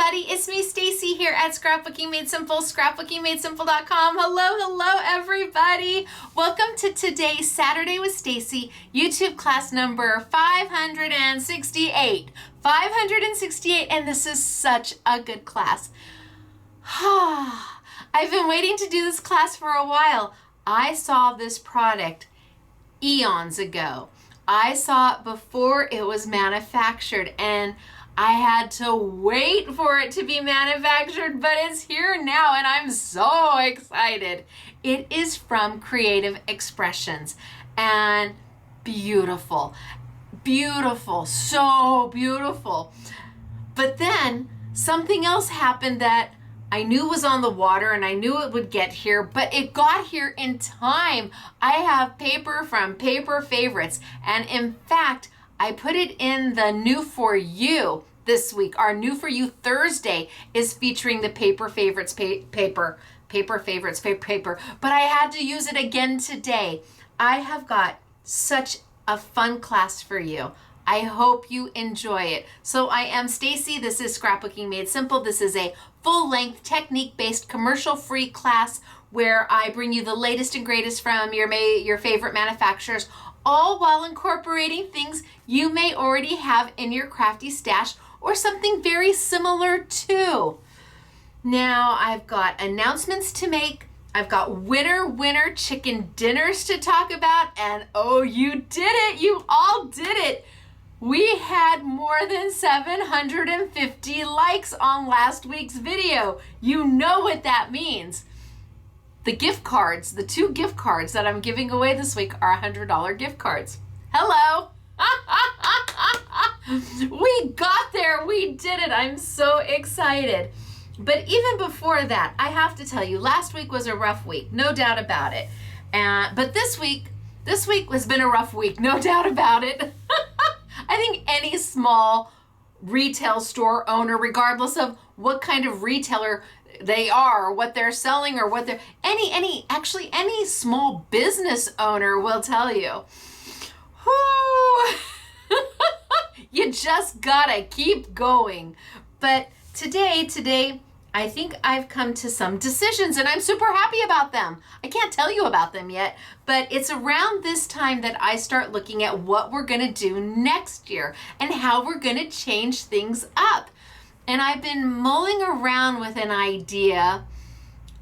everybody, it's me Stacy here at Scrapbooking Made Simple, scrapbookingmadesimple.com. Hello everybody. Welcome to today's Saturday with Stacy YouTube class number 568. 568, and this is such a good class. I've been waiting to do this class for a while. I saw this product eons ago. I saw it before it was manufactured, and I had to wait for it to be manufactured, but it's here now and I'm so excited. It is from Creative Expressions and beautiful, beautiful, so beautiful. But then something else happened that I knew was on the water and I knew it would get here, but it got here in time. I have paper from Paper Favorites, and in fact, I put it in the New For You this week. Our New For You Thursday is featuring the Paper Favorites paper, but I had to use it again today. I have got such a fun class for you. I hope you enjoy it. So I am Stacy. This is Scrapbooking Made Simple. This is a full-length, technique-based, commercial-free class where I bring you the latest and greatest from your favorite manufacturers, all while incorporating things you may already have in your crafty stash or something very similar too. Now I've got announcements to make. I've got winner chicken dinners to talk about, and oh, you did it. You all did it. We had more than 750 likes on last week's video. You know what that means. The gift cards, the 2 gift cards that I'm giving away this week are $100 gift cards. Hello. We got there. We did it. I'm so excited. But even before that, I have to tell you, last week was a rough week, no doubt about it. But this week has been a rough week, no doubt about it. I think any small retail store owner, regardless of what kind of retailer they are, or what they're selling, or what they're, any small business owner will tell you, whoo, you just gotta keep going. But today, I think I've come to some decisions and I'm super happy about them. I can't tell you about them yet, but it's around this time that I start looking at what we're gonna do next year and how we're gonna change things up. And I've been mulling around with an idea,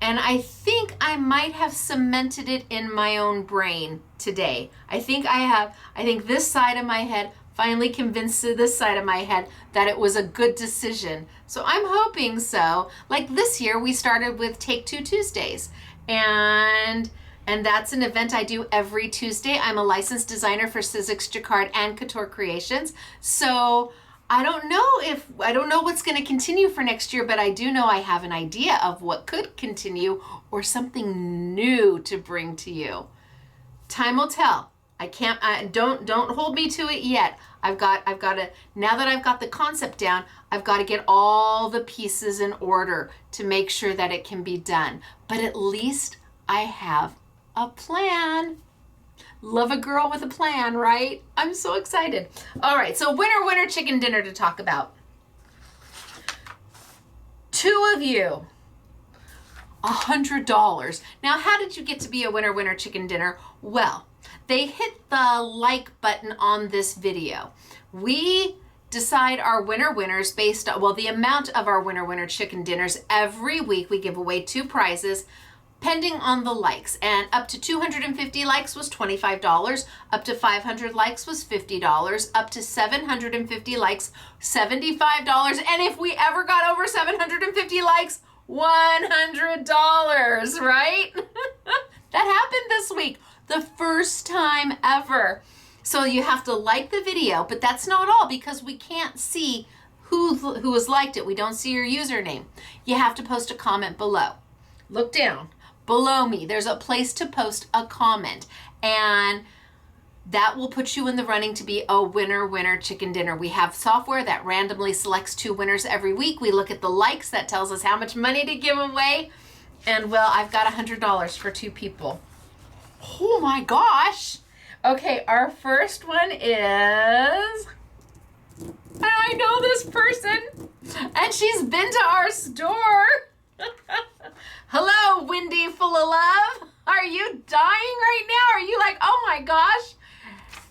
and I think I might have cemented it in my own brain today. I think this side of my head finally convinced this side of my head that it was a good decision. So I'm hoping so. Like this year, we started with Take 2 Tuesdays, and that's an event I do every Tuesday. I'm a licensed designer for Sizzix, Jacquard, and Couture Creations. So I don't know what's going to continue for next year, but I do know I have an idea of what could continue or something new to bring to you. Time will tell. Don't hold me to it yet. I've got to, now that I've got the concept down, I've got to get all the pieces in order to make sure that it can be done. But at least I have a plan. Love a girl with a plan, right? I'm so excited. All right, so winner chicken dinner to talk about. 2 of you, $100. Now, how did you get to be a winner chicken dinner? Well, they hit the like button on this video. We decide our winners based on, well, the amount of our winner chicken dinners. Every week we give away 2 prizes pending on the likes, and up to 250 likes was $25, up to 500 likes was $50, up to 750 likes, $75, and if we ever got over 750 likes, $100, right? That happened this week. The first time ever. So you have to like the video, but that's not all, because we can't see who has liked it. We don't see your username. You have to post a comment below. Look down below me. There's a place to post a comment, and that will put you in the running to be a winner chicken dinner. We have software that randomly selects 2 winners every week. We look at the likes. That tells us how much money to give away. And well, I've got $100 for 2 people. Oh my gosh. Okay, our first one is, I know this person. And she's been to our store. Hello, Wendy full of love. Are you dying right now? Are you like, oh my gosh?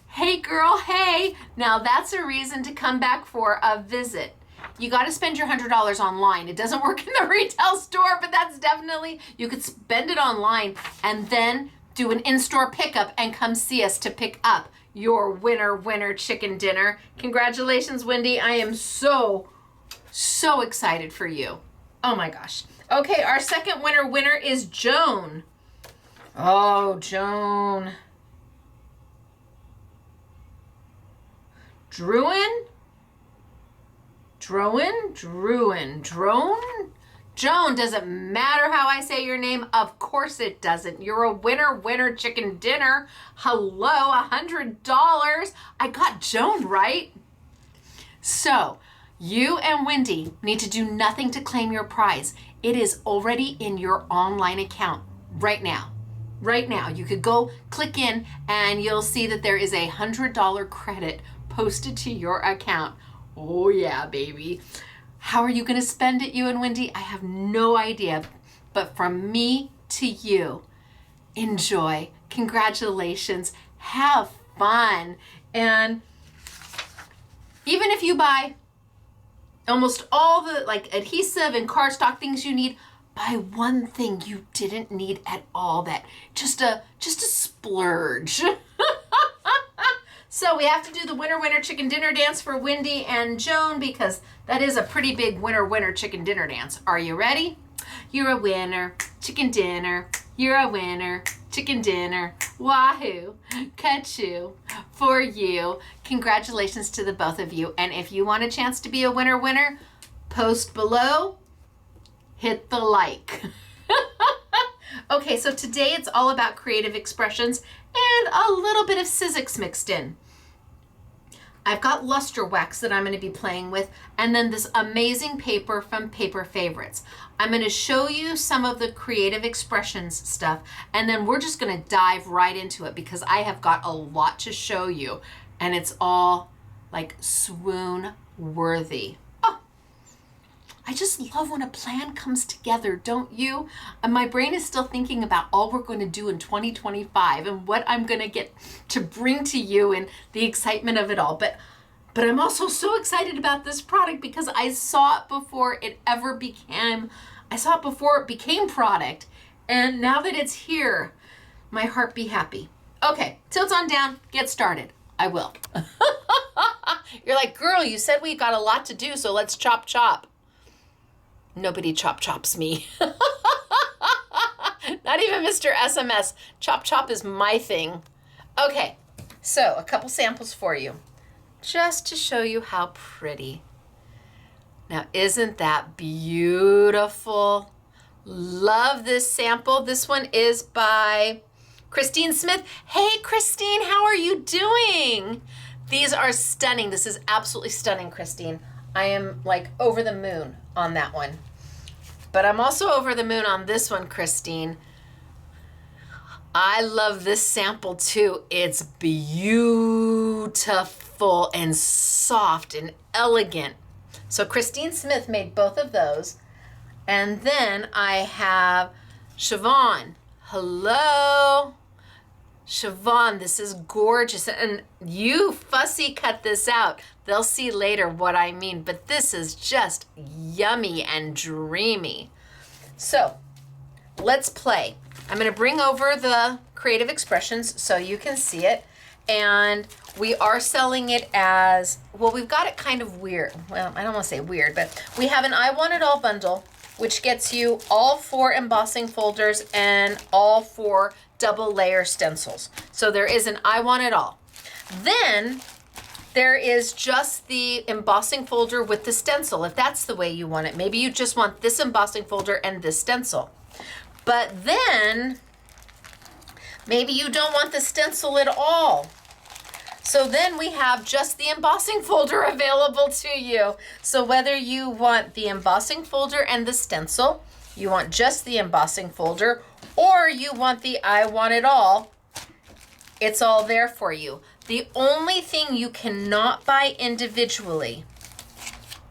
Hey girl, hey. Now that's a reason to come back for a visit. You got to spend your $100 online. It doesn't work in the retail store, but that's definitely, you could spend it online and then do an in-store pickup and come see us to pick up your winner chicken dinner. Congratulations, Wendy. I am so excited for you. Oh my gosh. Okay, our second winner is Joan. Oh, Joan. Drone? Joan, doesn't matter how I say your name. Of course it doesn't. You're a winner chicken dinner. Hello, $100. I got Joan right. So you and Wendy need to do nothing to claim your prize. It is already in your online account right now. Right now, you could go click in and you'll see that there is a $100 credit posted to your account. Oh yeah, baby. How are you gonna spend it, you and Wendy? I have no idea, but from me to you, enjoy, congratulations, have fun. And even if you buy almost all the like adhesive and cardstock things you need, buy one thing you didn't need at all, that just a splurge. So we have to do the winner chicken dinner dance for Wendy and Joan because that is a pretty big winner chicken dinner dance. Are you ready? You're a winner, chicken dinner. You're a winner, chicken dinner. Wahoo, ka-choo, for you. Congratulations to the both of you. And if you want a chance to be a winner, post below, hit the like. Okay, so today it's all about creative expressions and a little bit of Sizzix mixed in. I've got luster wax that I'm going to be playing with, and then this amazing paper from Paper Favorites. I'm going to show you some of the creative expressions stuff, and then we're just going to dive right into it because I have got a lot to show you, and it's all like swoon worthy. I just love when a plan comes together, don't you? And my brain is still thinking about all we're going to do in 2025 and what I'm going to get to bring to you and the excitement of it all. But I'm also so excited about this product because I saw it before it became product. And now that it's here, my heart be happy. Okay, tilts on down, get started. I will. You're like, girl, you said we got a lot to do, so let's chop. Nobody chops me. Not even Mr. SMS. Chop is my thing. Okay, so a couple samples for you, just to show you how pretty. Now, isn't that beautiful? Love this sample. This one is by Christine Smith. Hey, Christine, how are you doing? These are stunning. This is absolutely stunning, Christine. I am like over the moon on that one. But I'm also over the moon on this one, Christine. I love this sample too. It's beautiful and soft and elegant. So Christine Smith made both of those. And then I have Siobhan. Hello. Siobhan, this is gorgeous. And you fussy cut this out. They'll see later what I mean, but this is just yummy and dreamy. So let's play. I'm gonna bring over the creative expressions so you can see it. And we are selling it as, well, we've got it kind of weird. Well, I don't wanna say weird, but we have an I Want It All bundle, which gets you all 4 embossing folders and all 4 double layer stencils. So there is an I Want It All. Then there is just the embossing folder with the stencil, if that's the way you want it. Maybe you just want this embossing folder and this stencil. But then maybe you don't want the stencil at all. So then we have just the embossing folder available to you. So whether you want the embossing folder and the stencil, you want just the embossing folder, or you want the I Want It All, it's all there for you. The only thing you cannot buy individually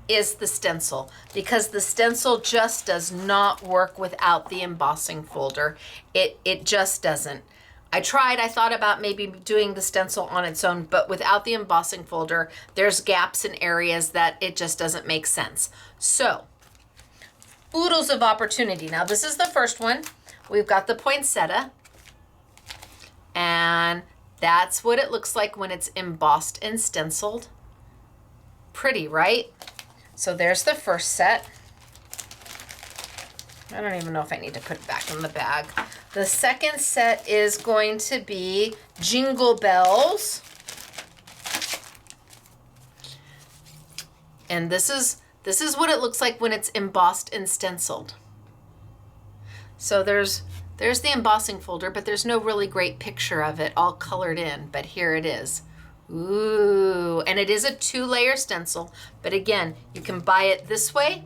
is the stencil, because the stencil just does not work without the embossing folder. It just doesn't. I tried, I thought about maybe doing the stencil on its own, but without the embossing folder, there's gaps in areas that it just doesn't make sense. So, oodles of opportunity. Now this is the first one. We've got the poinsettia, and that's what it looks like when it's embossed and stenciled. Pretty, right? So there's the first set. I don't even know if I need to put it back in the bag. The second set is going to be Jingle Bells. And this is what it looks like when it's embossed and stenciled. So there's the embossing folder, but there's no really great picture of it all colored in, but here it is. Ooh, and it is a 2-layer stencil, but again, you can buy it this way,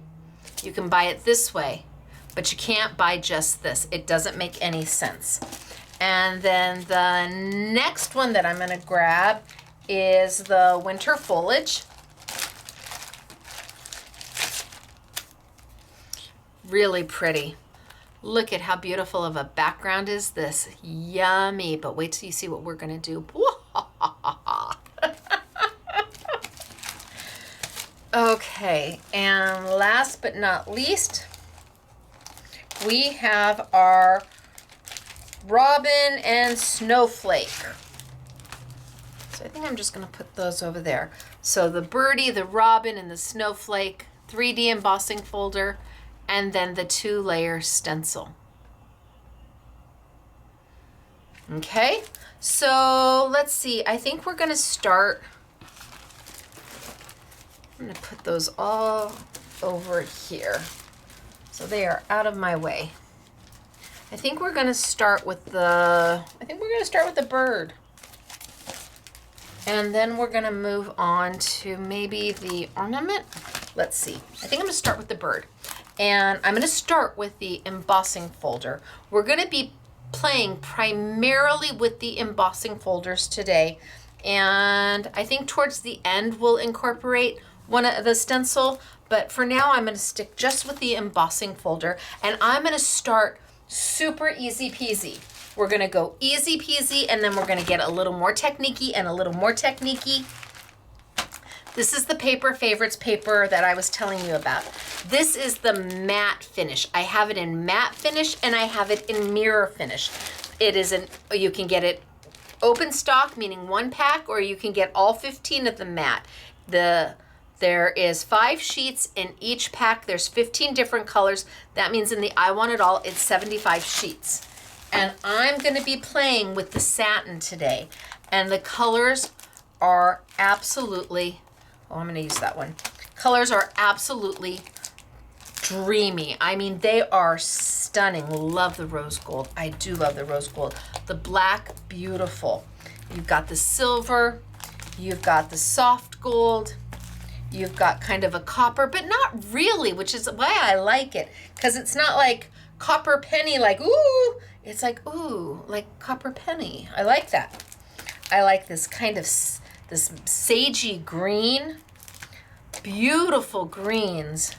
you can buy it this way, but you can't buy just this. It doesn't make any sense. And then the next one that I'm gonna grab is the winter foliage. Really pretty. Look at how beautiful of a background is this. Yummy, but wait till you see what we're gonna do. Okay, and last but not least, we have our Robin and Snowflake. So I think I'm just gonna put those over there. So the birdie, the robin, and the snowflake, 3D embossing folder, and then the 2-layer stencil. Okay, so let's see. I think we're gonna start. I'm gonna put those all over here so they are out of my way. I think we're gonna start with the bird. And then we're gonna move on to maybe the ornament. Let's see. I think I'm gonna start with the bird. And I'm gonna start with the embossing folder. We're gonna be playing primarily with the embossing folders today. And I think towards the end we'll incorporate one of the stencil, but for now I'm gonna stick just with the embossing folder, and I'm gonna start super easy peasy. We're gonna go easy peasy, and then we're gonna get a little more techniquey and a little more techniquey. This is the Paper Favorites paper that I was telling you about. This is the matte finish. I have it in matte finish and I have it in mirror finish. It is you can get it open stock, meaning 1 pack, or you can get all 15 of the matte. There is 5 sheets in each pack. There's 15 different colors. That means in the I Want It All, it's 75 sheets. And I'm gonna be playing with the satin today. And the colors are absolutely, I'm gonna use that one. Colors are absolutely dreamy. I mean, they are stunning. Love the rose gold. I do love the rose gold. The black, beautiful. You've got the silver, you've got the soft gold, you've got kind of a copper, but not really, which is why I like it, because it's not like copper penny, like, ooh, it's like, ooh, like copper penny. I like that. I like this kind of, this sagey green, beautiful greens,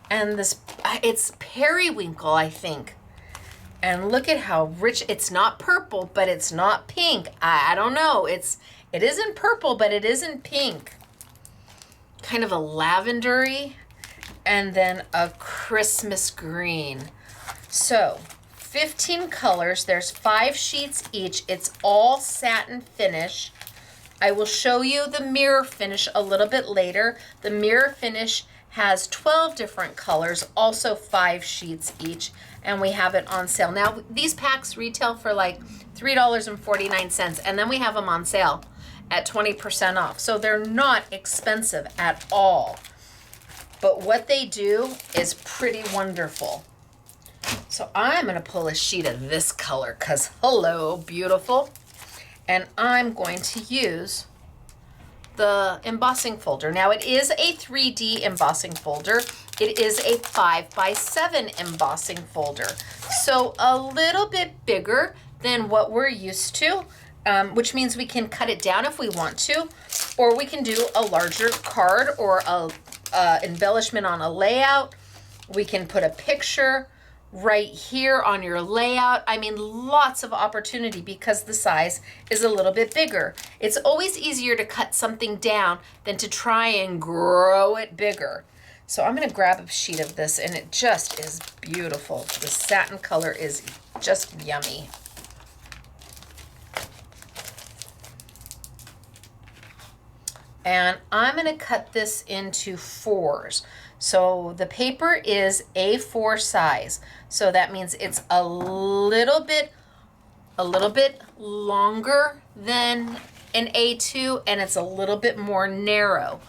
and this, it's periwinkle, I think. And look at how rich, it's not purple, but it's not pink. I don't know, it isn't purple, but it isn't pink. Kind of a lavendery, and then a Christmas green. So 15 colors, there's 5 sheets each. It's all satin finish. I will show you the mirror finish a little bit later. The mirror finish has 12 different colors, also 5 sheets each, and we have it on sale. Now, these packs retail for like $3.49, and then we have them on sale at 20% off. So they're not expensive at all. But what they do is pretty wonderful. So I'm gonna pull a sheet of this color, because hello, beautiful. And I'm going to use the embossing folder. Now it is a 3D embossing folder. It is a 5x7 embossing folder. So a little bit bigger than what we're used to, which means we can cut it down if we want to, or we can do a larger card or a embellishment on a layout. We can put a picture right here on your layout. I mean, lots of opportunity because the size is a little bit bigger. It's always easier to cut something down than to try and grow it bigger. So I'm going to grab a sheet of this, and it just is beautiful. The satin color is just yummy. And I'm going to cut this into 4s. So the paper is A4 size. So that means it's a little bit longer than an A2, and it's a little bit more narrow.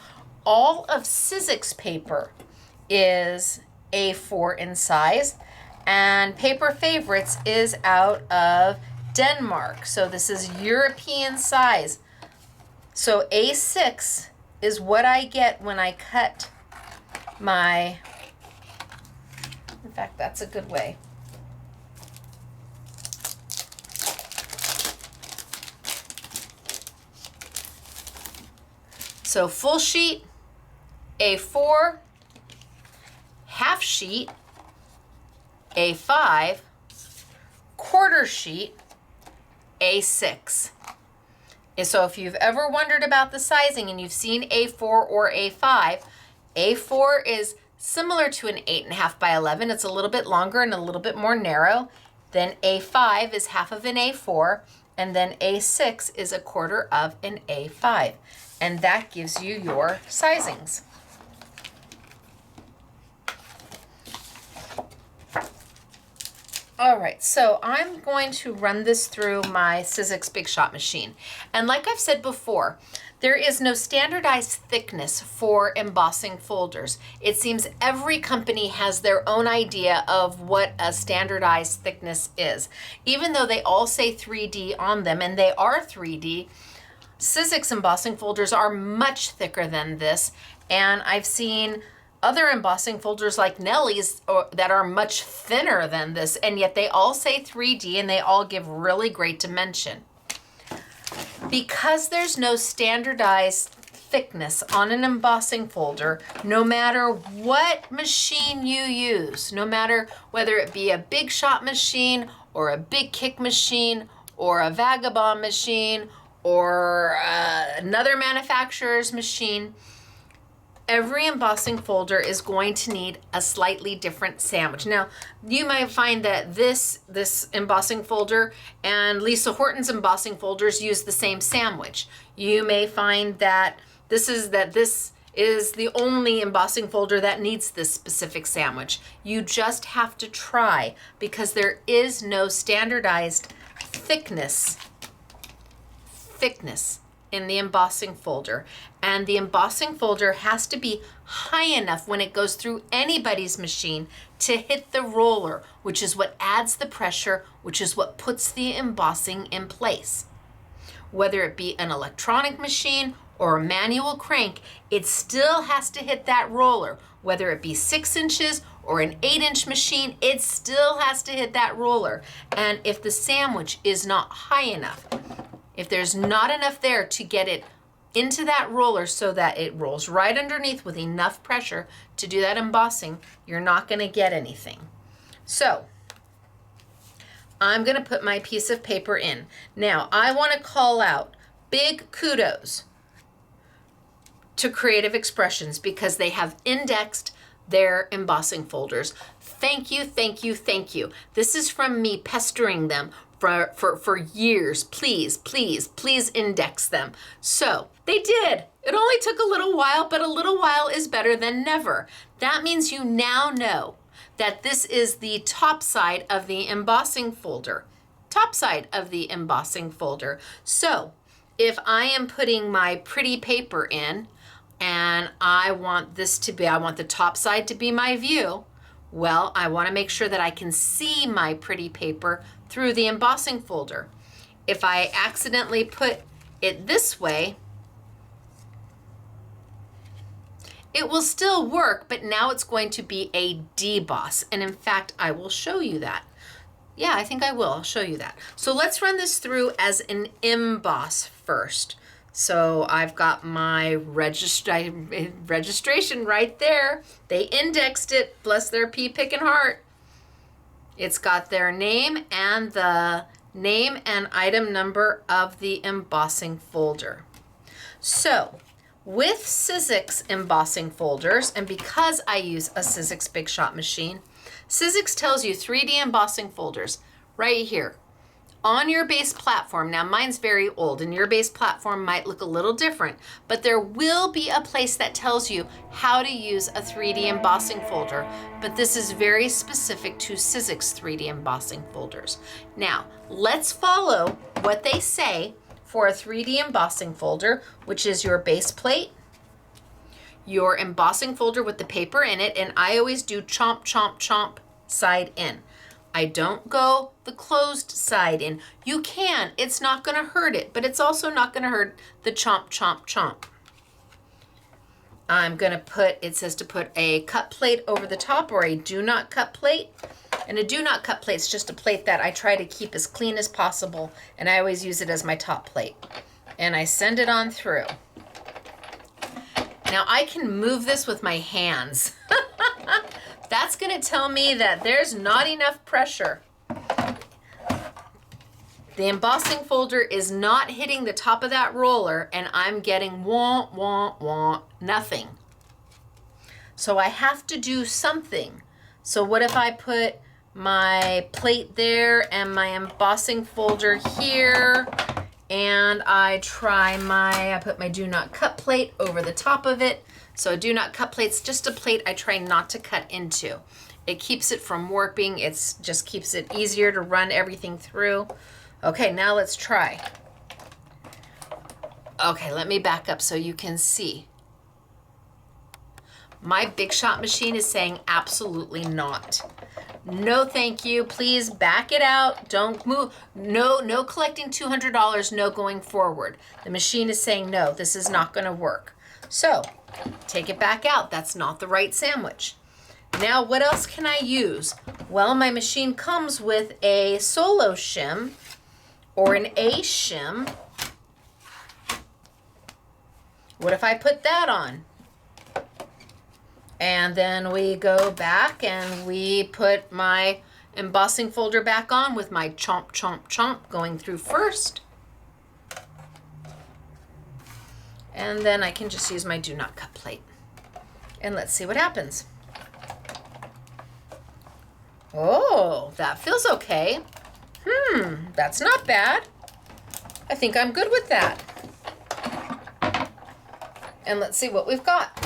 All of Sizzix paper is A4 in size, and Paper Favorites is out of Denmark. So this is European size. So A6 is what I get when I cut my, in fact, that's a good way. So full sheet, A4, half sheet, A5, quarter sheet, A6. And so if you've ever wondered about the sizing and you've seen A4 or A5, A4 is similar to an 8.5 by 11. It's a little bit longer and a little bit more narrow. Then A5 is half of an A4, and then A6 is a quarter of an A5. And that gives you your sizings. All right, so I'm going to run this through my Sizzix Big Shot machine. And like I've said before, there is no standardized thickness for embossing folders. It seems every company has their own idea of what a standardized thickness is. Even though they all say 3D on them, and they are 3D, Sizzix embossing folders are much thicker than this. And I've seen other embossing folders like Nellie's that are much thinner than this, and yet they all say 3D and they all give really great dimension. Because there's no standardized thickness on an embossing folder, no matter what machine you use, no matter whether it be a Big Shot machine or a Big Kick machine or a Vagabond machine or another manufacturer's machine, every embossing folder is going to need a slightly different sandwich. Now, you might find that this embossing folder and Lisa Horton's embossing folders use the same sandwich. You may find that this is the only embossing folder that needs this specific sandwich. You just have to try, because there is no standardized thickness in the embossing folder. And the embossing folder has to be high enough when it goes through anybody's machine to hit the roller, which is what adds the pressure, which is what puts the embossing in place. Whether it be an electronic machine or a manual crank, it still has to hit that roller. Whether it be 6 inches or an 8-inch machine, it still has to hit that roller. And if the sandwich is not high enough, if there's not enough there to get it into that roller so that it rolls right underneath with enough pressure to do that embossing, you're not going to get anything. So I'm going to put my piece of paper in. Now, I want to call out big kudos to Creative Expressions because they have indexed their embossing folders. Thank you, thank you, thank you. This is from me pestering them for years. Please, please, please index them. So they did. It only took a little while, but a little while is better than never. That means you now know that this is the top side of the embossing folder. Top side of the embossing folder. So if I am putting my pretty paper in and I want the top side to be my view, well, I want to make sure that I can see my pretty paper through the embossing folder. If I accidentally put it this way, it will still work, but now it's going to be a deboss. And in fact, I will show you that. Yeah, I think I will. I'll show you that. So let's run this through as an emboss first. So I've got my registration right there. They indexed it, bless their pea picking heart. It's got their name and the name and item number of the embossing folder. So with Sizzix embossing folders, and because I use a Sizzix Big Shot machine, Sizzix tells you 3D embossing folders right here on your base platform. Now mine's very old and your base platform might look a little different, but there will be a place that tells you how to use a 3D embossing folder, but this is very specific to Sizzix 3D embossing folders. Now let's follow what they say for a 3D embossing folder, which is your base plate, your embossing folder with the paper in it, and I always do chomp, chomp, chomp side in. I don't go the closed side in. You can, it's not gonna hurt it, but it's also not gonna hurt the chomp, chomp, chomp. I'm gonna put, it says to put a cut plate over the top or a do not cut plate. And a do not cut plate is just a plate that I try to keep as clean as possible, and I always use it as my top plate. And I send it on through. Now I can move this with my hands. That's gonna tell me that there's not enough pressure. The embossing folder is not hitting the top of that roller and I'm getting wah, wah, wah, nothing. So I have to do something. So what if I put my plate there and my embossing folder here, and I put my do not cut plate over the top of it. So a do not cut plate's just a plate I try not to cut into. It keeps it from warping. It just keeps it easier to run everything through. Okay, now let's try. Okay, let me back up so you can see. My Big Shot machine is saying absolutely not. No, thank you. Please back it out. Don't move. No collecting $200. No going forward. The machine is saying no, this is not going to work. So take it back out. That's not the right sandwich. Now, what else can I use? Well, my machine comes with a solo shim or an A shim. What if I put that on? And then we go back and we put my embossing folder back on with my chomp, chomp, chomp going through first. And then I can just use my do not cut plate. And let's see what happens. Oh, that feels okay. That's not bad. I think I'm good with that. And let's see what we've got.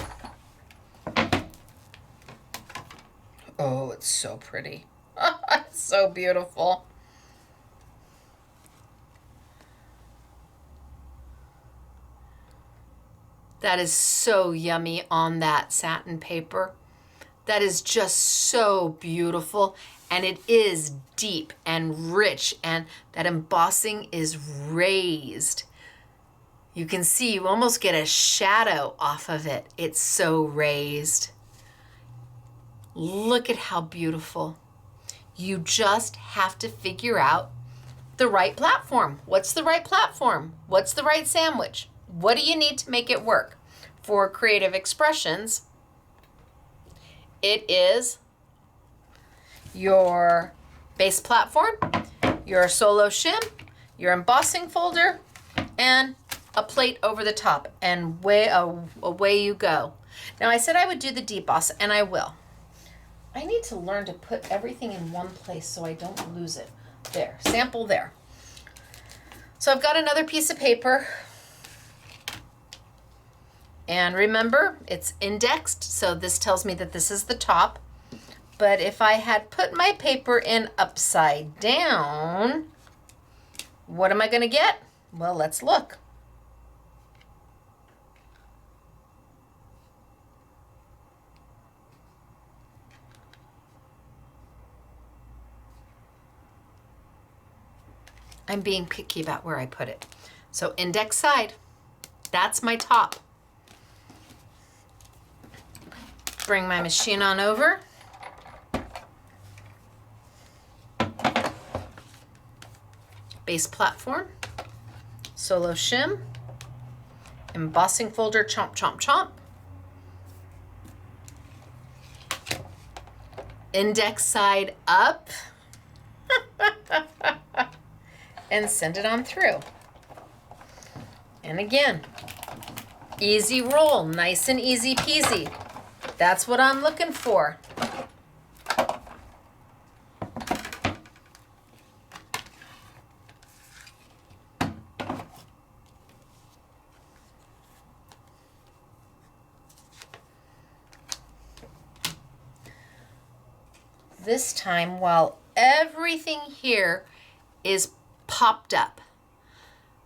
Oh, it's so pretty. It's so beautiful. That is so yummy on that satin paper. That is just so beautiful. And it is deep and rich, and that embossing is raised. You can see you almost get a shadow off of it. It's so raised. Look at how beautiful. You just have to figure out the right platform. What's the right platform? What's the right sandwich? What do you need to make it work? For creative expressions, it is your base platform, your solo shim, your embossing folder, and a plate over the top, and away you go. Now I said I would do the deboss, and I will. I need to learn to put everything in one place so I don't lose it. There, sample there. So I've got another piece of paper. And remember, it's indexed, so this tells me that this is the top. But if I had put my paper in upside down, what am I going to get? Well, let's look. I'm being picky about where I put it. So index side, that's my top. Bring my machine on over. Base platform, solo shim, Embossing folder, chomp, chomp, chomp. Index side up. And send it on through. And again, easy roll, nice and easy peasy. That's what I'm looking for. This time, while everything here is popped up,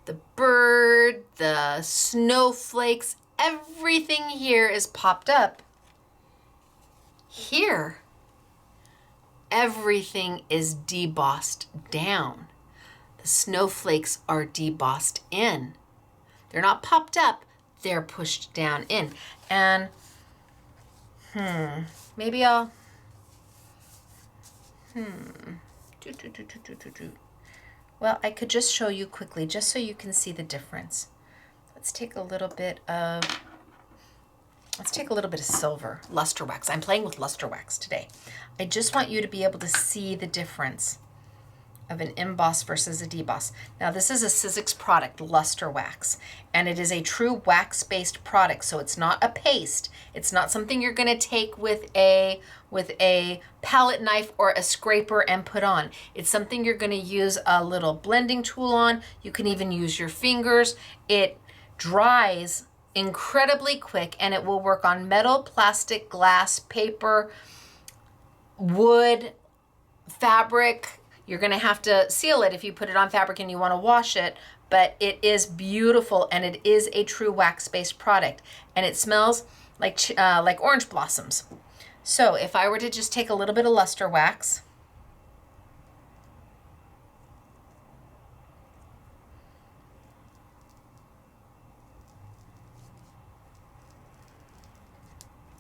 the bird, the snowflakes, everything here is popped up. Here, everything is debossed down. The snowflakes are debossed in. They're not popped up, they're pushed down in. And, maybe I'll, Well, I could just show you quickly, just so you can see the difference. Let's take a little bit of silver, luster wax. I'm playing with luster wax today. I just want you to be able to see the difference of an emboss versus a deboss. Now, this is a Sizzix product, luster wax, and it is a true wax-based product, so it's not a paste. It's not something you're gonna take with a palette knife or a scraper and put on. It's something you're gonna use a little blending tool on. You can even use your fingers. It dries incredibly quick, and it will work on metal, plastic, glass, paper, wood, fabric. You're gonna have to seal it if you put it on fabric and you wanna wash it, but it is beautiful, and it is a true wax-based product, and it smells like orange blossoms. So if I were to just take a little bit of luster wax,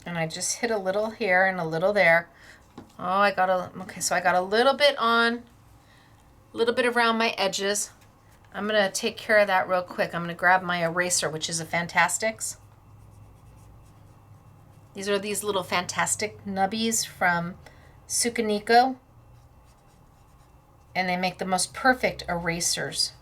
and I just hit a little here and a little there. Oh, so I got a little bit on, a little bit around my edges. I'm gonna take care of that real quick. I'm gonna grab my eraser, which is a Fantastics. These are these little Fantastic nubbies from Sukaniko, and they make the most perfect erasers.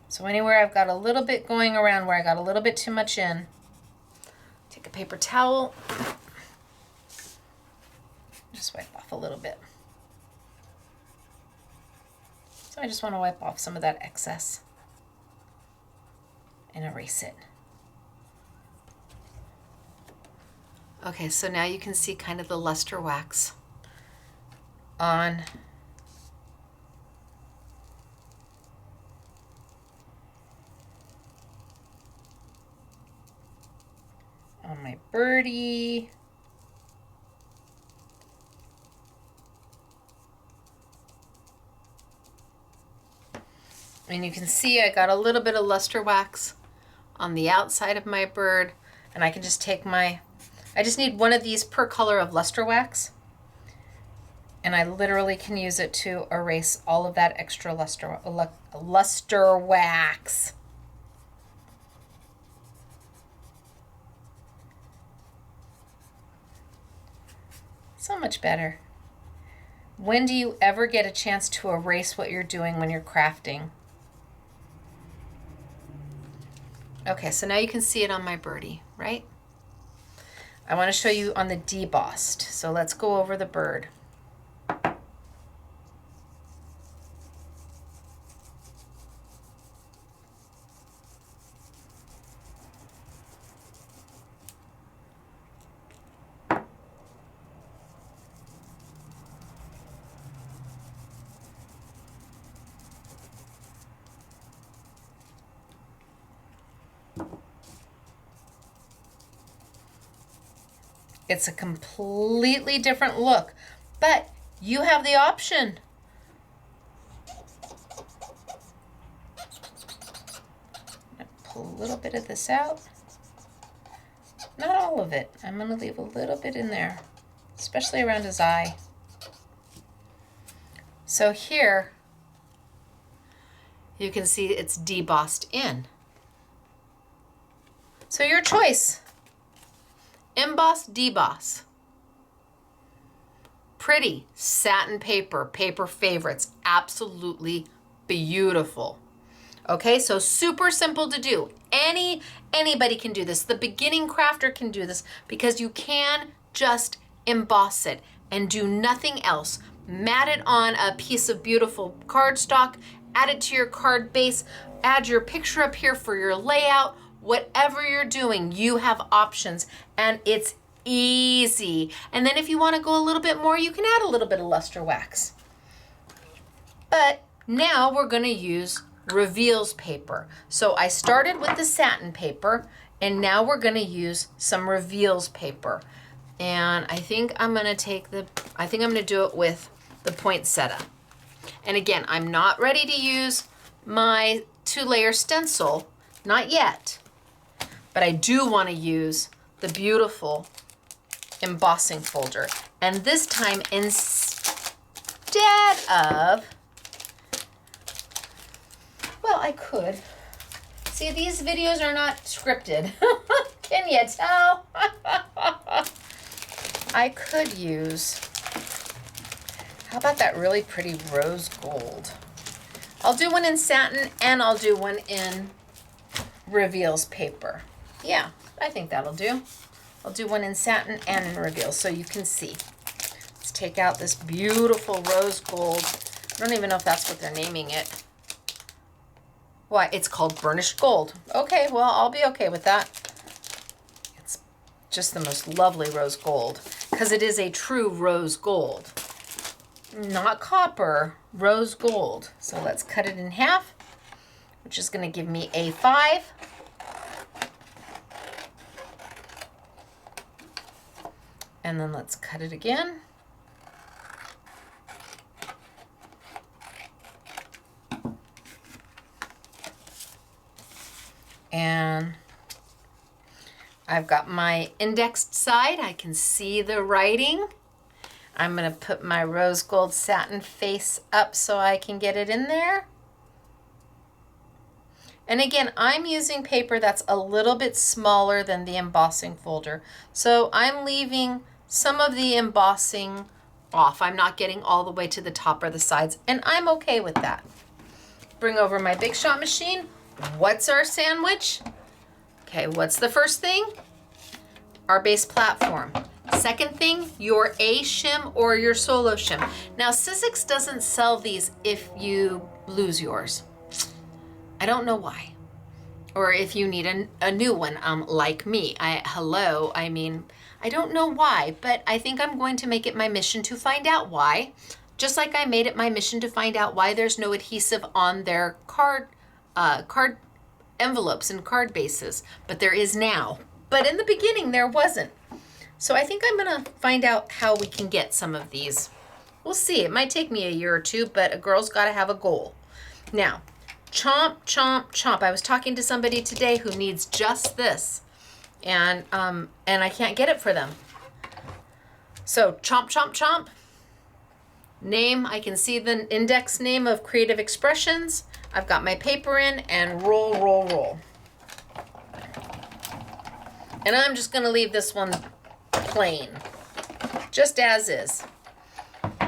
So anywhere I've got a little bit going around where I got a little bit too much in, take a paper towel, just wipe off a little bit. So I just want to wipe off some of that excess and erase it. Okay, so now you can see kind of the luster wax on my birdie. And you can see I got a little bit of luster wax on the outside of my bird, and I can just take I just need one of these per color of luster wax, and I literally can use it to erase all of that extra luster wax. So much better. When do you ever get a chance to erase what you're doing when you're crafting? Okay, so now you can see it on my birdie, right? I want to show you on the debossed. So let's go over the bird. It's a completely different look, but you have the option. Pull a little bit of this out. Not all of it. I'm going to leave a little bit in there, especially around his eye. So here, you can see it's debossed in. So your choice. Emboss, deboss. Pretty satin paper, paper favorites, absolutely beautiful. Okay, so super simple to do. Anybody can do this. The beginning crafter can do this because you can just emboss it and do nothing else. Mat it on a piece of beautiful cardstock, add it to your card base, add your picture up here for your layout. Whatever you're doing, you have options and it's easy. And then if you want to go a little bit more, you can add a little bit of luster wax. But now we're going to use reveals paper. So I started with the satin paper and now we're going to use some reveals paper. And I think I'm going to do it with the poinsettia. And again, I'm not ready to use my 2-layer stencil, not yet. But I do want to use the beautiful embossing folder. And this time, instead of, well, I could. See, these videos are not scripted. Can you tell? I could use, how about that really pretty rose gold? I'll do one in satin and I'll do one in reveals paper. Yeah, I think that'll do. I'll do one in satin and in reveals so you can see. Let's take out this beautiful rose gold. I don't even know if that's what they're naming it. Why, it's called burnished gold. Okay, well, I'll be okay with that. It's just the most lovely rose gold because it is a true rose gold. Not copper, rose gold. So let's cut it in half, which is going to give me A5. And then let's cut it again. And I've got my indexed side. I can see the writing. I'm going to put my rose gold satin face up so I can get it in there. And again, I'm using paper that's a little bit smaller than the embossing folder. So I'm leaving some of the embossing off. I'm not getting all the way to the top or the sides, and I'm okay with that. Bring over my Big Shot machine. What's our sandwich? Okay, what's the first thing? Our base platform. Second thing, your A shim or your solo shim. Now, Sizzix doesn't sell these if you lose yours. I don't know why. Or if you need a new one, like me. I don't know why, but I think I'm going to make it my mission to find out why. Just like I made it my mission to find out why there's no adhesive on their card envelopes and card bases, but there is now. But in the beginning, there wasn't. So I think I'm gonna find out how we can get some of these. We'll see, it might take me a year or two, but a girl's gotta have a goal. Now, chomp, chomp, chomp. I was talking to somebody today who needs just this, and I can't get it for them. So chomp, chomp, chomp. Name, I can see the index name of Creative Expressions. I've got my paper in, and roll, roll, roll. And I'm just gonna leave this one plain, just as is.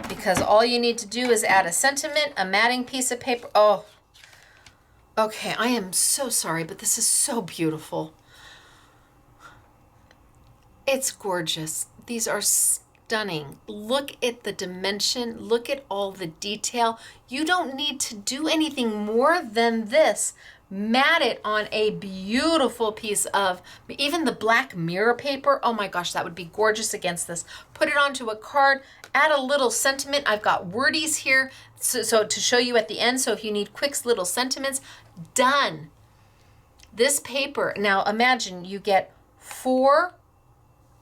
Because all you need to do is add a sentiment, a matting piece of paper. Oh, okay, I am so sorry, but this is so beautiful. It's gorgeous. These are stunning. Look at the dimension. Look at all the detail. You don't need to do anything more than this. Mat it on a beautiful piece of, even the black mirror paper. Oh my gosh, that would be gorgeous against this. Put it onto a card, add a little sentiment. I've got wordies here so to show you at the end. So if you need quick little sentiments, done. This paper, now imagine you get 4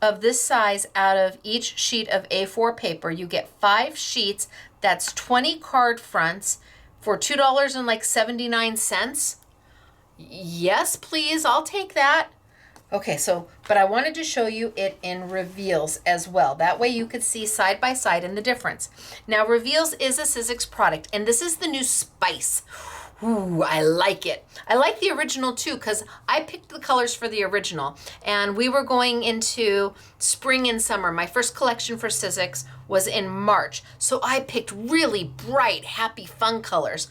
of this size out of each sheet of A4 paper. You get 5 sheets. That's 20 card fronts for $2.79. Yes, please, I'll take that. Okay, so, but I wanted to show you it in reveals as well. That way you could see side by side in the difference. Now, reveals is a Sizzix product, and this is the new spice. Ooh, I like it. I like the original too because I picked the colors for the original and we were going into spring and summer. My first collection for Sizzix was in March. So I picked really bright, happy, fun colors.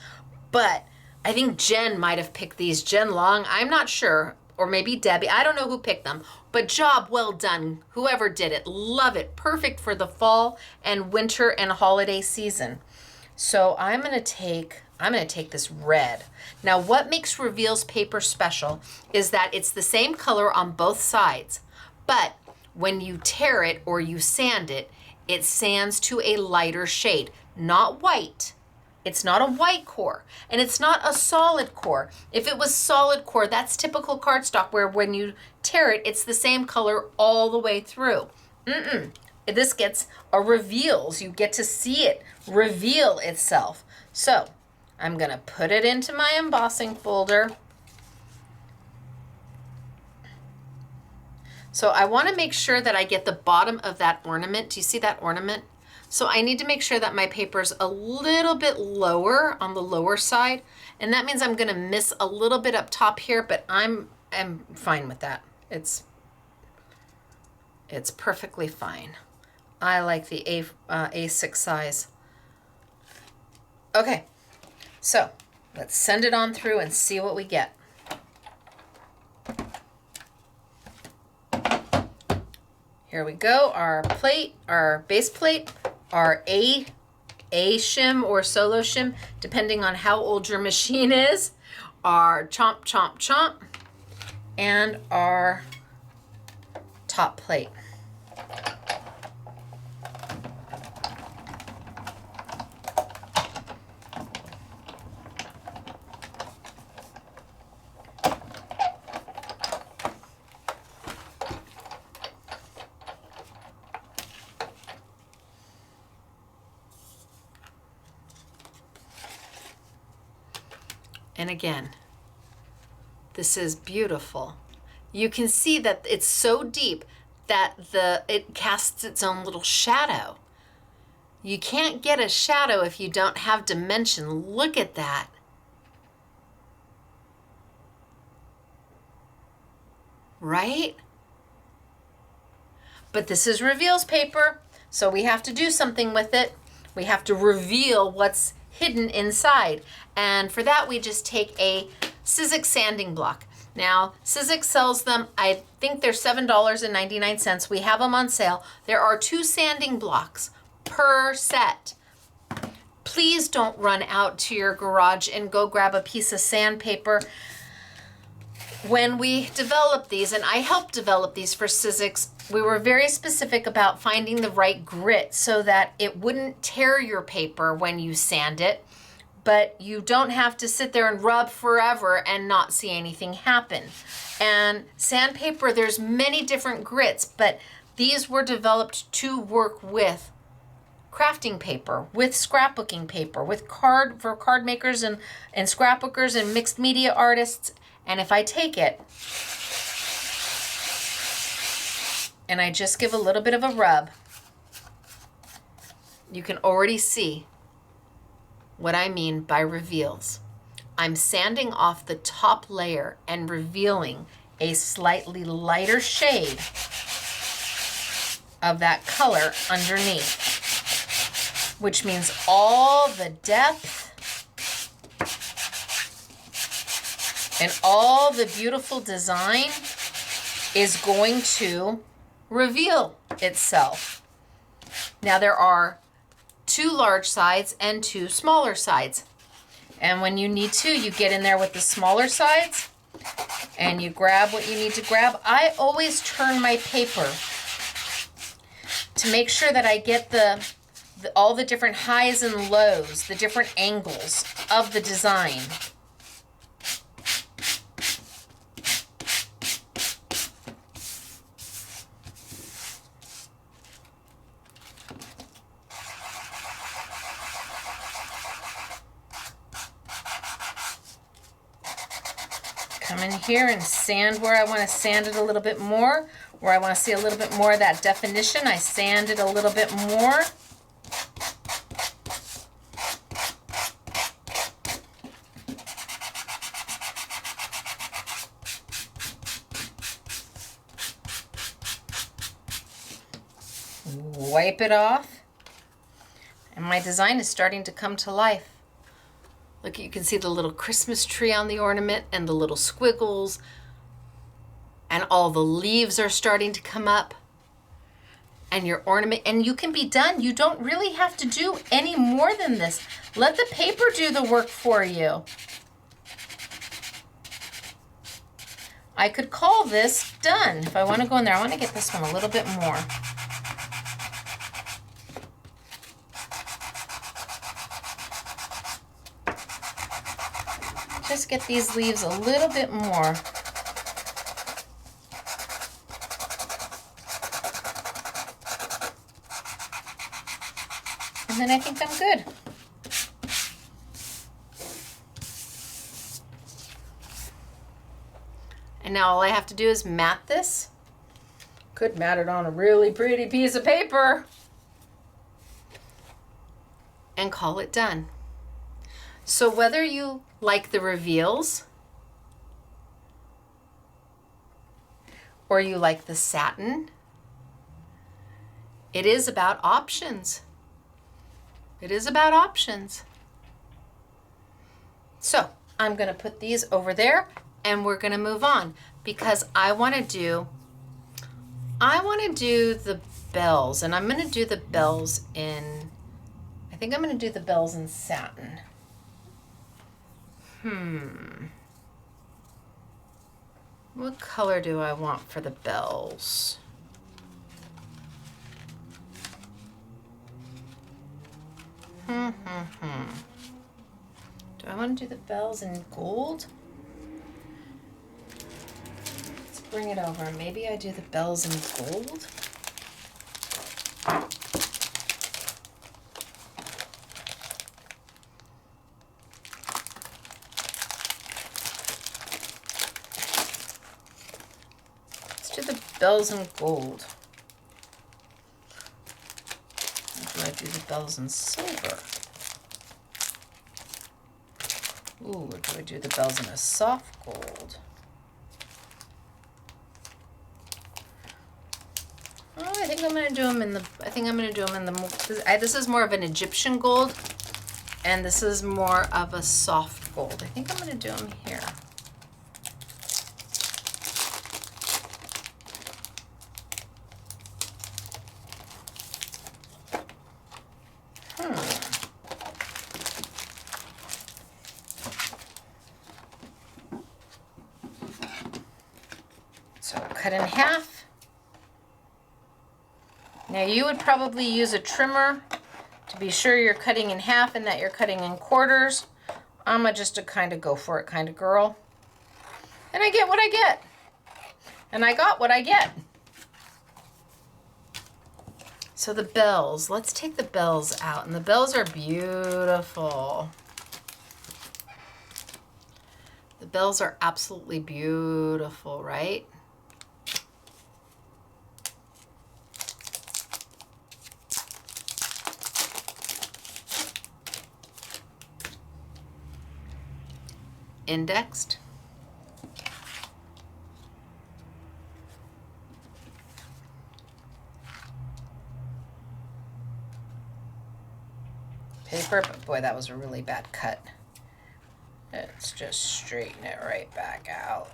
But I think Jen might have picked these. Jen Long, I'm not sure. Or maybe Debbie. I don't know who picked them. But job well done. Whoever did it. Love it. Perfect for the fall and winter and holiday season. So I'm going to take this red. Now what makes Reveals paper special is that it's the same color on both sides, but when you tear it or you sand it, it sands to a lighter shade, not white. It's not a white core and it's not a solid core. If it was solid core, that's typical cardstock where when you tear it, it's the same color all the way through. This gets a reveals. You get to see it reveal itself. So I'm going to put it into my embossing folder. So I want to make sure that I get the bottom of that ornament. Do you see that ornament? So I need to make sure that my paper's a little bit lower on the lower side. And that means I'm going to miss a little bit up top here, but I'm fine with that. It's perfectly fine. I like the A6 size. Okay, so let's send it on through and see what we get. Here we go, our plate, our base plate, our A shim or solo shim, depending on how old your machine is, our chomp, chomp, chomp, and our top plate. And again, this is beautiful. You can see that it's so deep that it casts its own little shadow. You can't get a shadow if you don't have dimension. Look at that. Right? But this is Reveals paper, so we have to do something with it. We have to reveal what's hidden inside. And for that, we just take a Sizzix sanding block. Now, Sizzix sells them, I think they're $7.99. We have them on sale. There are 2 sanding blocks per set. Please don't run out to your garage and go grab a piece of sandpaper. When we developed these, and I helped develop these for Sizzix, we were very specific about finding the right grit so that it wouldn't tear your paper when you sand it, but you don't have to sit there and rub forever and not see anything happen. And sandpaper, there's many different grits, but these were developed to work with crafting paper, with scrapbooking paper, with for card makers and scrapbookers and mixed media artists. And if I take it and I just give a little bit of a rub, you can already see what I mean by reveals. I'm sanding off the top layer and revealing a slightly lighter shade of that color underneath, which means all the depth and all the beautiful design is going to reveal itself. Now there are 2 large sides and 2 smaller sides. And when you need to, you get in there with the smaller sides and you grab what you need to grab. I always turn my paper to make sure that I get all the different highs and lows, the different angles of the design. Come in here and sand where I want to sand it a little bit more. Where I want to see a little bit more of that definition, I sand it a little bit more. wipe it off, and my design is starting to come to life. Look, you can see the little Christmas tree on the ornament and the little squiggles, and all the leaves are starting to come up, and your ornament, and you can be done. You don't really have to do any more than this. Let the paper do the work for you. I could call this done. If I want to go in there, I want to get this one a little bit more. Just get these leaves a little bit more. And then I think I'm good. And now all I have to do is mat this. Could mat it on a really pretty piece of paper and call it done. So whether you like the reveals or you like the satin, it is about options. It is about options. So I'm going to put these over there and we're going to move on because I want to do the bells, and I'm going to do the bells in, I think I'm going to do the bells in satin. What color do I want for the bells? Do I want to do the bells in gold? Let's bring it over. Maybe I do the bells in gold. Let's do the bells in gold. Or do I do the bells in silver? Ooh, or do I do the bells in a soft gold? Oh, I think I'm going to do them in the, this is more of an Egyptian gold, and this is more of a soft gold. I think I'm going to do them here. So cut in half. Now you would probably use a trimmer to be sure you're cutting in half and that you're cutting in quarters. I'm just a kind of go for it kind of girl. And I get what I get. And I got what I get. So the bells, let's take the bells out. And the bells are beautiful. The bells are absolutely beautiful, right? Indexed. Paper, but boy, that was a really bad cut. Let's just straighten it right back out.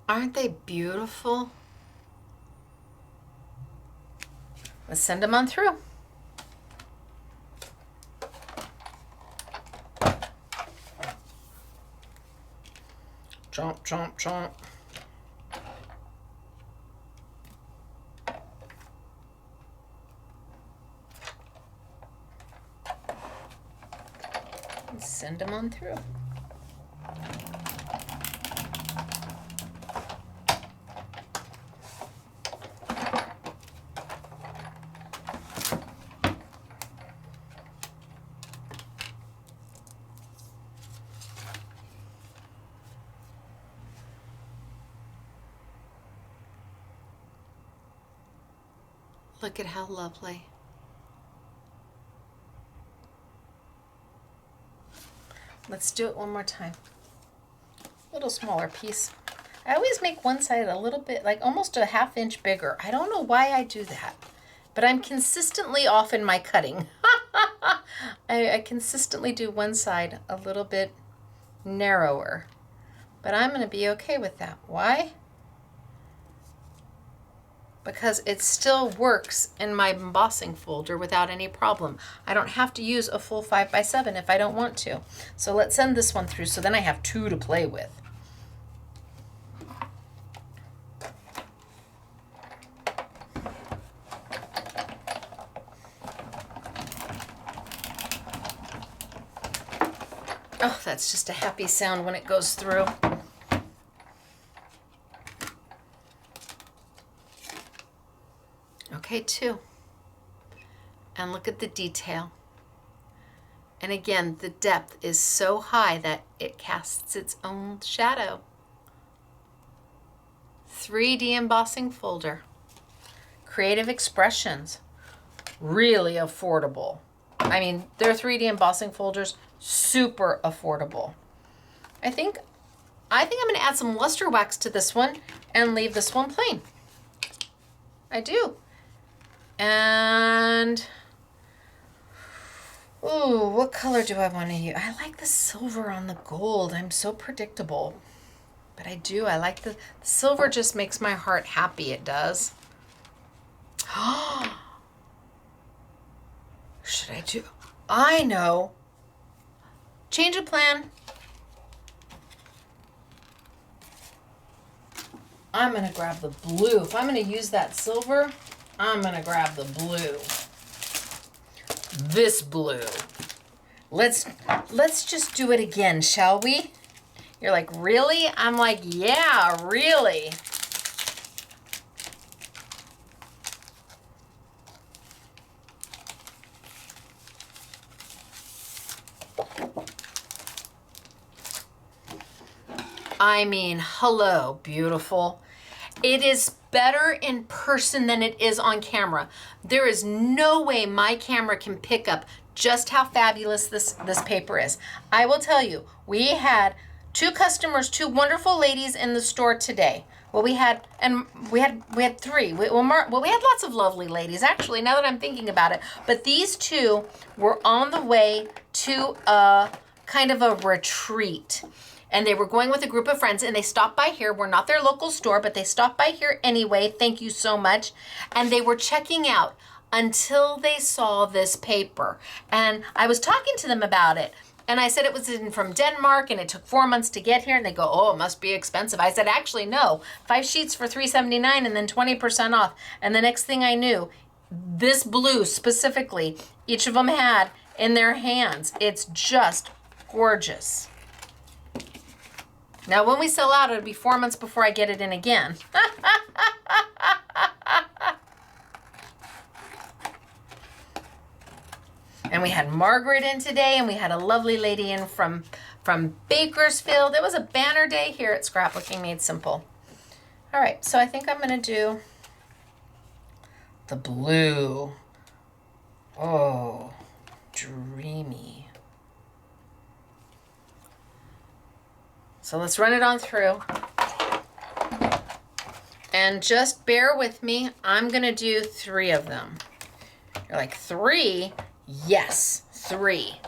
Aren't they beautiful? Let's send them on through. Chomp, chomp, chomp. And send them on through. Look at how lovely. Let's do it one more time. A little smaller piece. I always make one side a little bit, like almost a ½ inch bigger. I don't know why I do that, but I'm consistently off in my cutting. I consistently do one side a little bit narrower, but I'm going to be okay with that. Why? Because it still works in my embossing folder without any problem. I don't have to use a full 5x7 if I don't want to. So let's send this one through so then I have 2 to play with. Oh, that's just a happy sound when it goes through. Okay, 2. And look at the detail. And again, the depth is so high that it casts its own shadow. 3D embossing folder. Creative Expressions. Really affordable. I mean, their 3D embossing folders, super affordable. I think I'm going to add some luster wax to this one and leave this one plain. I do. And, ooh, what color do I want to use? I like the silver on the gold. I'm so predictable. But I like the silver, just makes my heart happy. It does. Should I do? I know. Change of plan. I'm going to grab the blue. If I'm going to use that silver, I'm going to grab the blue. This blue. Let's just do it again, shall we? You're like, really? I'm like, yeah, really. I mean, hello, beautiful. It is better in person than it is on camera. There is no way my camera can pick up just how fabulous this paper is. I will tell you, we had 2 customers, 2 wonderful ladies in the store today. Well, we had 3. We had lots of lovely ladies, actually, now that I'm thinking about it. But these 2 were on the way to a kind of a retreat. And they were going with a group of friends, and they stopped by here. We're not their local store, but they stopped by here anyway. Thank you so much. And they were checking out until they saw this paper. And I was talking to them about it. And I said it was from Denmark, and it took 4 months to get here. And they go, oh, it must be expensive. I said, actually, no. 5 sheets for $3.79 and then 20% off. And the next thing I knew, this blue specifically, each of them had in their hands. It's just gorgeous. Now, when we sell out, it'll be 4 months before I get it in again. And we had Margaret in today, and we had a lovely lady in from Bakersfield. It was a banner day here at Scrapbooking Made Simple. All right, so I think I'm going to do the blue. Oh, dreamy. So let's run it on through. And just bear with me. I'm going to do 3 of them. You're like, 3? Yes, 3.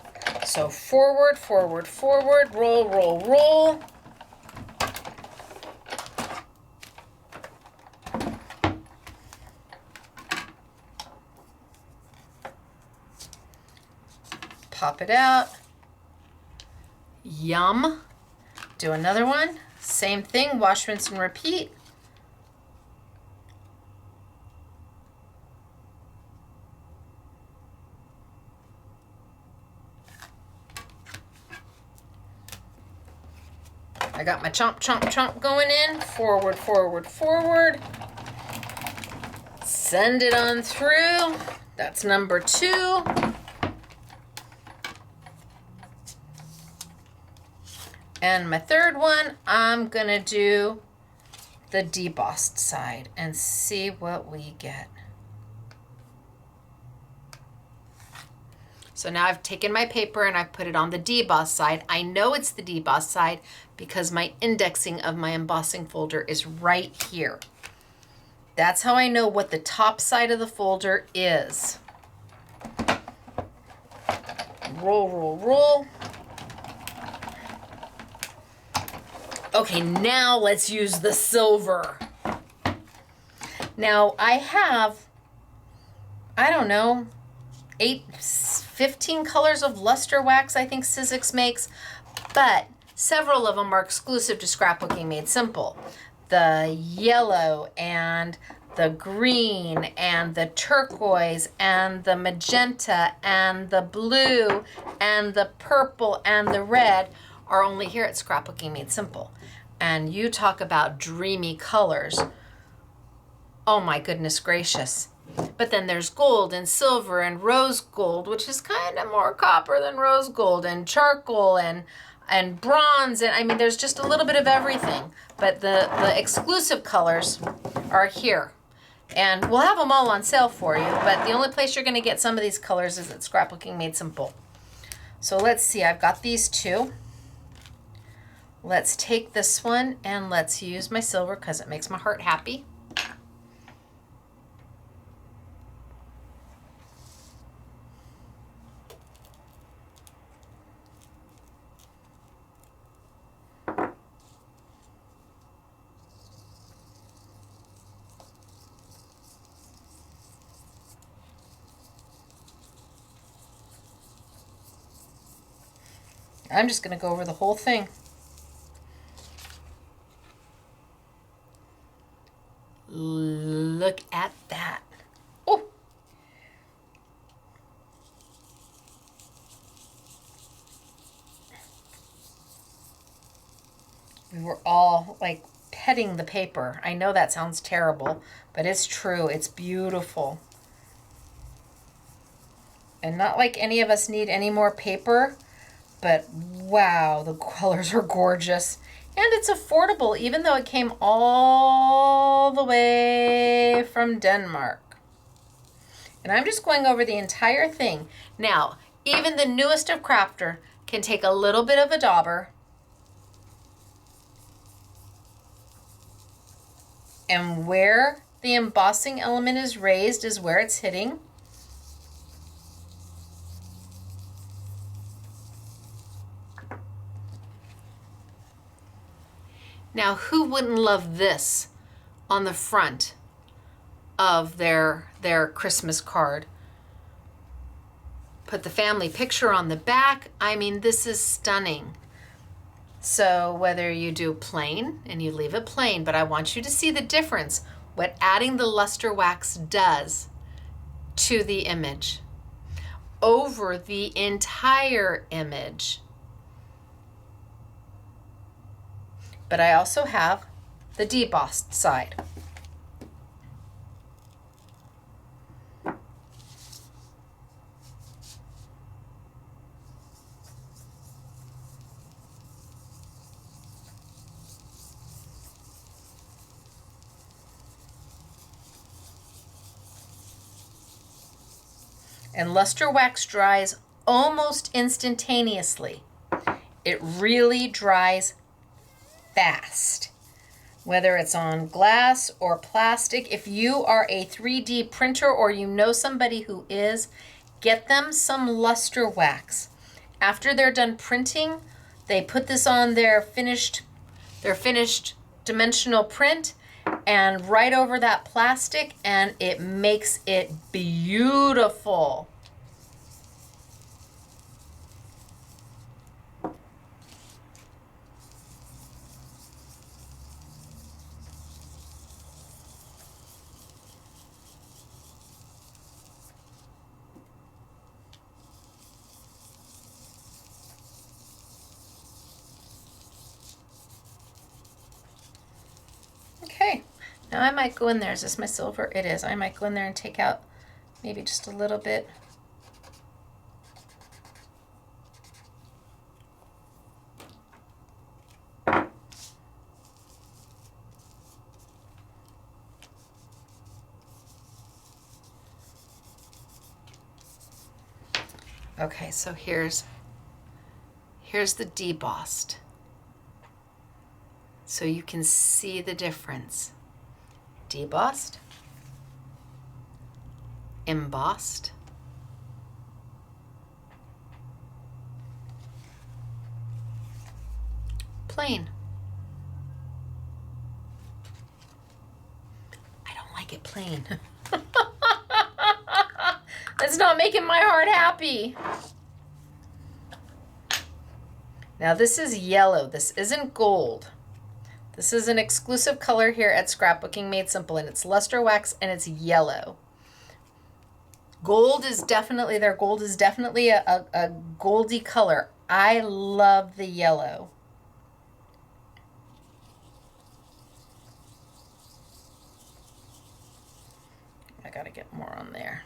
So forward, forward, forward, roll, roll, roll. Pop it out. Yum. Do another one. Same thing. Wash, rinse, and repeat. I got my chomp, chomp, chomp going in. Forward, forward, forward. Send it on through. That's number 2. And my 3rd one, I'm going to do the debossed side and see what we get. So now I've taken my paper and I've put it on the deboss side. I know it's the deboss side because my indexing of my embossing folder is right here. That's how I know what the top side of the folder is. Roll, roll, roll. Okay, now let's use the silver. Now I have, I don't know, 15 colors of luster wax I think Sizzix makes, but several of them are exclusive to Scrapbooking Made Simple. The yellow and the green and the turquoise and the magenta and the blue and the purple and the red are only here at Scrapbooking Made Simple. And you talk about dreamy colors. Oh my goodness gracious. But then there's gold and silver and rose gold, which is kind of more copper than rose gold, and charcoal and bronze, and I mean there's just a little bit of everything. But the exclusive colors are here. And we'll have them all on sale for you, but the only place you're going to get some of these colors is at Scrapbooking Made Simple. So let's see, I've got these two. Let's take this one and let's use my silver because it makes my heart happy. I'm just going to go over the whole thing. Look at that. Oh! We were all like petting the paper. I know that sounds terrible, but it's true. It's beautiful. And not like any of us need any more paper, but wow, the colors are gorgeous. And it's affordable, even though it came all the way from Denmark. And I'm just going over the entire thing. Now, even the newest of crafter can take a little bit of a dauber and where the embossing element is raised is where it's hitting. Now, who wouldn't love this on the front of their Christmas card? Put the family picture on the back. I mean, this is stunning. So whether you do plain and you leave it plain, but I want you to see the difference, what adding the luster wax does to the image over the entire image. But I also have the debossed side. And luster wax dries almost instantaneously. It really dries fast, whether it's on glass or plastic. If you are a 3D printer or you know somebody who is, get them some luster wax. After they're done printing, they put this on their finished dimensional print and right over that plastic, and it makes it beautiful. Okay, now I might go in there. Is this my silver? It is. I might go in there and take out maybe just a little bit. Okay, so here's the debossed. So you can see the difference. Debossed, embossed, plain. I don't like it plain. That's not making my heart happy. Now this is yellow. This isn't gold. This is an exclusive color here at Scrapbooking Made Simple, and it's luster wax and it's yellow. Gold is definitely, their gold is definitely a goldy color. I love the yellow. I gotta get more on there.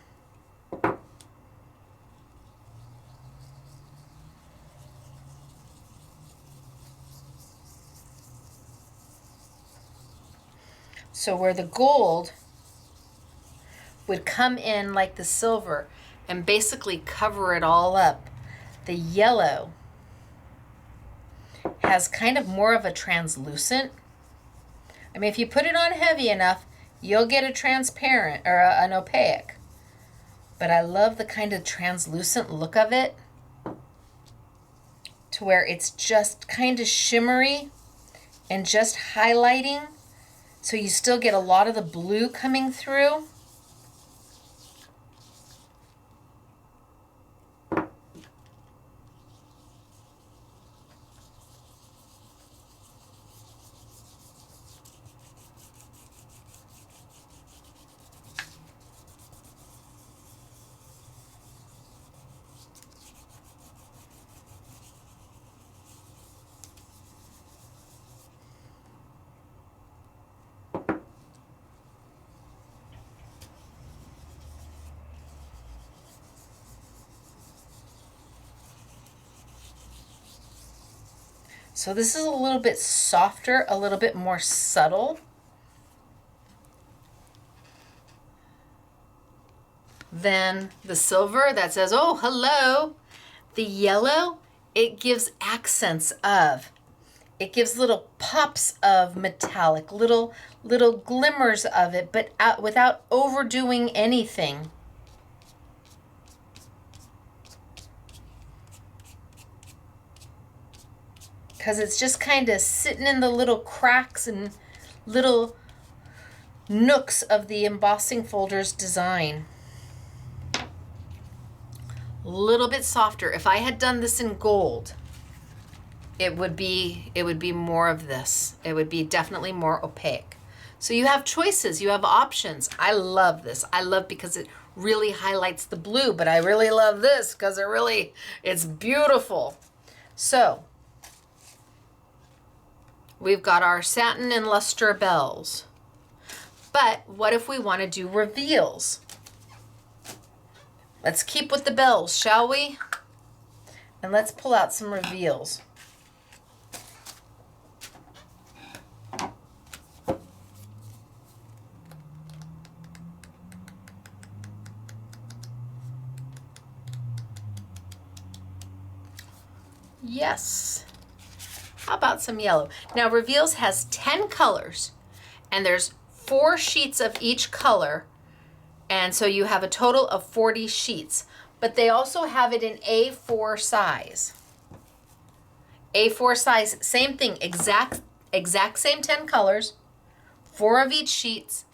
So where the gold would come in like the silver and basically cover it all up, the yellow has kind of more of a translucent. I mean, if you put it on heavy enough, you'll get a transparent or an opaque. But I love the kind of translucent look of it, to where it's just kind of shimmery and just highlighting. So you still get a lot of the blue coming through. So this is a little bit softer, a little bit more subtle than the silver that says, oh, hello. The yellow, it gives accents of, it gives little pops of metallic, little glimmers of it, but without overdoing anything. Because it's just kind of sitting in the little cracks and little nooks of the embossing folder's design. A little bit softer. If I had done this in gold, it would be more of this. It would be definitely more opaque. So you have choices, you have options. I love this. I love because it really highlights the blue, but I really love this because it's beautiful. So we've got our satin and luster bells. But what if we want to do reveals? Let's keep with the bells, shall we? And let's pull out some reveals. Yes. How about some yellow? Now Reveals has 10 colors and there's 4 sheets of each color. And so you have a total of 40 sheets, but they also have it in A4 size. A4 size, same thing, exact same 10 colors, 4 of each sheets,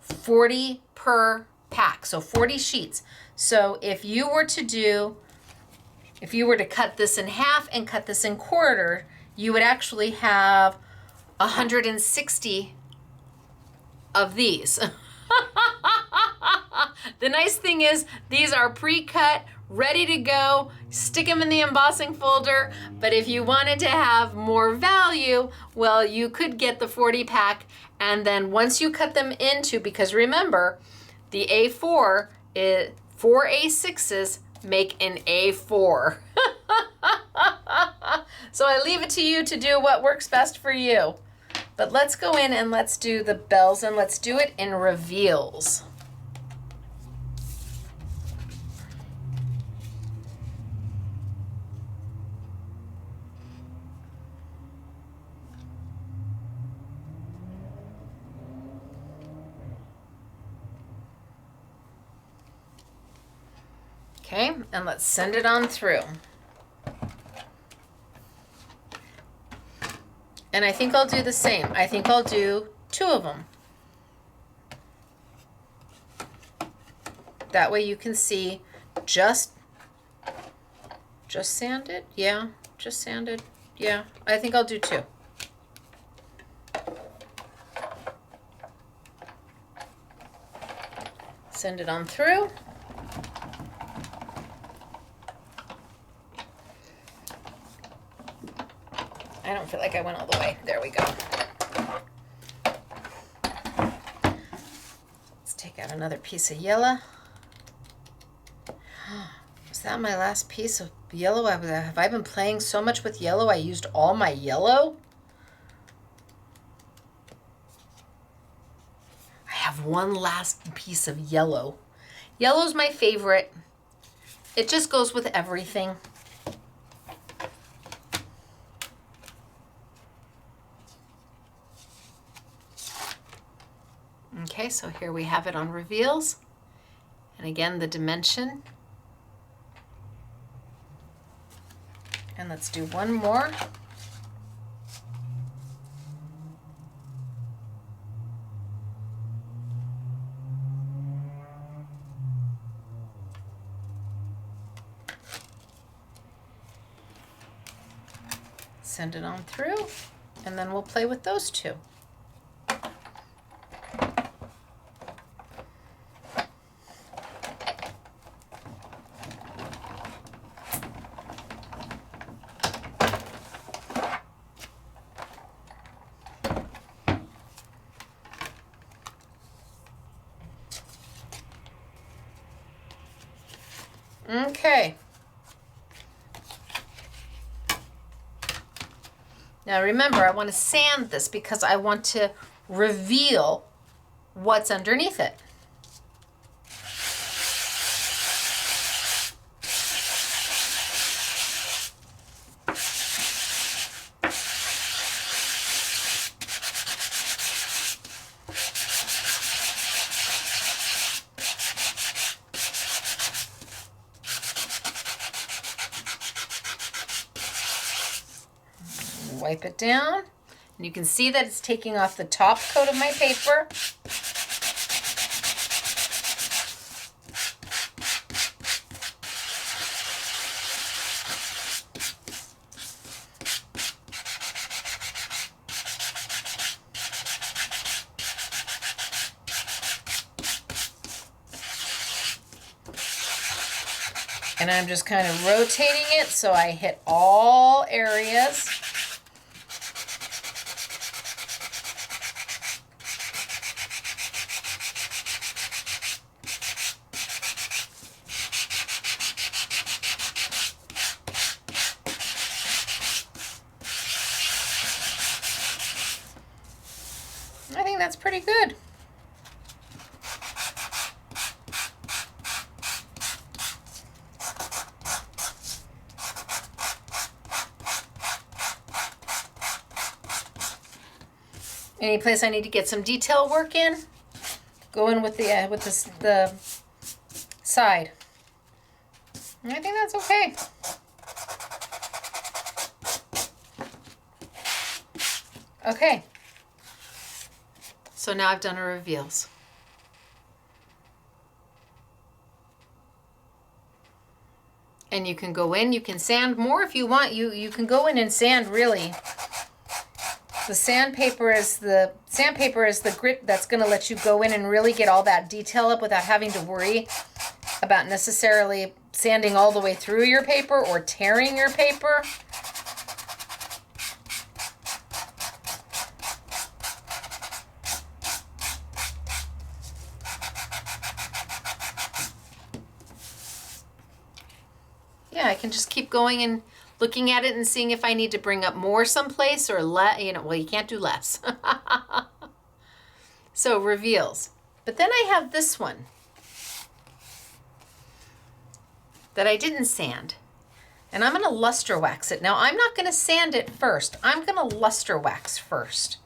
40 per pack, so 40 sheets. So if you were to cut this in half and cut this in quarter, you would actually have 160 of these. The nice thing is these are pre-cut, ready to go. Stick them in the embossing folder. But if you wanted to have more value, well, you could get the 40 pack. And then once you cut them into, because remember, the A4, 4 A6s make an A4. So I leave it to you to do what works best for you. But let's go in and let's do the bells, and let's do it in reveals. Okay, and let's send it on through. And I think I'll do the same. I think I'll do 2 of them. That way you can see just sanded. Yeah, just sanded. Yeah, I think I'll do 2. Send it on through. I don't feel like I went all the way. There we go. Let's take out another piece of yellow. Was that my last piece of yellow? Have I been playing so much with yellow I used all my yellow? I have one last piece of yellow. Yellow's my favorite. It just goes with everything. Okay, so here we have it on reveals. And again, the dimension. And let's do one more. Send it on through, and then we'll play with those 2. Okay. Now remember, I want to sand this because I want to reveal what's underneath it. Wipe it down, and you can see that it's taking off the top coat of my paper. And I'm just kind of rotating it so I hit all areas. I think that's pretty good. Any place I need to get some detail work in, go in with the side. I think that's okay. Okay. So now I've done our reveals. And you can go in, you can sand more if you want. You can go in and sand really. The sandpaper is the grit that's going to let you go in and really get all that detail up without having to worry about necessarily sanding all the way through your paper or tearing your paper. Yeah, I can just keep going and looking at it and seeing if I need to bring up more someplace or less, well, you can't do less. So reveals. But then I have this one that I didn't sand. And I'm going to luster wax it. Now, I'm not going to sand it first. I'm going to luster wax first.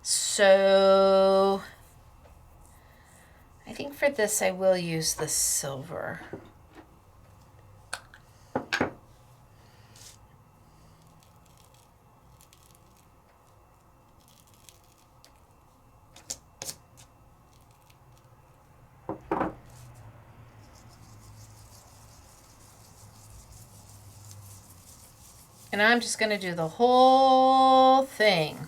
So I think for this, I will use the silver. And I'm just going to do the whole thing.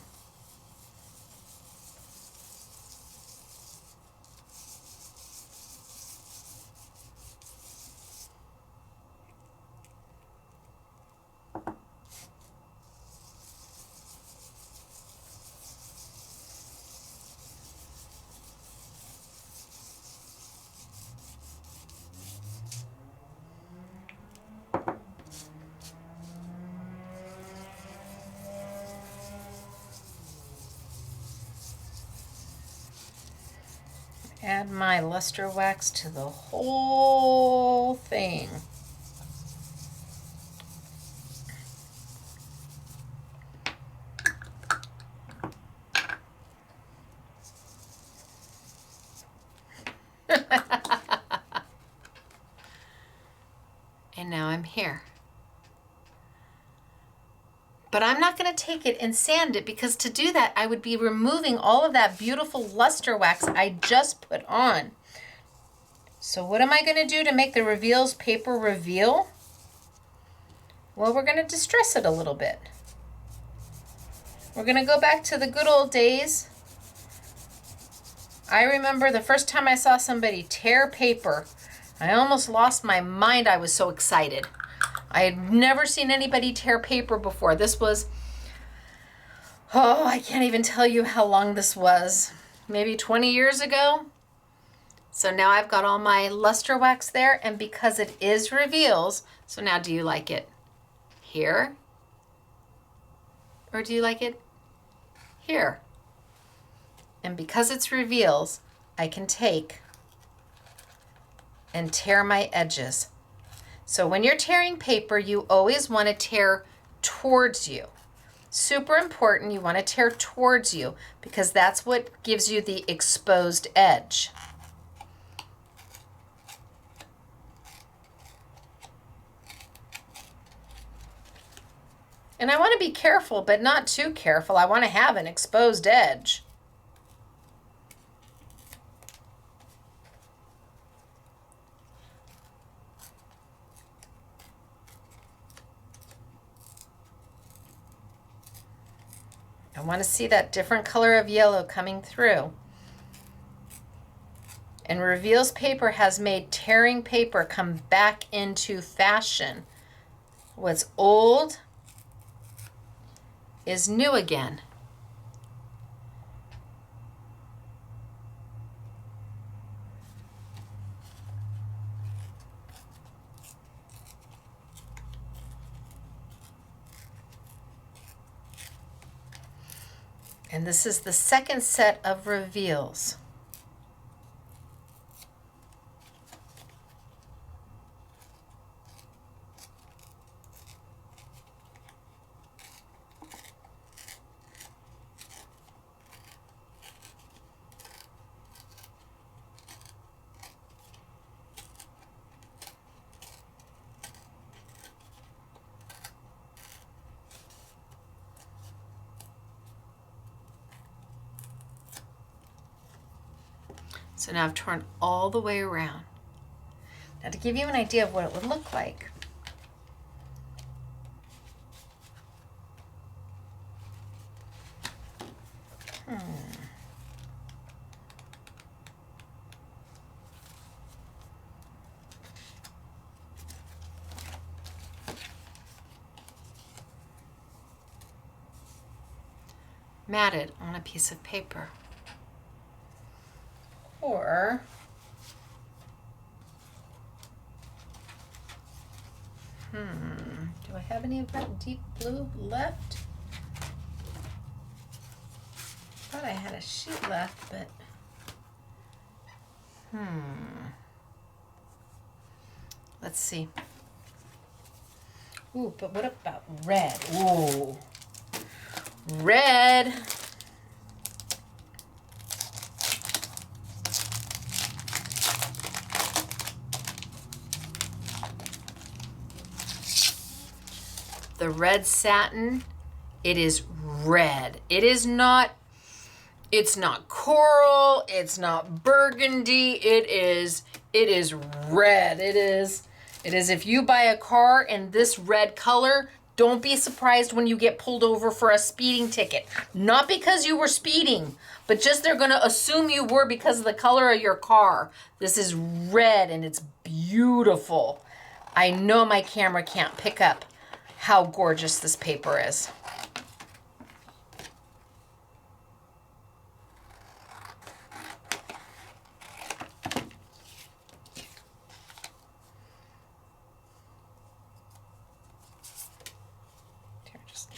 Add my luster wax to the whole thing. And now I'm here. But I'm not going to take it and sand it, because to do that, I would be removing all of that beautiful luster wax I just put on. So what am I going to do to make the reveals paper reveal? Well, we're going to distress it a little bit. We're going to go back to the good old days. I remember the first time I saw somebody tear paper, I almost lost my mind. I was so excited. I had never seen anybody tear paper before. This was, oh, I can't even tell you how long this was. Maybe 20 years ago. So now I've got all my luster wax there, and because it is reveals, so now do you like it here? Or do you like it here? And because it's reveals, I can take and tear my edges. So when you're tearing paper, you always want to tear towards you. Super important, you want to tear towards you, because that's what gives you the exposed edge. And I want to be careful, but not too careful. I want to have an exposed edge. I want to see that different color of yellow coming through. And Reveals paper has made tearing paper come back into fashion. What's old is new again. And this is the second set of reveals. So now I've torn all the way around. Now to give you an idea of what it would look like. Matted on a piece of paper. Or do I have any of that deep blue left? Thought I had a sheet left, but let's see. Ooh, but what about red? Ooh, red. The red satin, it is red. It is not, it's not coral, it's not burgundy, it is red. It is if you buy a car in this red color, Don't be surprised when you get pulled over for a speeding ticket. Not because you were speeding, but just they're gonna assume you were because of the color of your car. This is red and it's beautiful. I know my camera can't pick up how gorgeous this paper is.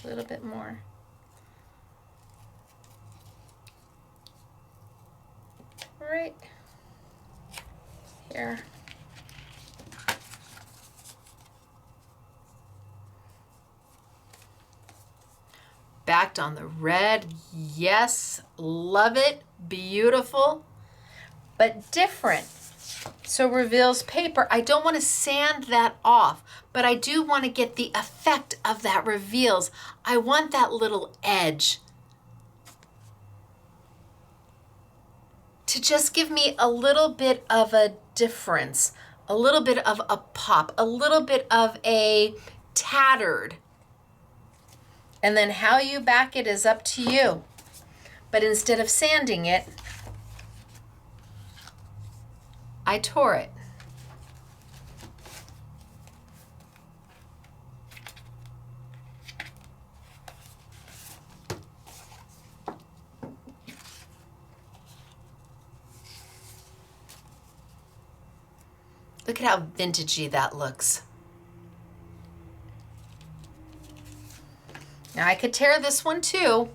A little bit more. Right here. Backed on the red. Yes, love it. Beautiful, but different. So reveals paper. I don't want to sand that off, but I do want to get the effect of that reveals. I want that little edge to just give me a little bit of a difference, a little bit of a pop, a little bit of a tattered. And then how you back it is up to you. But instead of sanding it, I tore it. Look at how vintagey that looks. Now I could tear this one too.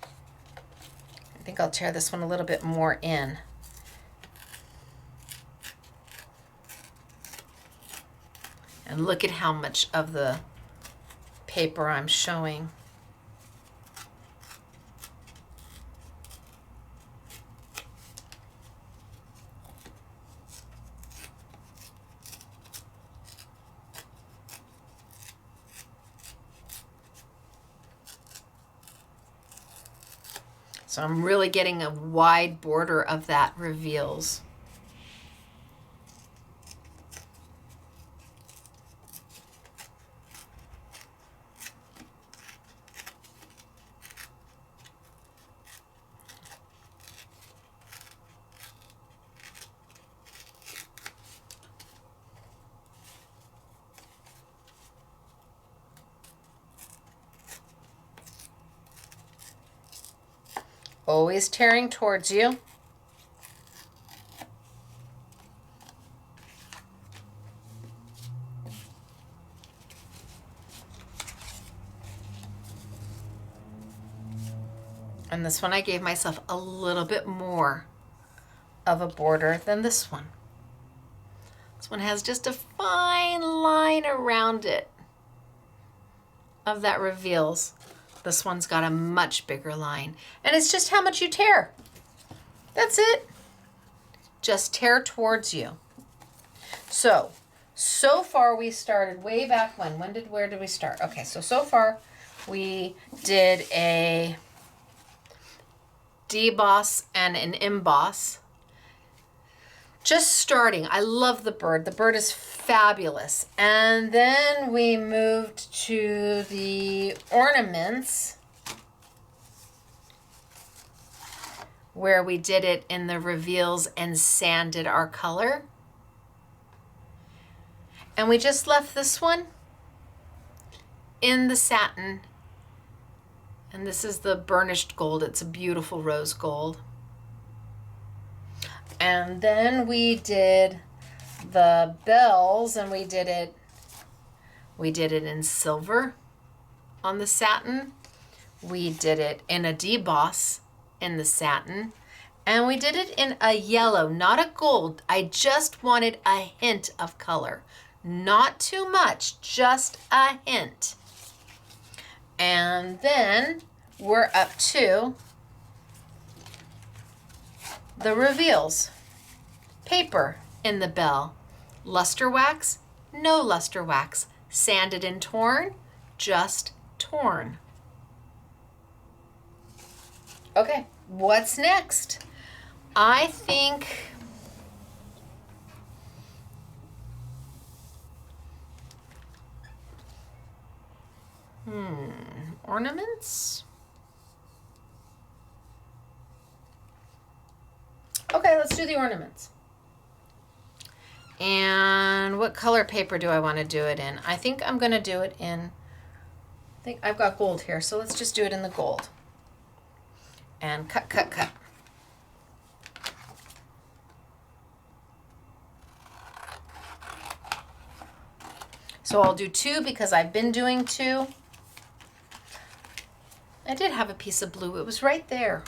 I think I'll tear this one a little bit more in. And look at how much of the paper I'm showing. So I'm really getting a wide border of that reveals. Always tearing towards you. And this one I gave myself a little bit more of a border than this one. This one has just a fine line around it of that reveals. This one's got a much bigger line. And it's just how much you tear. That's it. Just tear towards you. So far we started way back when. Where did we start? Okay, so far we did a deboss and an emboss. Just starting. I love the bird. The bird is fabulous. And then we moved to the ornaments where we did it in the reveals and sanded our color. And we just left this one in the satin. And this is the burnished gold. It's a beautiful rose gold. And then we did the bells, and we did it in silver on the satin. We did it in a deboss in the satin, and we did it in a yellow, not a gold. I just wanted a hint of color, not too much, just a hint. And then we're up to the reveals. Paper in the bell. Luster wax, no luster wax. Sanded and torn, just torn. Okay, what's next? I think Ornaments? Okay, let's do the ornaments. And what color paper do I want to do it in? I think I'm going to do it in, I think I've got gold here, so let's just do it in the gold. And cut, cut, cut. So I'll do 2 because I've been doing 2. I did have a piece of blue. It was right there.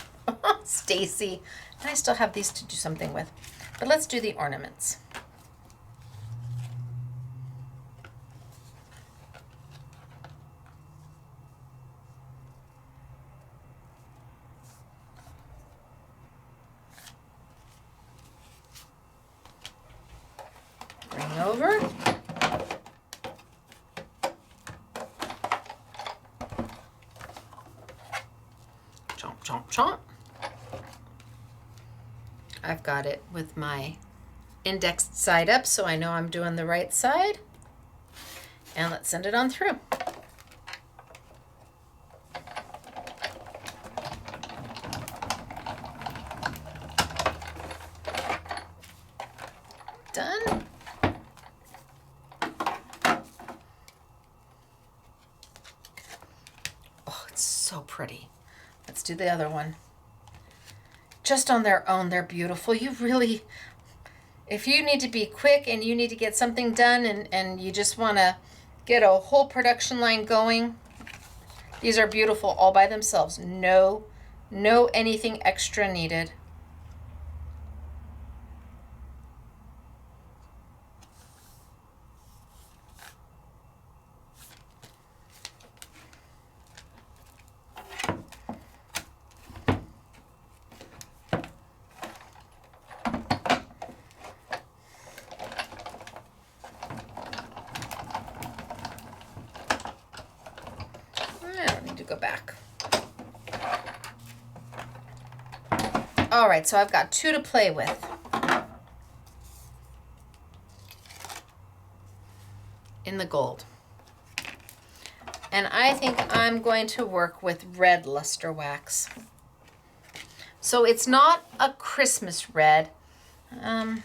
Stacy. And I still have these to do something with. But let's do the ornaments. Bring over. Chomp, chomp, chomp. I've got it with my indexed side up, so I know I'm doing the right side. And let's send it on through. Done. Oh, it's so pretty. Let's do the other one. Just on their own, they're beautiful. You really, if you need to be quick and you need to get something done and you just want to get a whole production line going, these are beautiful all by themselves. No anything extra needed. Go back. All right, so I've got 2 to play with. In the gold. And I think I'm going to work with red luster wax. So it's not a Christmas red. I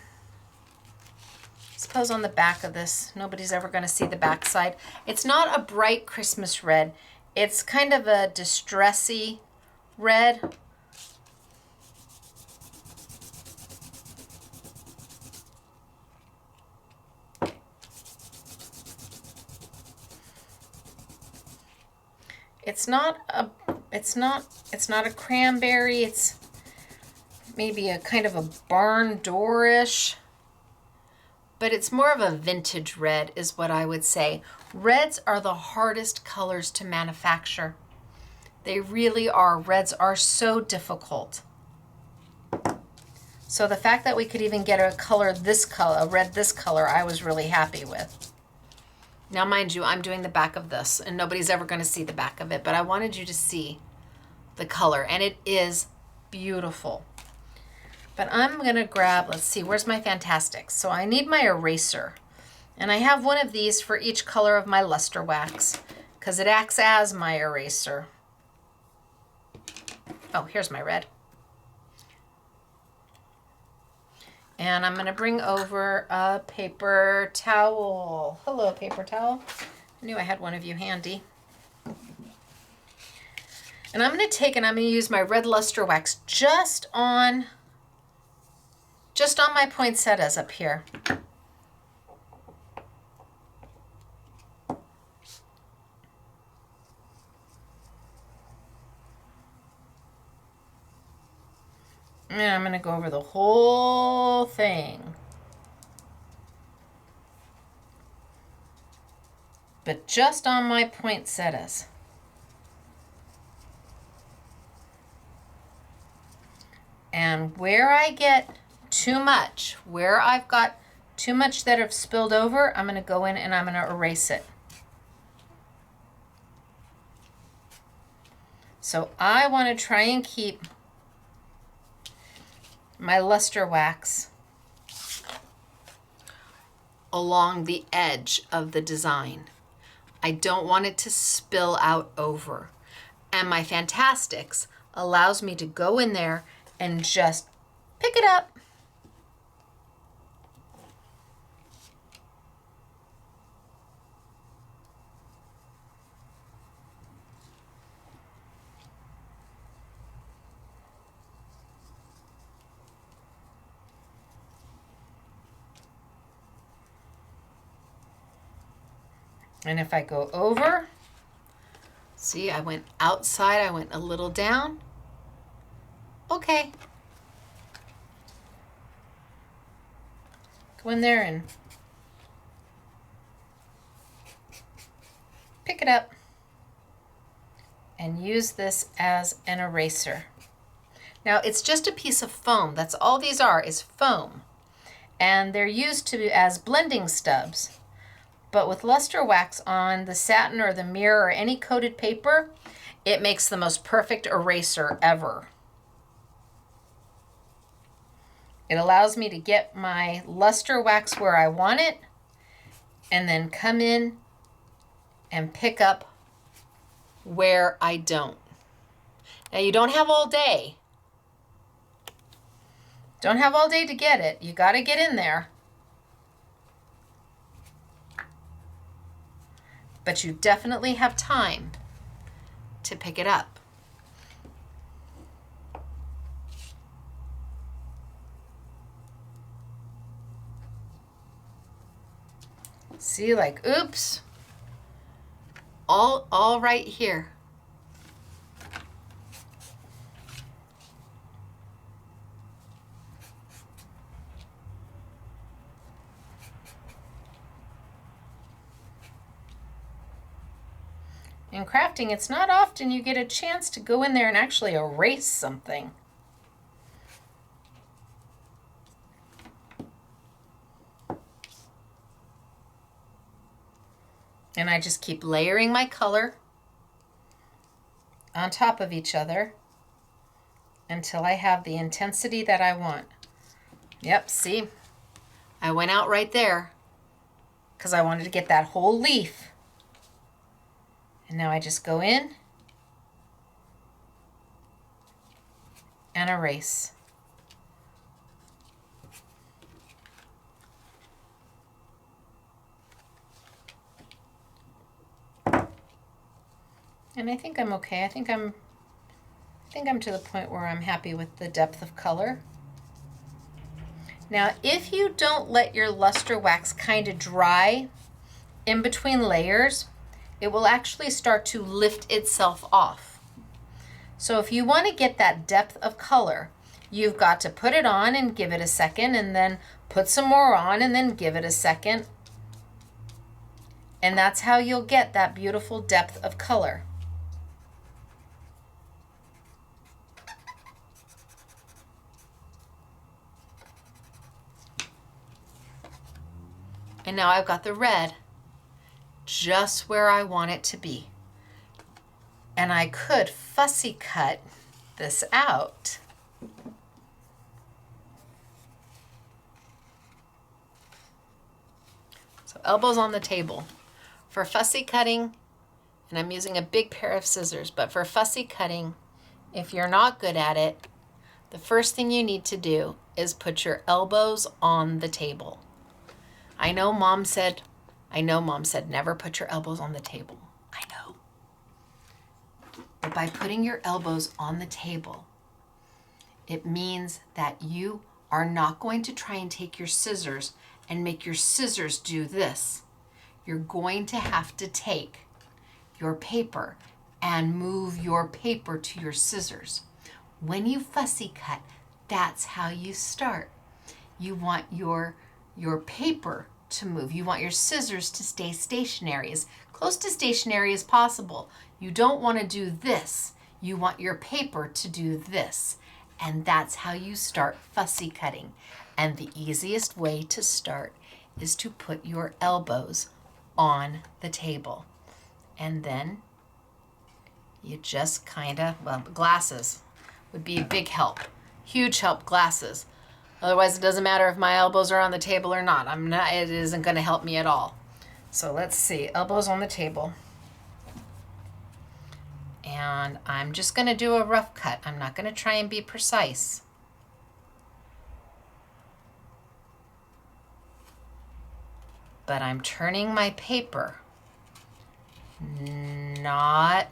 suppose on the back of this, nobody's ever going to see the back side. It's not a bright Christmas red. It's kind of a distressy red. It's not a cranberry. It's maybe a kind of a barn door-ish. But it's more of a vintage red is what I would say. Reds are the hardest colors to manufacture. They really are. Reds are so difficult. So the fact that we could even get a red this color, I was really happy with. Now, mind you, I'm doing the back of this, and nobody's ever going to see the back of it, but I wanted you to see the color, and it is beautiful. But I'm going to grab, let's see, where's my Fantastics? So I need my eraser. And I have one of these for each color of my luster wax because it acts as my eraser. Oh, here's my red. And I'm going to bring over a paper towel. Hello, paper towel. I knew I had one of you handy. And I'm going to take and I'm going to use my red luster wax just on my poinsettias up here. And I'm going to go over the whole thing. But just on my poinsettias. And where I get too much, where I've got too much that have spilled over, I'm going to go in and I'm going to erase it. So I want to try and keep my luster wax along the edge of the design. I don't want it to spill out over. And my Fantastics allows me to go in there and just pick it up. And if I go over, see, I went outside, I went a little down. Okay. Go in there and pick it up and use this as an eraser. Now, it's just a piece of foam. That's all these are, is foam. And they're used as blending stubs. But with luster wax on the satin or the mirror or any coated paper, it makes the most perfect eraser ever. It allows me to get my luster wax where I want it and then come in and pick up where I don't. Now, you don't have all day. Don't have all day to get it. You got to get in there. But you definitely have time to pick it up. See, like, oops, all right here. In crafting, it's not often you get a chance to go in there and actually erase something. And I just keep layering my color on top of each other until I have the intensity that I want. Yep, see? I went out right there because I wanted to get that whole leaf. And now I just go in and erase. And I think I'm okay. I think I'm to the point where I'm happy with the depth of color. Now, if you don't let your luster wax kind of dry in between layers, it will actually start to lift itself off. So if you want to get that depth of color, you've got to put it on and give it a second, and then put some more on and then give it a second. And that's how you'll get that beautiful depth of color. And now I've got the red just where I want it to be. And I could fussy cut this out. So elbows on the table. For fussy cutting, and I'm using a big pair of scissors, but for fussy cutting, if you're not good at it, the first thing you need to do is put your elbows on the table. I know mom said never put your elbows on the table. I know. But by putting your elbows on the table, it means that you are not going to try and take your scissors and make your scissors do this. You're going to have to take your paper and move your paper to your scissors. When you fussy cut, that's how you start. You want your paper to move. You want your scissors to stay stationary, as close to stationary as possible. You don't want to do this. You want your paper to do this. And that's how you start fussy cutting. And the easiest way to start is to put your elbows on the table. And then you just kind of, well, glasses would be a big help. Huge help, glasses. Otherwise, it doesn't matter if my elbows are on the table or not. It isn't going to help me at all. So let's see, elbows on the table. And I'm just going to do a rough cut. I'm not going to try and be precise. But I'm turning my paper, not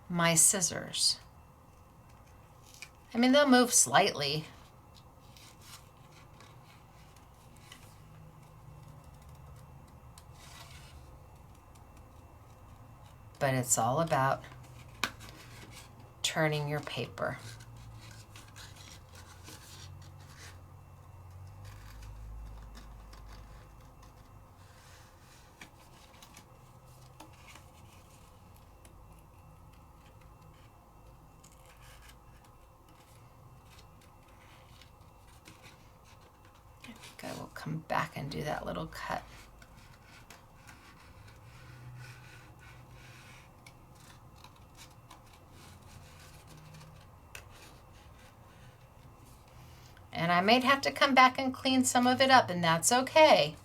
my scissors. I mean, they'll move slightly. But it's all about turning your paper. I think I will come back and do that little cut. And I might have to come back and clean some of it up, and that's okay.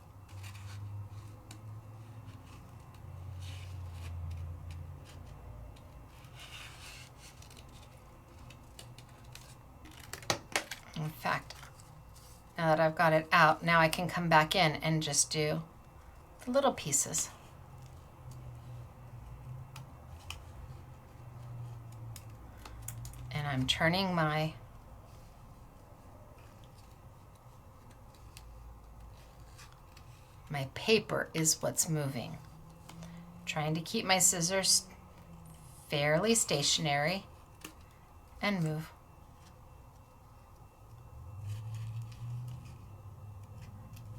In fact, now that I've got it out, now I can come back in and just do the little pieces. And I'm turning my paper is what's moving. Trying to keep my scissors fairly stationary and move.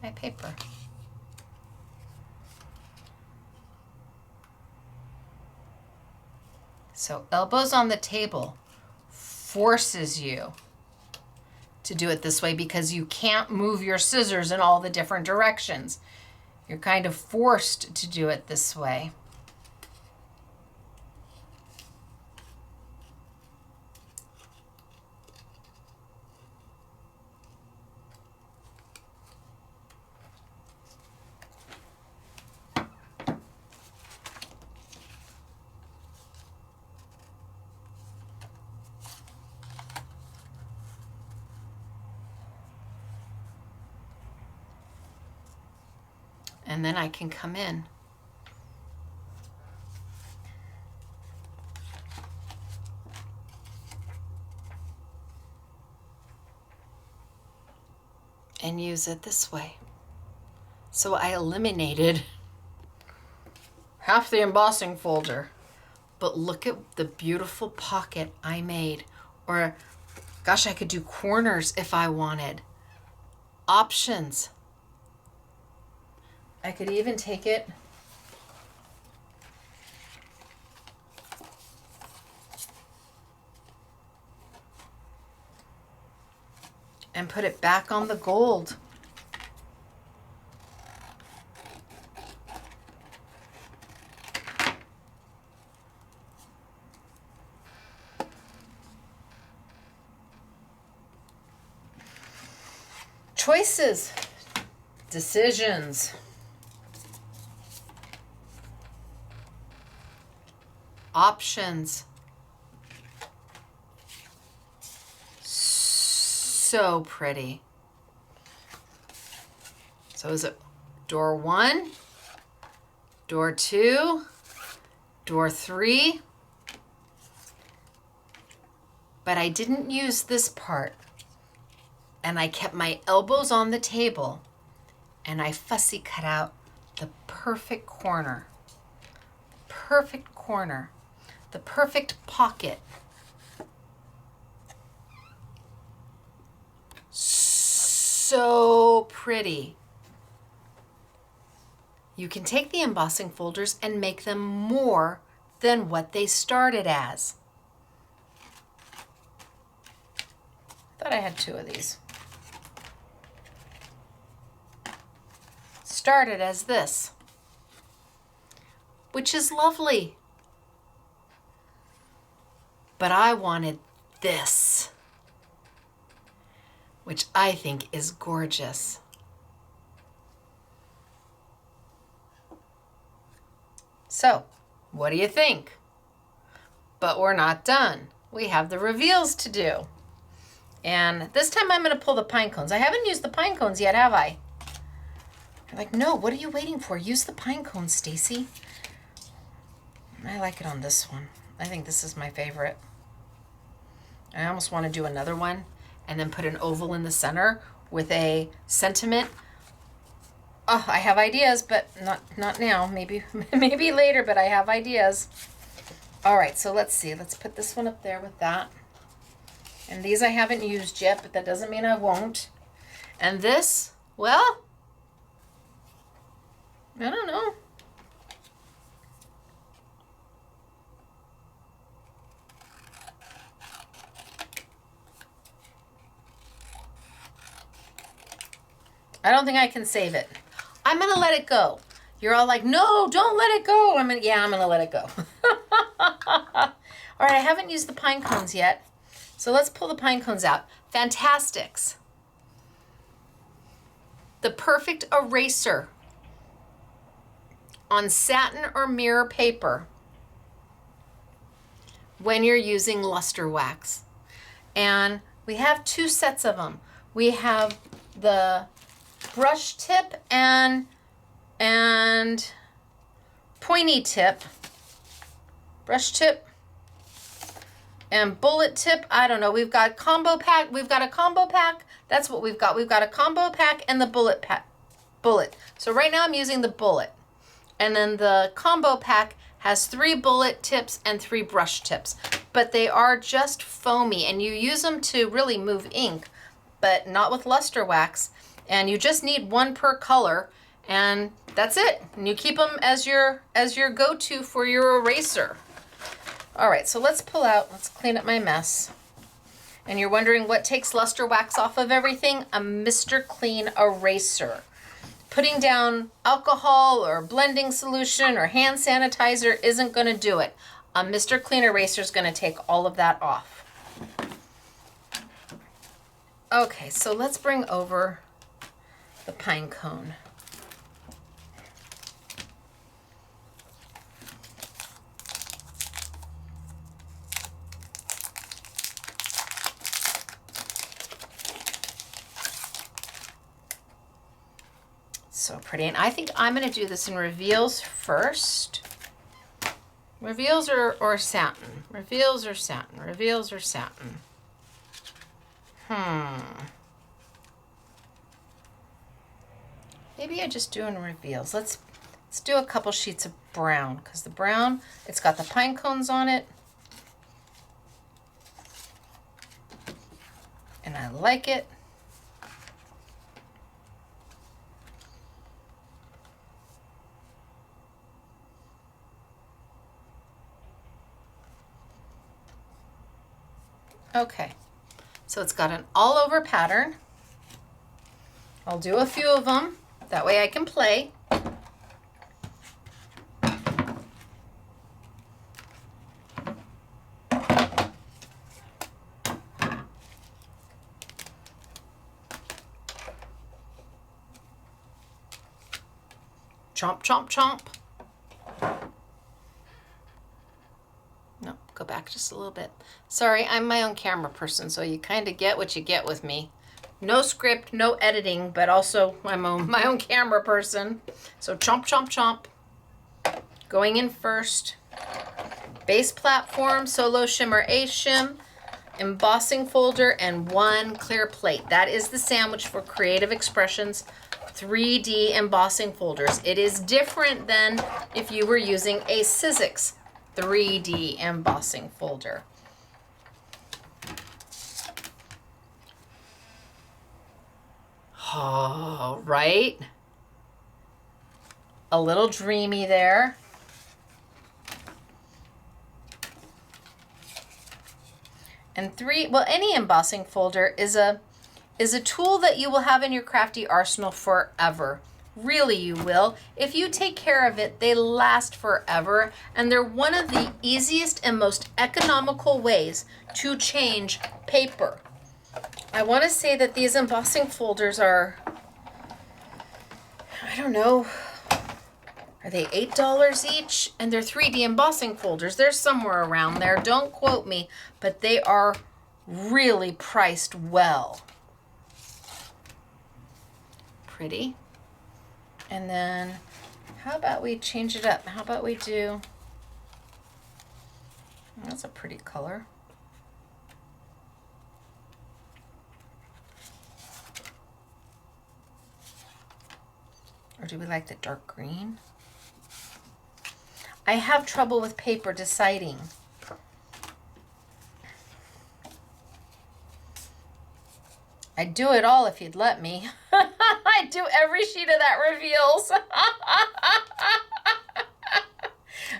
My paper. So elbows on the table forces you to do it this way because you can't move your scissors in all the different directions. You're kind of forced to do it this way. And then I can come in and use it this way. So I eliminated half the embossing folder, but look at the beautiful pocket I made. Or gosh, I could do corners if I wanted. Options. I could even take it and put it back on the gold. Choices, decisions. Options. So pretty. So is it door 1, door 2, door 3? But I didn't use this part. And I kept my elbows on the table and I fussy cut out the perfect corner. Perfect corner. The perfect pocket. So pretty. You can take the embossing folders and make them more than what they started as. I thought I had 2 of these. Started as this, which is lovely. But I wanted this, which I think is gorgeous. So, what do you think? But we're not done. We have the reveals to do. And this time I'm going to pull the pine cones. I haven't used the pine cones yet, have I? You're like, no, what are you waiting for? Use the pine cones, Stacy. I like it on this one. I think this is my favorite. I almost want to do another one and then put an oval in the center with a sentiment. Oh, I have ideas, but not now. Maybe later, but I have ideas. All right, so let's see. Let's put this one up there with that. And these I haven't used yet, but that doesn't mean I won't. And this, well, I don't know. I don't think I can save it. I'm going to let it go. You're all like, no, don't let it go. I'm going to let it go. All right, I haven't used the pine cones yet. So let's pull the pine cones out. Fantastics. The perfect eraser on satin or mirror paper when you're using luster wax. And we have two sets of them. We have the brush tip and pointy tip. Brush tip and bullet tip. I don't know. We've got combo pack. We've got a combo pack. That's what we've got. We've got a combo pack and the bullet pack. Bullet. So right now I'm using the bullet. And then the combo pack has 3 bullet tips and 3 brush tips. But they are just foamy and you use them to really move ink, but not with luster wax. And you just need 1 per color, and that's it. And you keep them as your go-to for your eraser. All right, so let's clean up my mess. And you're wondering what takes luster wax off of everything? A Mr. Clean eraser. Putting down alcohol or blending solution or hand sanitizer isn't going to do it. A Mr. Clean eraser is going to take all of that off. Okay, so let's bring over the pine cone. So pretty. And I think I'm going to do this in reveals first. Reveals or satin? Reveals or satin? Reveals or satin? Maybe I just do in reveals. Let's do a couple sheets of brown, because the brown, it's got the pine cones on it. And I like it. Okay, so it's got an all over pattern. I'll do a few of them. That way I can play. Chomp, chomp, chomp. No, go back just a little bit. Sorry, I'm my own camera person, so you kind of get what you get with me. No script, no editing, but also I'm my own camera person. So chomp, chomp, chomp. Going in first. Base platform, solo shimmer, a shim, embossing folder, and 1 clear plate. That is the sandwich for Creative Expressions 3D embossing folders. It is different than if you were using a Sizzix 3D embossing folder. Oh, right? A little dreamy there. And any embossing folder is a tool that you will have in your crafty arsenal forever. Really, you will. If you take care of it, they last forever, and they're one of the easiest and most economical ways to change paper. I want to say that these embossing folders are, I don't know, Are they $8 each? And they're 3D embossing folders. They're somewhere around there. Don't quote me, but they are really priced well. Pretty. And then how about we change it up? How about we do, that's a pretty color. Or do we like the dark green? I have trouble with paper deciding. I'd do it all if you'd let me. I'd do every sheet of that reveals.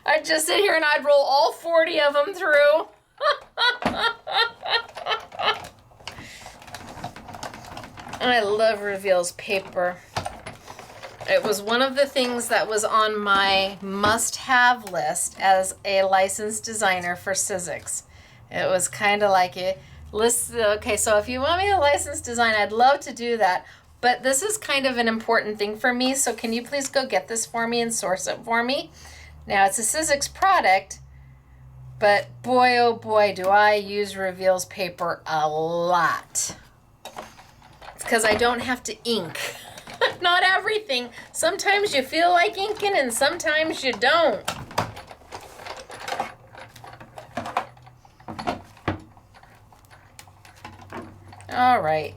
I'd just sit here and I'd roll all 40 of them through. I love reveals paper. It was one of the things that was on my must-have list as a licensed designer for Sizzix. It was kind of like it. Okay, so if you want me to license design, I'd love to do that. But this is kind of an important thing for me, so can you please go get this for me and source it for me? Now, it's a Sizzix product, but boy, oh boy, do I use reveals paper a lot. It's because I don't have to ink. Not everything. Sometimes you feel like inking and sometimes you don't. All right.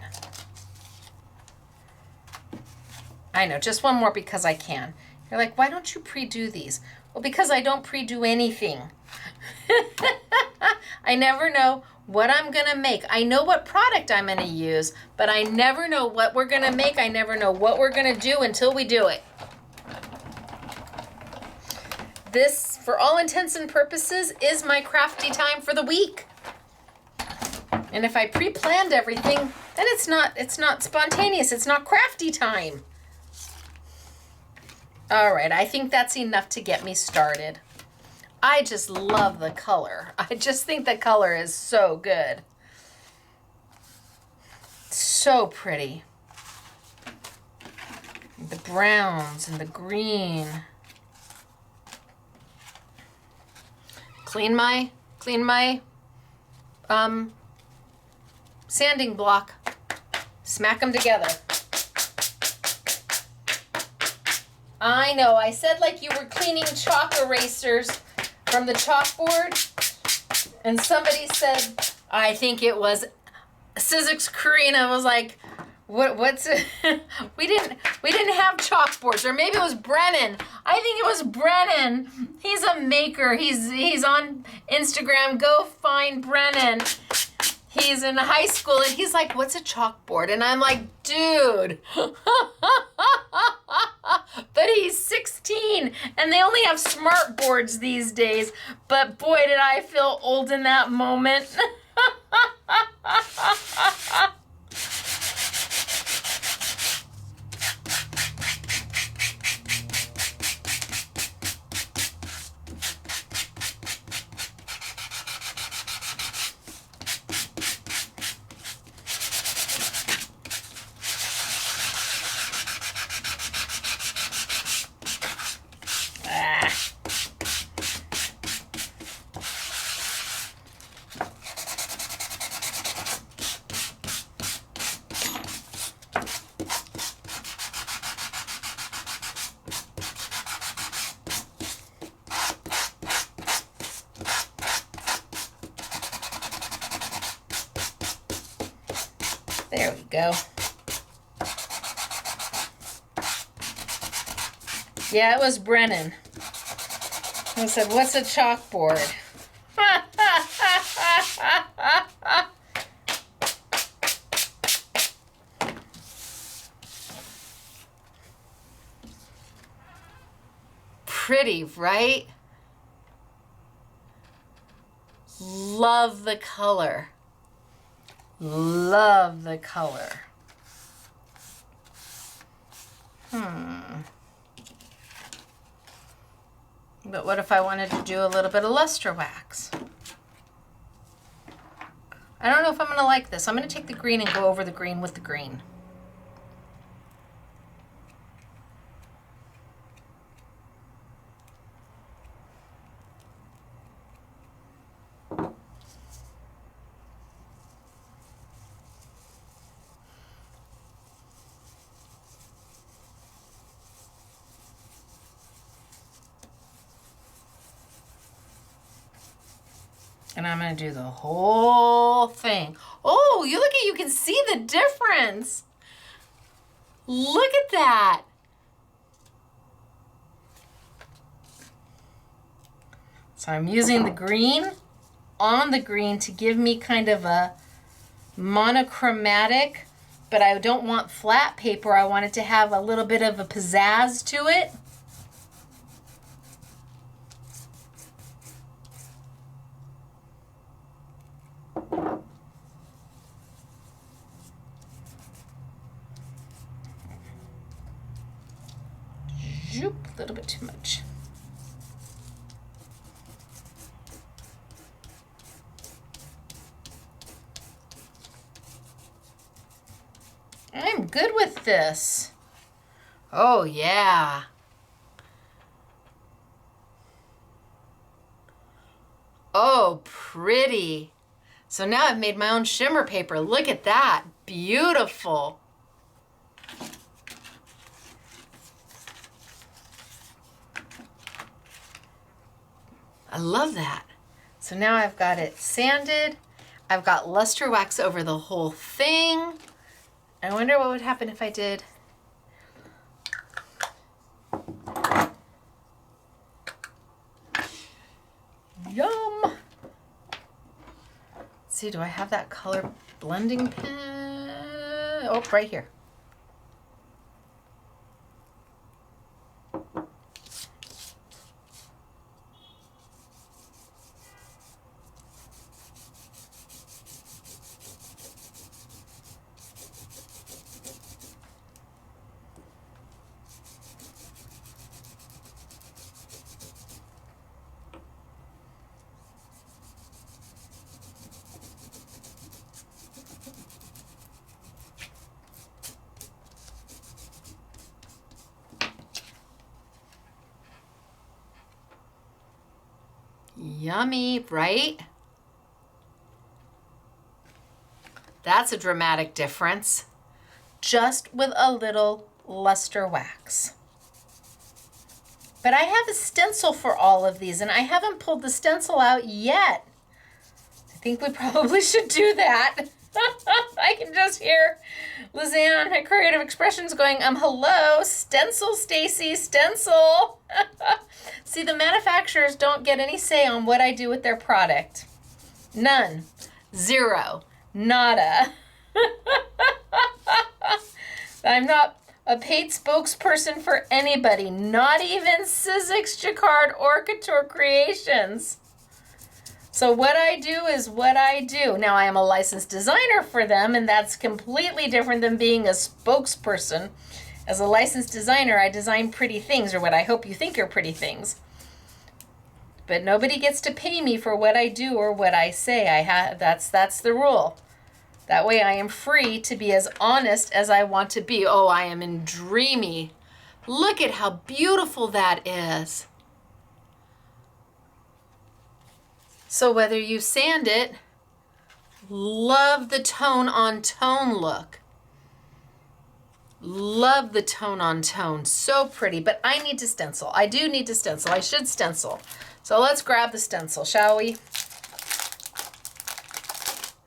I know, just one more because I can. You're like, why don't you pre-do these? Well, because I don't pre-do anything. I never know what I'm going to make. I know what product I'm going to use, but I never know what we're going to make. I never know what we're going to do until we do it. This, for all intents and purposes, is my crafty time for the week. And if I pre-planned everything, then it's not spontaneous. It's not crafty time. All right, I think that's enough to get me started. I just love the color. I just think the color is so good. So pretty. The browns and the green. Clean my sanding block. Smack them together. I know, I said like you were cleaning chalk erasers from the chalkboard, and somebody said, I think it was Sizzix Karina was like, what's it? we didn't have chalkboards, or maybe it was Brennan. I think it was Brennan. He's a maker. He's on Instagram. Go find Brennan. He's in high school and he's like, what's a chalkboard? And I'm like, dude. But he's 16 and they only have smart boards these days. But boy, did I feel old in that moment. There we go. Yeah, it was Brennan. He said, what's a chalkboard? Pretty, right? Love the color. Love the color. But what if I wanted to do a little bit of luster wax? I don't know if I'm going to like this. I'm going to take the green and go over the green with the green. And I'm going to do the whole thing. Oh, you can see the difference. Look at that. So I'm using the green on the green to give me kind of a monochromatic, but I don't want flat paper. I want it to have a little bit of a pizzazz to it. Zoop, a little bit too much. I'm good with this. Oh, yeah. Oh, pretty. So now I've made my own shimmer paper. Look at that. Beautiful. I love that. So now I've got it sanded. I've got luster wax over the whole thing. I wonder what would happen if I did. Yum. Let's see, do I have that color blending pen? Oh, right here. Yummy, right? That's a dramatic difference. Just with a little luster wax. But I have a stencil for all of these, and I haven't pulled the stencil out yet. I think we probably should do that. I can just hear Lizanne at Creative Expressions going, hello, stencil, Stacy, stencil. See, the manufacturers don't get any say on what I do with their product. None. Zero. Nada. I'm not a paid spokesperson for anybody, not even Sizzix, Jacquard, or Couture Creations. So what I do is what I do. Now, I am a licensed designer for them, and that's completely different than being a spokesperson. As a licensed designer, I design pretty things, or what I hope you think are pretty things. But nobody gets to pay me for what I do or what I say. That's the rule. That way I am free to be as honest as I want to be. Oh, I am in dreamy. Look at how beautiful that is. So whether you sand it, love the tone on tone look. Love the tone on tone, so pretty, but I need to stencil. I do need to stencil, I should stencil. So let's grab the stencil, shall we?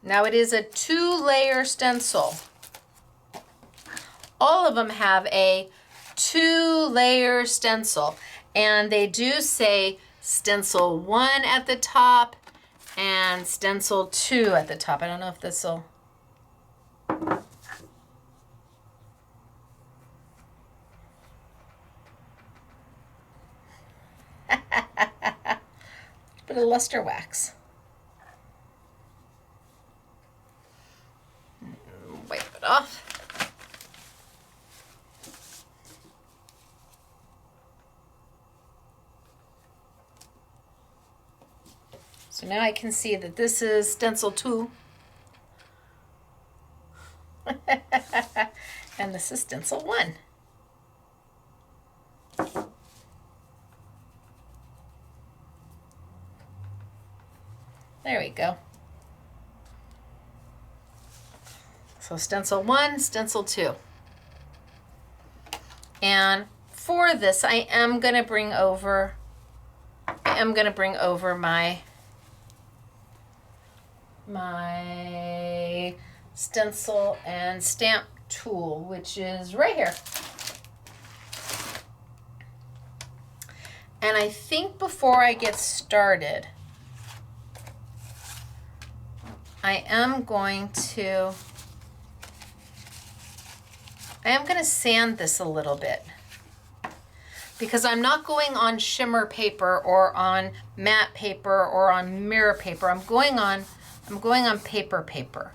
Now it is a 2-layer stencil. All of them have a 2-layer stencil, and they do say stencil 1 at the top and stencil 2 at the top. I don't know if this will... Bit of luster wax. Wipe it off. So now I can see that this is stencil 2. And this is stencil 1. There we go. So stencil 1, stencil 2. And for this, I am going to bring over my my stencil and stamp tool, which is right here. And I think before I get started, I am going to sand this a little bit, because I'm not going on shimmer paper or on matte paper or on mirror paper. I'm going on paper.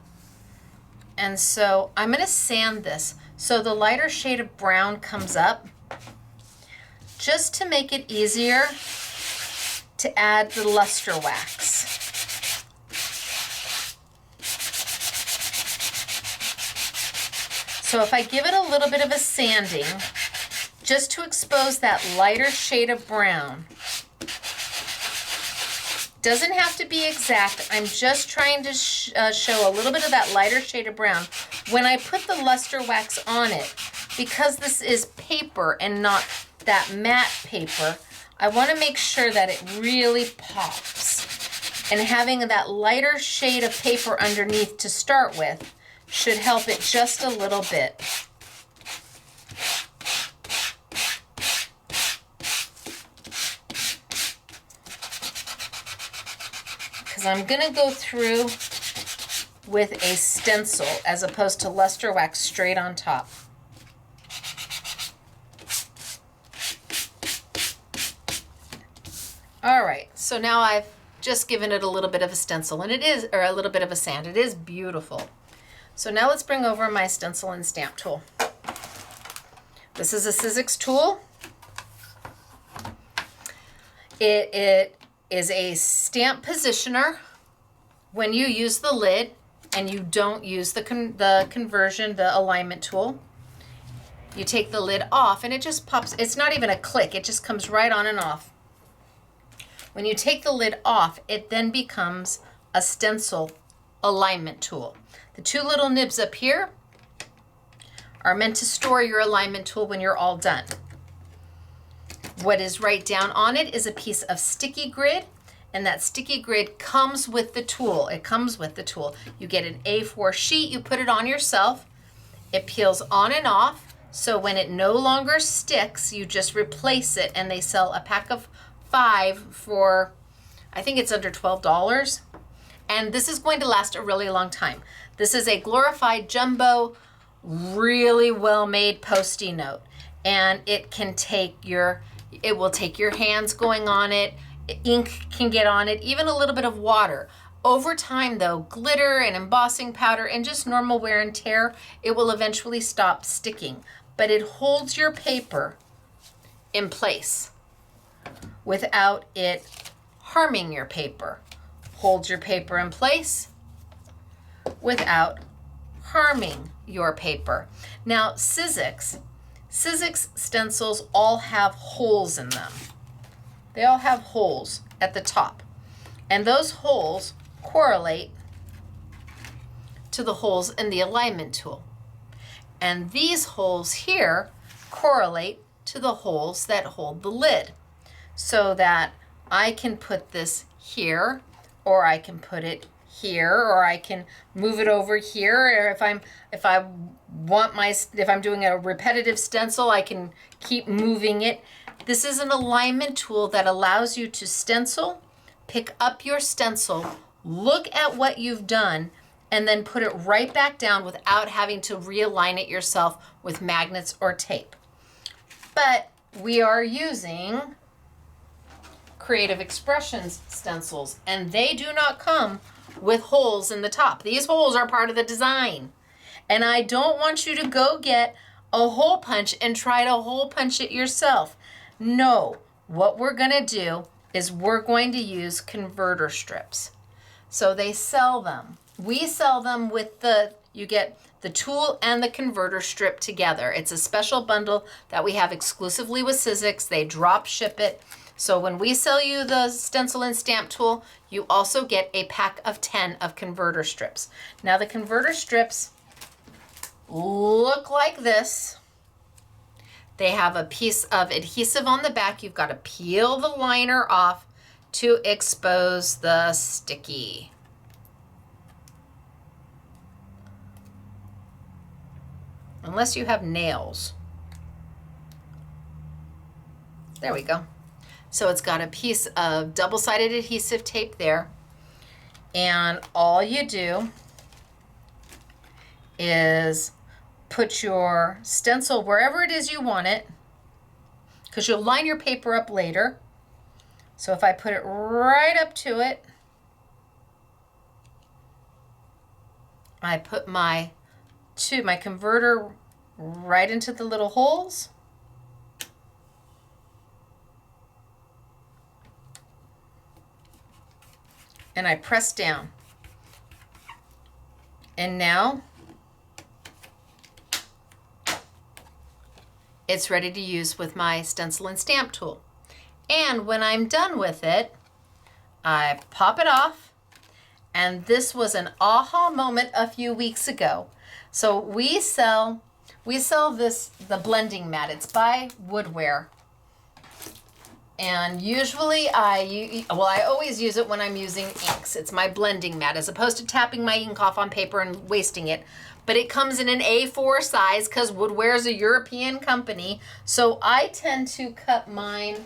And so I'm going to sand this so the lighter shade of brown comes up, just to make it easier to add the luster wax. So if I give it a little bit of a sanding, just to expose that lighter shade of brown, doesn't have to be exact. I'm just trying to show a little bit of that lighter shade of brown. When I put the luster wax on it, because this is paper and not that matte paper, I want to make sure that it really pops. And having that lighter shade of paper underneath to start with should help it just a little bit. Because I'm going to go through with a stencil as opposed to luster wax straight on top. All right, so now I've just given it a little bit of a stencil, and it is, or a little bit of a sand. It is beautiful. So now let's bring over my stencil and stamp tool. This is a Sizzix tool. It is a stamp positioner when you use the lid and you don't use the conversion, the alignment tool. You take the lid off and it just pops. It's not even a click. It just comes right on and off. When you take the lid off, it then becomes a stencil alignment tool. The two little nibs up here are meant to store your alignment tool when you're all done. What is right down on it is a piece of sticky grid, and that sticky grid comes with the tool. It comes with the tool. You get an A4 sheet, you put it on yourself, it peels on and off, so when it no longer sticks, you just replace it, and they sell a pack of 5 for, I think it's under $12. And this is going to last a really long time. This is a glorified jumbo, really well-made Post-it note. And it can take it will take your hands going on it. Ink can get on it, even a little bit of water. Over time though, glitter and embossing powder and just normal wear and tear, it will eventually stop sticking. But it holds your paper in place without it harming your paper. Holds your paper in place without harming your paper. Now, Sizzix stencils all have holes in them. They all have holes at the top. And those holes correlate to the holes in the alignment tool. And these holes here correlate to the holes that hold the lid. So that I can put this here, or I can put it here, or I can move it over here. Or if I'm doing a repetitive stencil, I can keep moving it. This is an alignment tool that allows you to stencil, pick up your stencil, look at what you've done, and then put it right back down without having to realign it yourself with magnets or tape. But we are using Creative Expressions stencils, and they do not come with holes in the top. These holes are part of the design. And I don't want you to go get a hole punch and try to hole punch it yourself. No, what we're gonna do is we're going to use converter strips. So they sell them. We sell them with you get the tool and the converter strip together. It's a special bundle that we have exclusively with Sizzix. They drop ship it. So when we sell you the stencil and stamp tool, you also get a pack of 10 of converter strips. Now the converter strips look like this. They have a piece of adhesive on the back. You've got to peel the liner off to expose the sticky. unless you have nails. There we go. So it's got a piece of double-sided adhesive tape there. And all you do is put your stencil wherever it is you want it, because you'll line your paper up later. So if I put it right up to it, I put my converter right into the little holes. And I press down. And now it's ready to use with my stencil and stamp tool. And when I'm done with it, I pop it off. And this was an aha moment a few weeks ago. So we sell the blending mat. It's by Woodware. And usually I always use it when I'm using inks. It's my blending mat, as opposed to tapping my ink off on paper and wasting it. But it comes in an A4 size because Woodware is a European company. So I tend to cut mine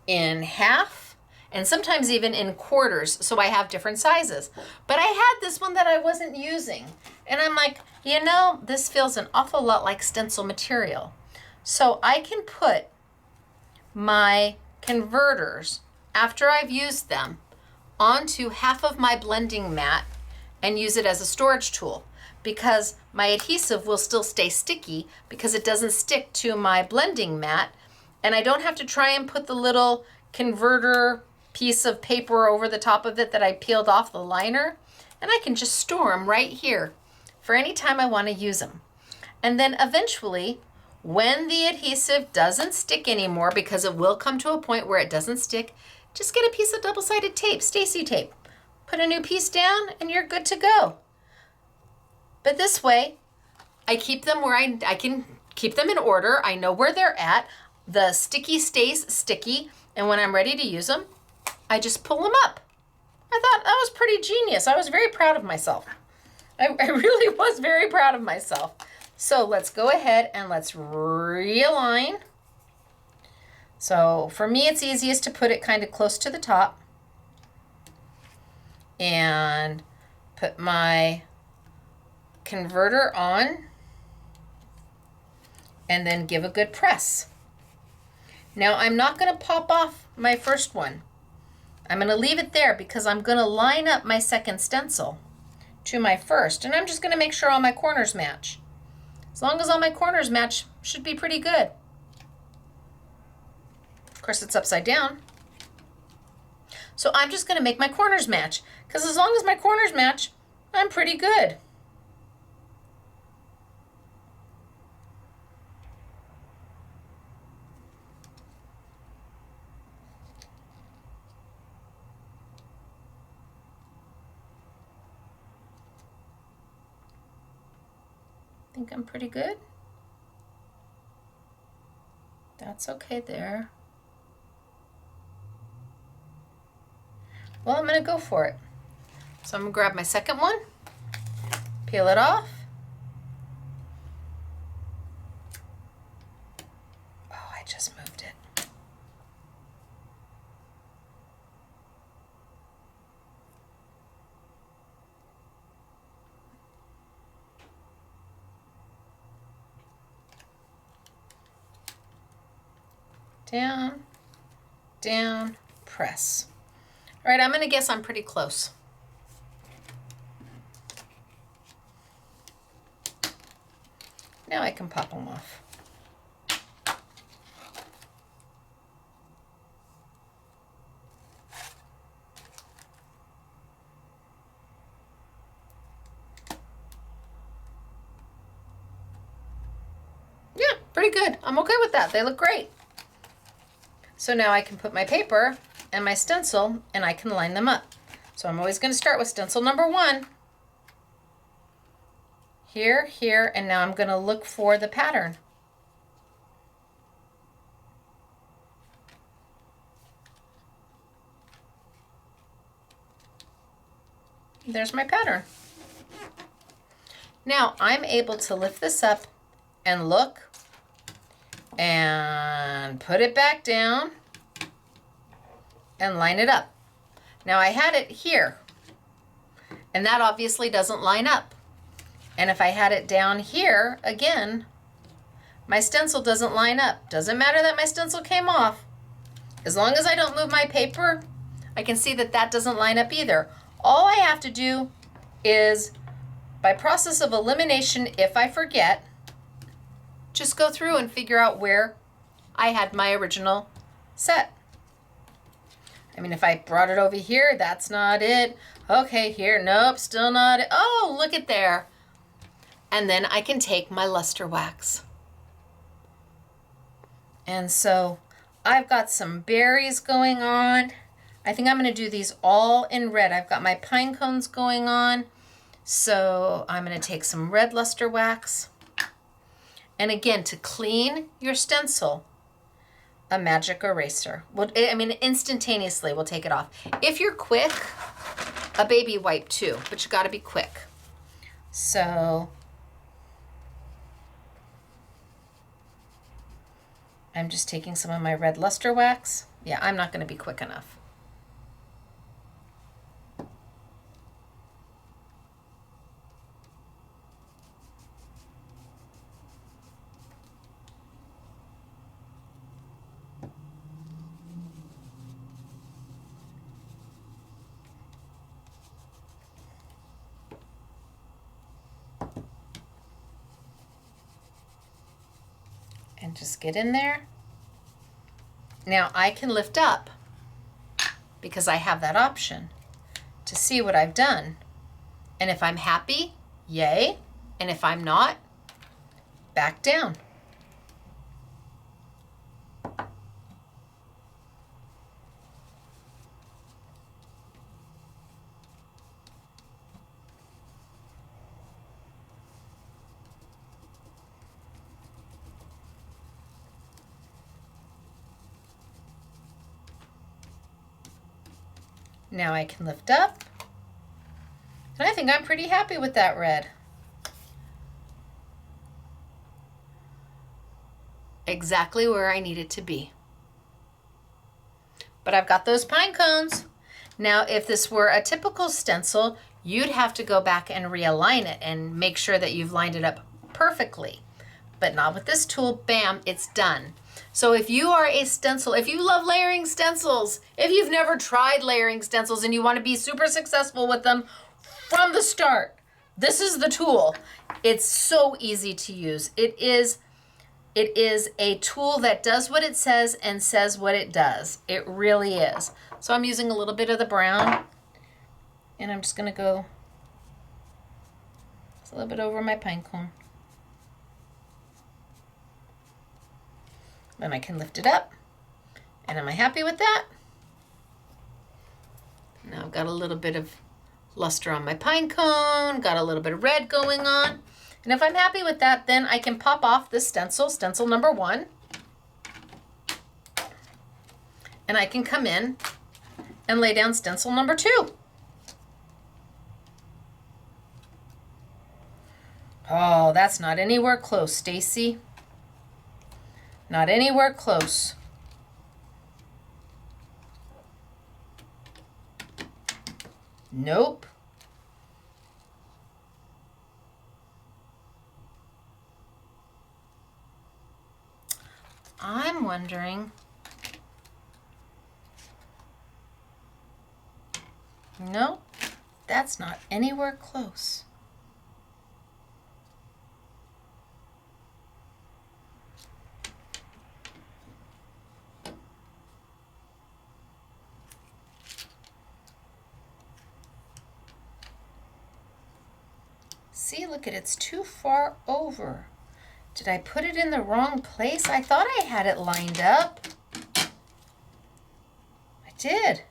in half and sometimes even in quarters, so I have different sizes. But I had this one that I wasn't using. And I'm like, you know, this feels an awful lot like stencil material. So I can put my converters, after I've used them, onto half of my blending mat and use it as a storage tool, because my adhesive will still stay sticky because it doesn't stick to my blending mat, and I don't have to try and put the little converter piece of paper over the top of it that I peeled off the liner, and I can just store them right here for any time I want to use them. And then eventually, when the adhesive doesn't stick anymore, because it will come to a point where it doesn't stick, just get a piece of double-sided tape, Stacy tape. Put a new piece down and you're good to go. But this way, I keep them where I can keep them in order. I know where they're at. The sticky stays sticky, and when I'm ready to use them, I just pull them up. I thought that was pretty genius. I was very proud of myself. I really was very proud of myself. So let's go ahead and let's realign. So for me, it's easiest to put it kind of close to the top and put my converter on and then give a good press. Now I'm not going to pop off my first one. I'm going to leave it there because I'm going to line up my second stencil to my first, and I'm just going to make sure all my corners match. As long as all my corners match, should be pretty good. Of course, it's upside down. So I'm just going to make my corners match, because as long as my corners match, I'm pretty good. Think I'm pretty good. That's okay there. Well, I'm going to go for it. So I'm going to grab my second one, peel it off. Oh, I just moved it. Down, down, press. All right, I'm going to guess I'm pretty close. Now I can pop them off. Yeah, pretty good. I'm okay with that. They look great. So now I can put my paper and my stencil and I can line them up. So I'm always going to start with stencil number 1. Here, here, and now I'm going to look for the pattern. There's my pattern. Now I'm able to lift this up and look and put it back down and line it up. Now I had it here, and that obviously doesn't line up. And if I had it down here, again, my stencil doesn't line up. Doesn't matter that my stencil came off. As long as I don't move my paper, I can see that that doesn't line up either. All I have to do is, by process of elimination, if I forget, just go through and figure out where I had my original set. I mean, if I brought it over here, that's not it. Okay, here, nope, still not it. Oh, look at there. And then I can take my luster wax. And so I've got some berries going on. I think I'm going to do these all in red. I've got my pine cones going on. So I'm going to take some red luster wax. And again, to clean your stencil, a magic eraser. Well, I mean, instantaneously we'll take it off. If you're quick, a baby wipe too, but you got to be quick. So I'm just taking some of my red luster wax. Yeah, I'm not going to be quick enough. And just get in there. Now I can lift up because I have that option to see what I've done. And if I'm happy, yay. And if I'm not, back down. Now I can lift up, and I think I'm pretty happy with that red. Exactly where I need it to be. But I've got those pine cones. Now, if this were a typical stencil, you'd have to go back and realign it and make sure that you've lined it up perfectly. But not with this tool. Bam, it's done. So if you are a stencil, if you love layering stencils, if you've never tried layering stencils and you want to be super successful with them from the start, this is the tool. It's so easy to use. It is a tool that does what it says and says what it does. It really is. So I'm using a little bit of the brown, and I'm just going to go just a little bit over my pine cone. Then I can lift it up. And am I happy with that? Now I've got a little bit of luster on my pine cone, got a little bit of red going on. And if I'm happy with that, then I can pop off this stencil, stencil number 1. And I can come in and lay down stencil number 2. Oh, that's not anywhere close, Stacy. Not anywhere close. Nope. I'm wondering. No, that's not anywhere close. See, look at it, it's too far over. Did I put it in the wrong place? I thought I had it lined up. I did.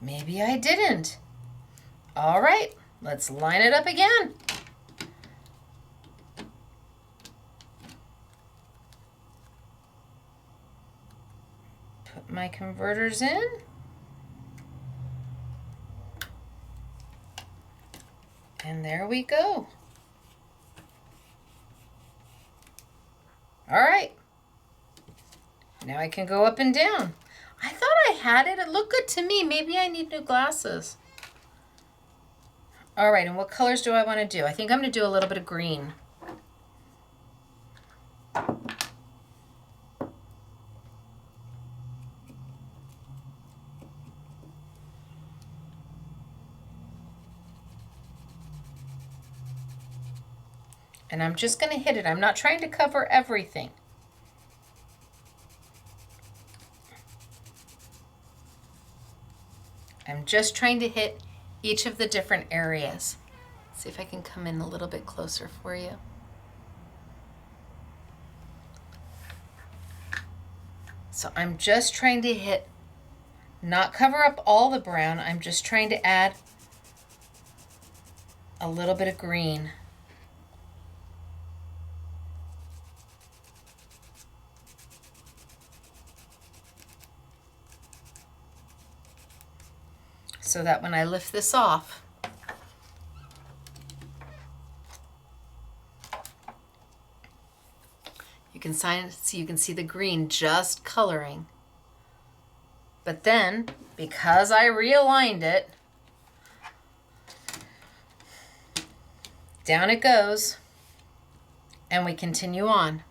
Maybe I didn't. All right, let's line it up again. Put my converters in. And there we go. All right. Now I can go up and down. I thought I had it. It looked good to me. Maybe I need new glasses. All right, and what colors do I want to do? I think I'm going to do a little bit of green. And I'm just going to hit it. I'm not trying to cover everything. I'm just trying to hit each of the different areas. Let's see if I can come in a little bit closer for you. So I'm just trying to hit, not cover up all the brown. I'm just trying to add a little bit of green. So that when I lift this off, you can see the green just coloring. But then, because I realigned it, down it goes, and we continue on.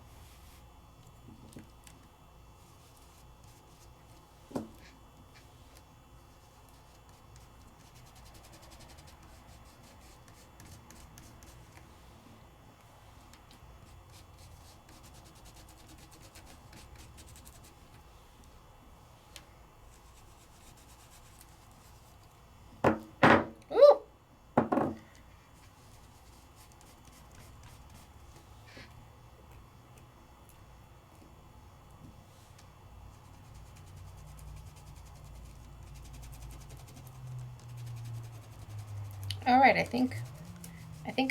All right, I think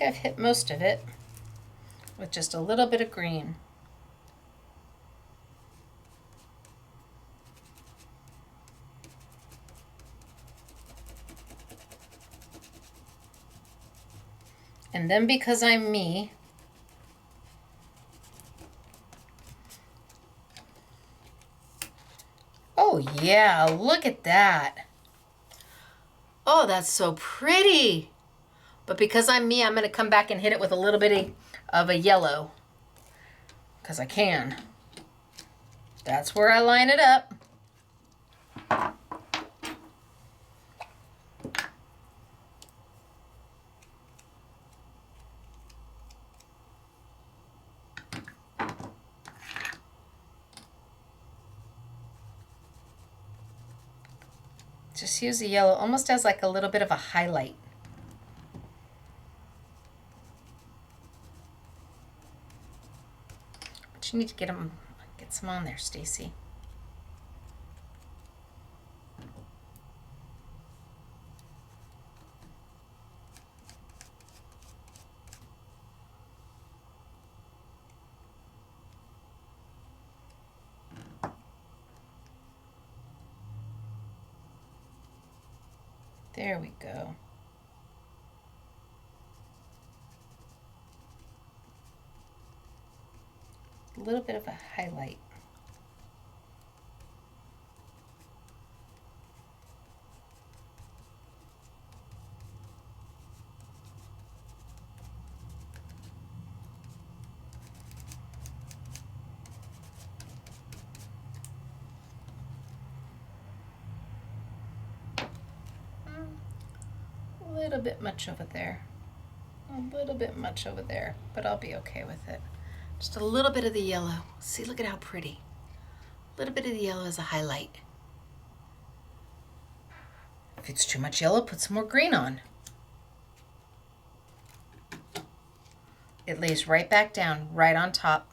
I've hit most of it with just a little bit of green. And then because I'm me, oh yeah, look at that. Oh, that's so pretty. But because I'm me, I'm going to come back and hit it with a little bit of a yellow. Because I can. That's where I line it up. Just use the yellow almost as like a little bit of a highlight. But you need to get some on there, Stacy. There we go. A little bit of a highlight. A little bit much over there. A little bit much over there, but I'll be okay with it. Just a little bit of the yellow. See, look at how pretty. A little bit of the yellow as a highlight. If it's too much yellow, put some more green on. It lays right back down, right on top.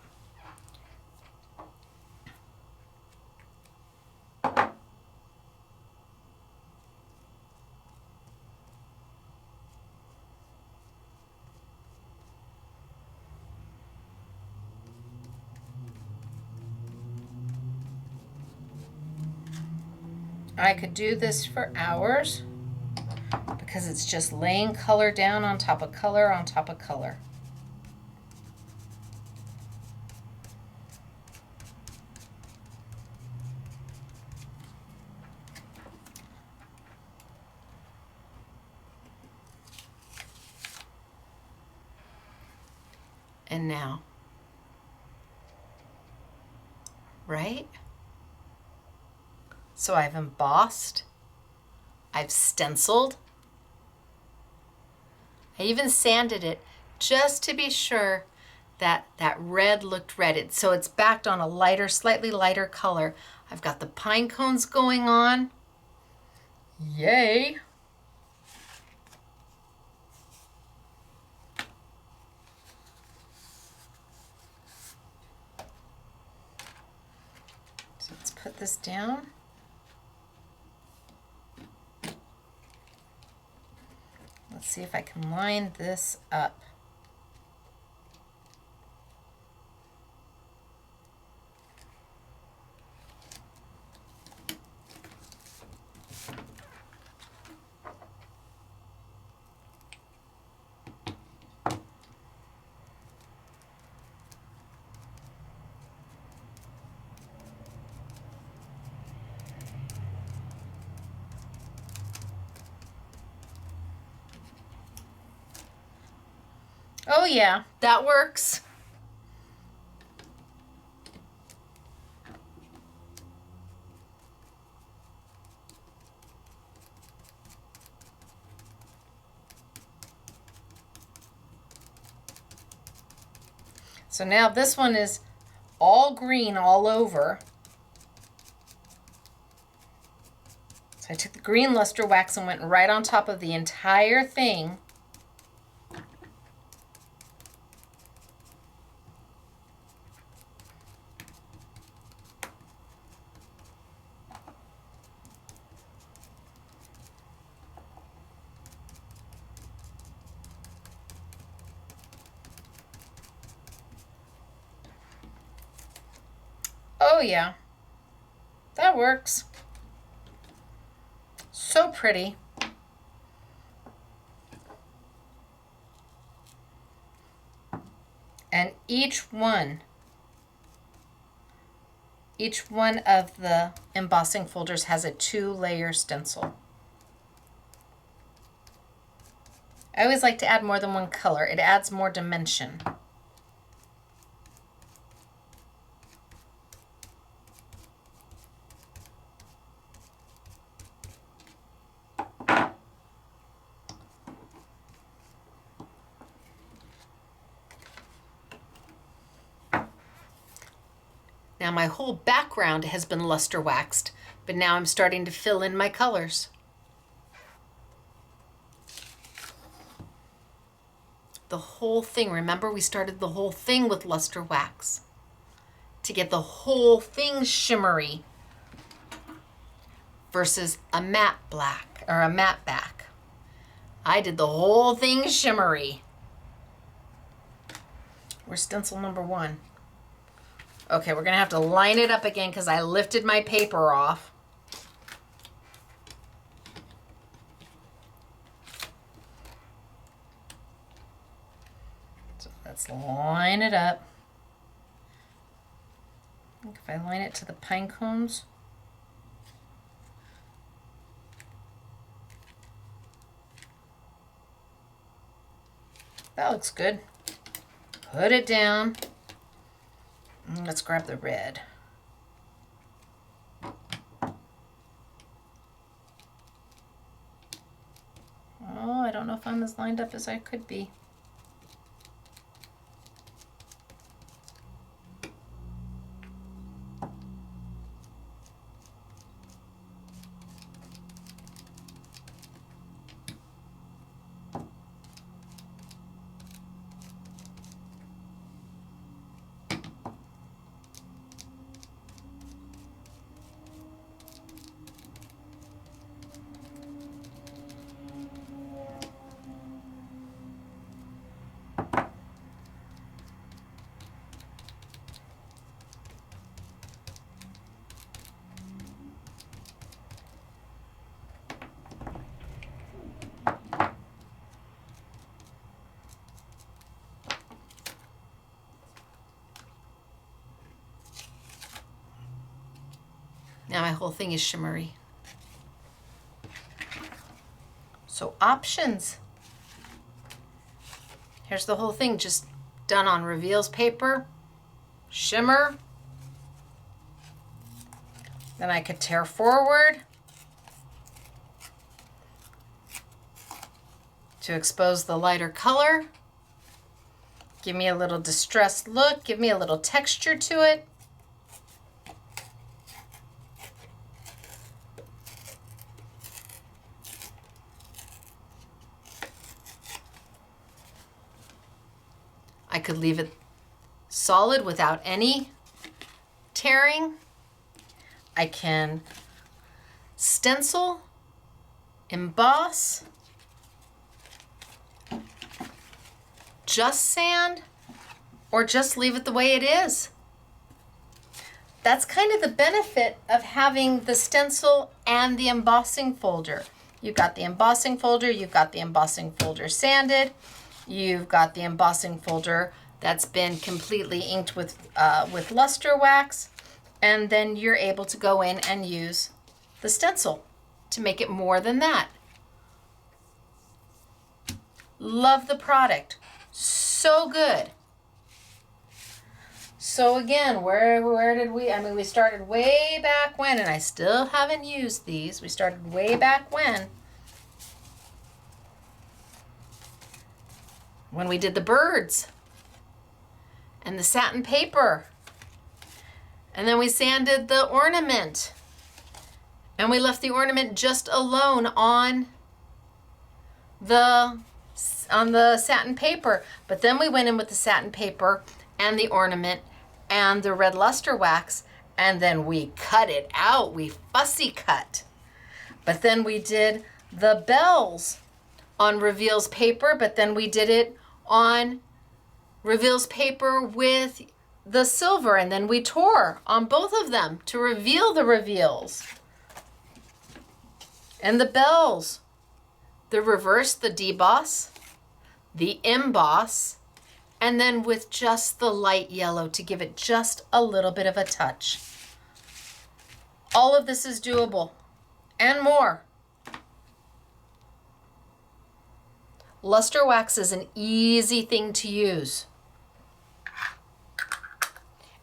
I could do this for hours because it's just laying color down on top of color on top of color. And now, right? So I've embossed, I've stenciled, I even sanded it just to be sure that that red looked red. So it's backed on a lighter, slightly lighter color. I've got the pine cones going on. Yay! So let's put this down. Let's see if I can line this up. Oh yeah, that works. So now this one is all green all over. So I took the green luster wax and went right on top of the entire thing. Oh yeah, that works. So pretty. And each one of the embossing folders has a 2-layer stencil. I always like to add more than one color. It adds more dimension. Now my whole background has been luster waxed, but now I'm starting to fill in my colors. The whole thing, remember we started the whole thing with luster wax to get the whole thing shimmery versus a matte black or a matte back. I did the whole thing shimmery. Where's stencil number 1? Okay, we're gonna have to line it up again because I lifted my paper off. So let's line it up. I think if I line it to the pine cones. That looks good. Put it down. Let's grab the red. Oh, I don't know if I'm as lined up as I could be. Now my whole thing is shimmery. So options. Here's the whole thing just done on Reveals paper, shimmer. Then I could tear forward to expose the lighter color. Give me a little distressed look, give me a little texture to it. I could leave it solid without any tearing. I can stencil, emboss, just sand, or just leave it the way it is. That's kind of the benefit of having the stencil and the embossing folder. You've got the embossing folder, you've got the embossing folder sanded, you've got the embossing folder that's been completely inked with luster wax, and then you're able to go in and use the stencil to make it more than that. Love the product. So good. So again, where did we, I mean, we started way back when, and I still haven't used these. We started way back when we did the birds and the satin paper. And then we sanded the ornament. And we left the ornament just alone on the satin paper. But then we went in with the satin paper and the ornament and the red luster wax, and then we cut it out. We fussy cut. But then we did the bells on Reveals paper, but then we did it on Reveals paper with the silver, and then we tore on both of them to reveal the reveals. And the bells, the reverse, the deboss, the emboss, and then with just the light yellow to give it just a little bit of a touch. All of this is doable and more. Luster wax is an easy thing to use.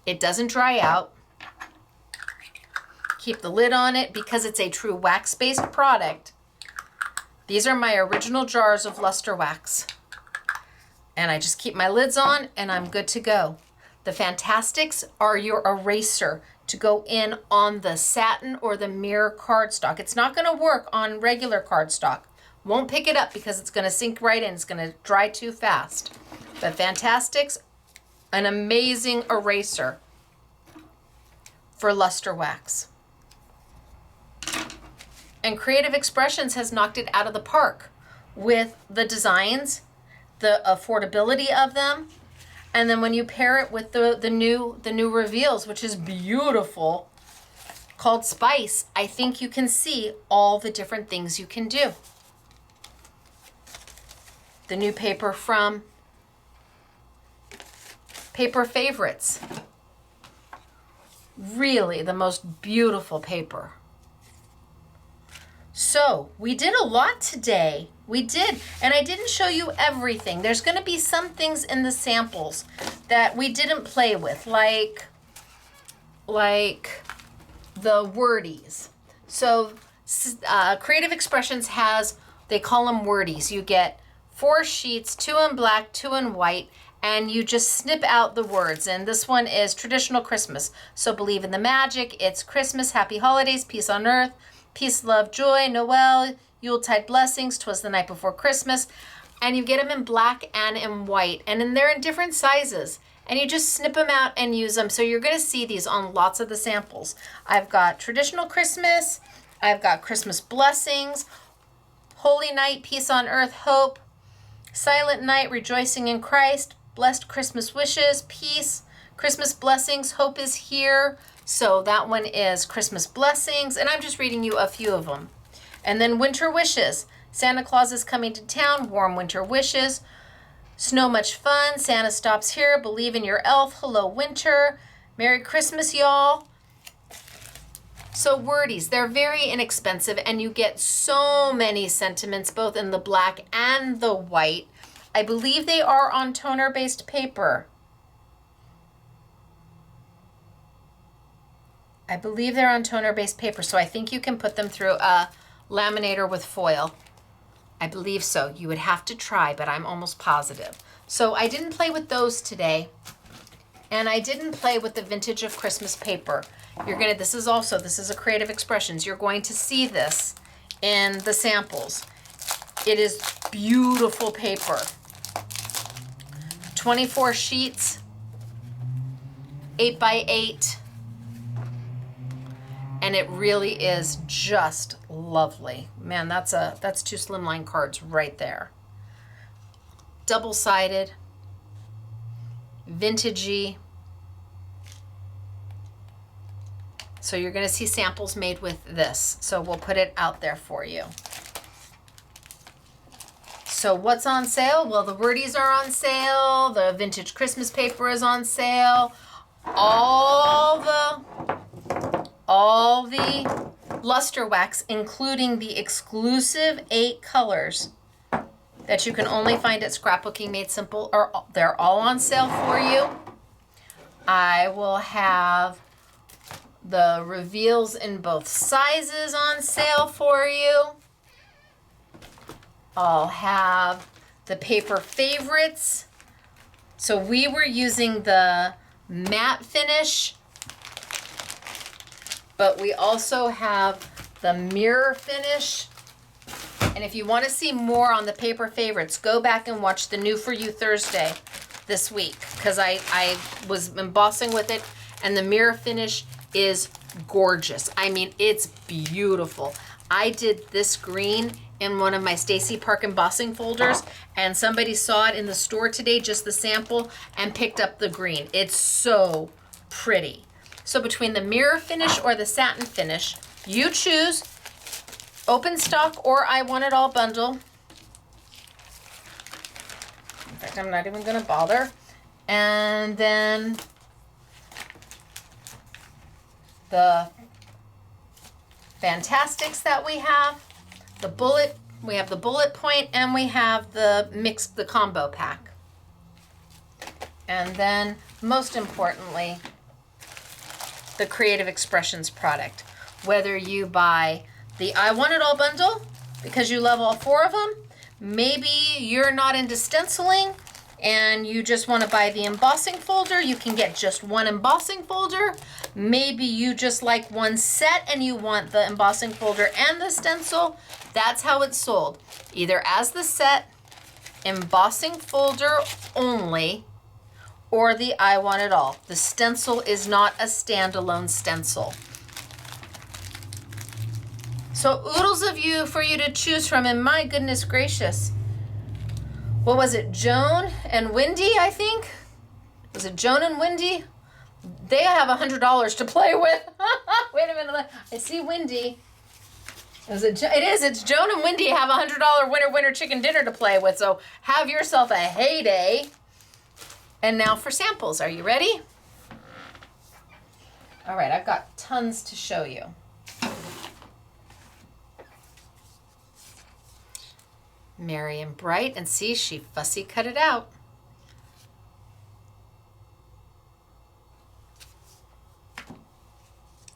It doesn't dry out. Keep the lid on it because it's a true wax-based product. These are my original jars of luster wax. And I just keep my lids on and I'm good to go. The Fantastics are your eraser to go in on the satin or the mirror cardstock. It's not gonna work on regular cardstock. Won't pick it up because it's gonna sink right in. It's gonna dry too fast. But Fantastics, an amazing eraser for luster wax. And Creative Expressions has knocked it out of the park with the designs, the affordability of them, and then when you pair it with the new Reveals, which is beautiful, called Spice, I think you can see all the different things you can do. The new paper from Paper Favorites. Really the most beautiful paper. So we did a lot today. We did, and I didn't show you everything. There's gonna be some things in the samples that we didn't play with, like the wordies. So Creative Expressions has, they call them wordies. You get 4 sheets, 2 in black, 2 in white, and you just snip out the words. And this one is Traditional Christmas. So believe in the magic, it's Christmas, happy holidays, peace on earth, peace, love, joy, Noel, Yuletide blessings, 'twas the night before Christmas. And you get them in black and in white, and then they're in different sizes. And you just snip them out and use them. So you're gonna see these on lots of the samples. I've got Traditional Christmas, I've got Christmas blessings, Holy Night, peace on earth, hope, Silent Night, rejoicing in Christ, blessed Christmas wishes, peace, Christmas blessings, hope is here. So that one is Christmas blessings, and I'm just reading you a few of them. And then winter wishes, Santa Claus is coming to town, warm winter wishes, snow much fun, Santa stops here, believe in your elf, hello winter, Merry Christmas y'all. So Wordies, they're very inexpensive and you get so many sentiments both in the black and the white. I believe they are on toner-based paper. I believe they're on toner-based paper, so I think you can put them through a laminator with foil. I believe so. You would have to try, but I'm almost positive. So I didn't play with those today, and I didn't play with the Vintage of Christmas paper. This is a Creative Expressions. You're going to see this in the samples. It is beautiful paper. 24 sheets, 8 by 8. And it really is just lovely. Man, that's 2 slimline cards right there. Double-sided, vintagey. So you're gonna see samples made with this. So we'll put it out there for you. So what's on sale? Well, the Wordies are on sale. The Vintage Christmas paper is on sale. All the luster wax, including the exclusive 8 colors that you can only find at Scrapbooking Made Simple, they're all on sale for you. I will have the reveals in both sizes on sale for you. I'll have the paper favorites. So we were using the matte finish, but we also have the mirror finish. And if you want to see more on the paper favorites, go back and watch the New For You Thursday this week, because I was embossing with it, and the mirror finish is gorgeous. I mean, it's beautiful. I did this green in one of my Stacy Park embossing folders, and somebody saw it in the store today, just the sample, and picked up the green. It's so pretty. So between the mirror finish or the satin finish, you choose. Open stock or I Want It All bundle. In fact, I'm not even gonna bother. And then the Fantastics that we have, we have the bullet point, and we have the combo pack. And then most importantly, the Creative Expressions product. Whether you buy the I Want It All bundle because you love all 4 of them, maybe you're not into stenciling and you just want to buy the embossing folder, you can get just one embossing folder. Maybe you just like one set and you want the embossing folder and the stencil. That's how it's sold. Either as the set, embossing folder only, or the I Want It All. The stencil is not a standalone stencil. So oodles of you for you to choose from, and my goodness gracious. What was it, Joan and Wendy, I think? Was it Joan and Wendy? They have $100 to play with. Wait a minute, I see Wendy. It's Joan and Wendy have $100 winner chicken dinner to play with, so have yourself a heyday. And now for samples, are you ready? All right, I've got tons to show you. Merry and bright, and see, she fussy cut it out.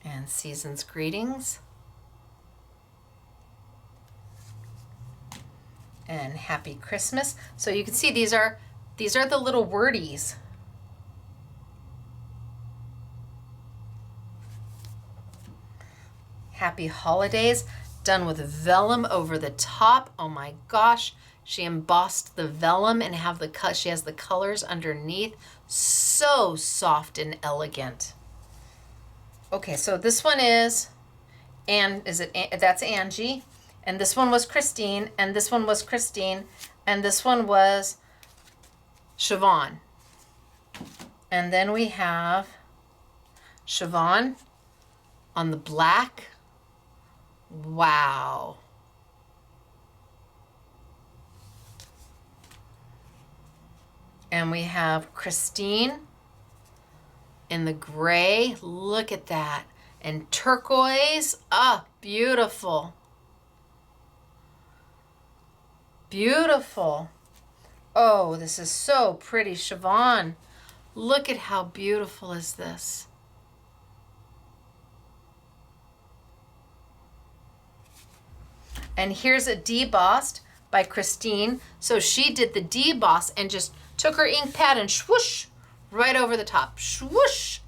And Season's Greetings. And Happy Christmas. So you can see these are the little wordies. Happy Holidays, done with vellum over the top. Oh my gosh, she embossed the vellum and she has the colors underneath. So soft and elegant. Okay, so this one is, that's Angie, and this one was Christine, and this one was Christine, and this one was Siobhan. And then we have Siobhan on the black. Wow. And we have Christine in the gray. Look at that. and turquoise. Ah, beautiful. Beautiful. Oh, this is so pretty, Siobhan. Look at how beautiful is this. And here's a debossed by Christine. So she did the deboss and just took her ink pad and swoosh right over the top. Swoosh.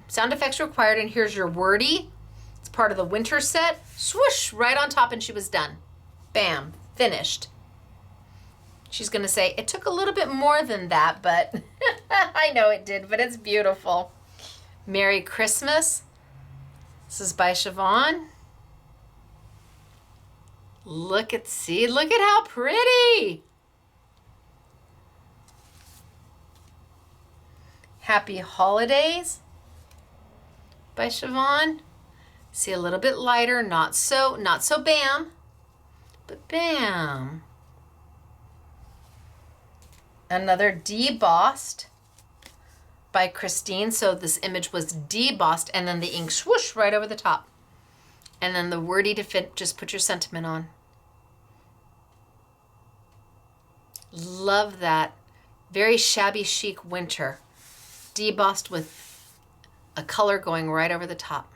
Sound effects required. And here's your wordy. It's part of the winter set. Swoosh right on top and she was done. Bam. Finished. She's going to say, it took a little bit more than that, but I know it did, but it's beautiful. Merry Christmas. This is by Siobhan. Look at how pretty. Happy Holidays by Siobhan. See, a little bit lighter, not so bam, but bam. Another debossed by Christine. So this image was debossed and then the ink swoosh right over the top. And then the wordy to fit, just put your sentiment on. Love that. Very shabby chic winter. Debossed with a color going right over the top.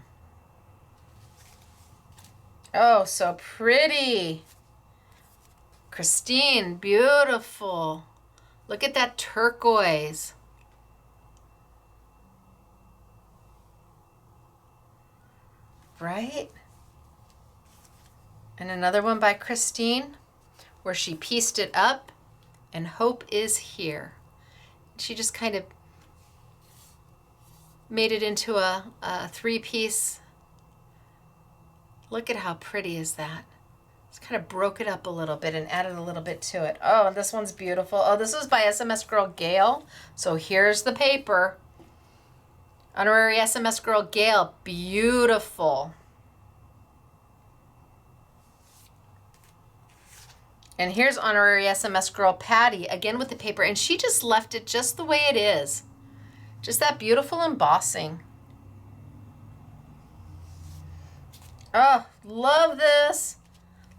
Oh, so pretty. Christine, beautiful. Look at that turquoise. Right? And another one by Christine where she pieced it up and hope is here. She just kind of made it into a three-piece. Look at how pretty is that. Just kind of broke it up a little bit and added a little bit to it. Oh, and this one's beautiful. Oh, this was by SMS Girl Gail. So here's the paper. Honorary SMS Girl Gail. Beautiful. And here's Honorary SMS Girl Patty, again with the paper. And she just left it just the way it is. Just that beautiful embossing. Oh, love this.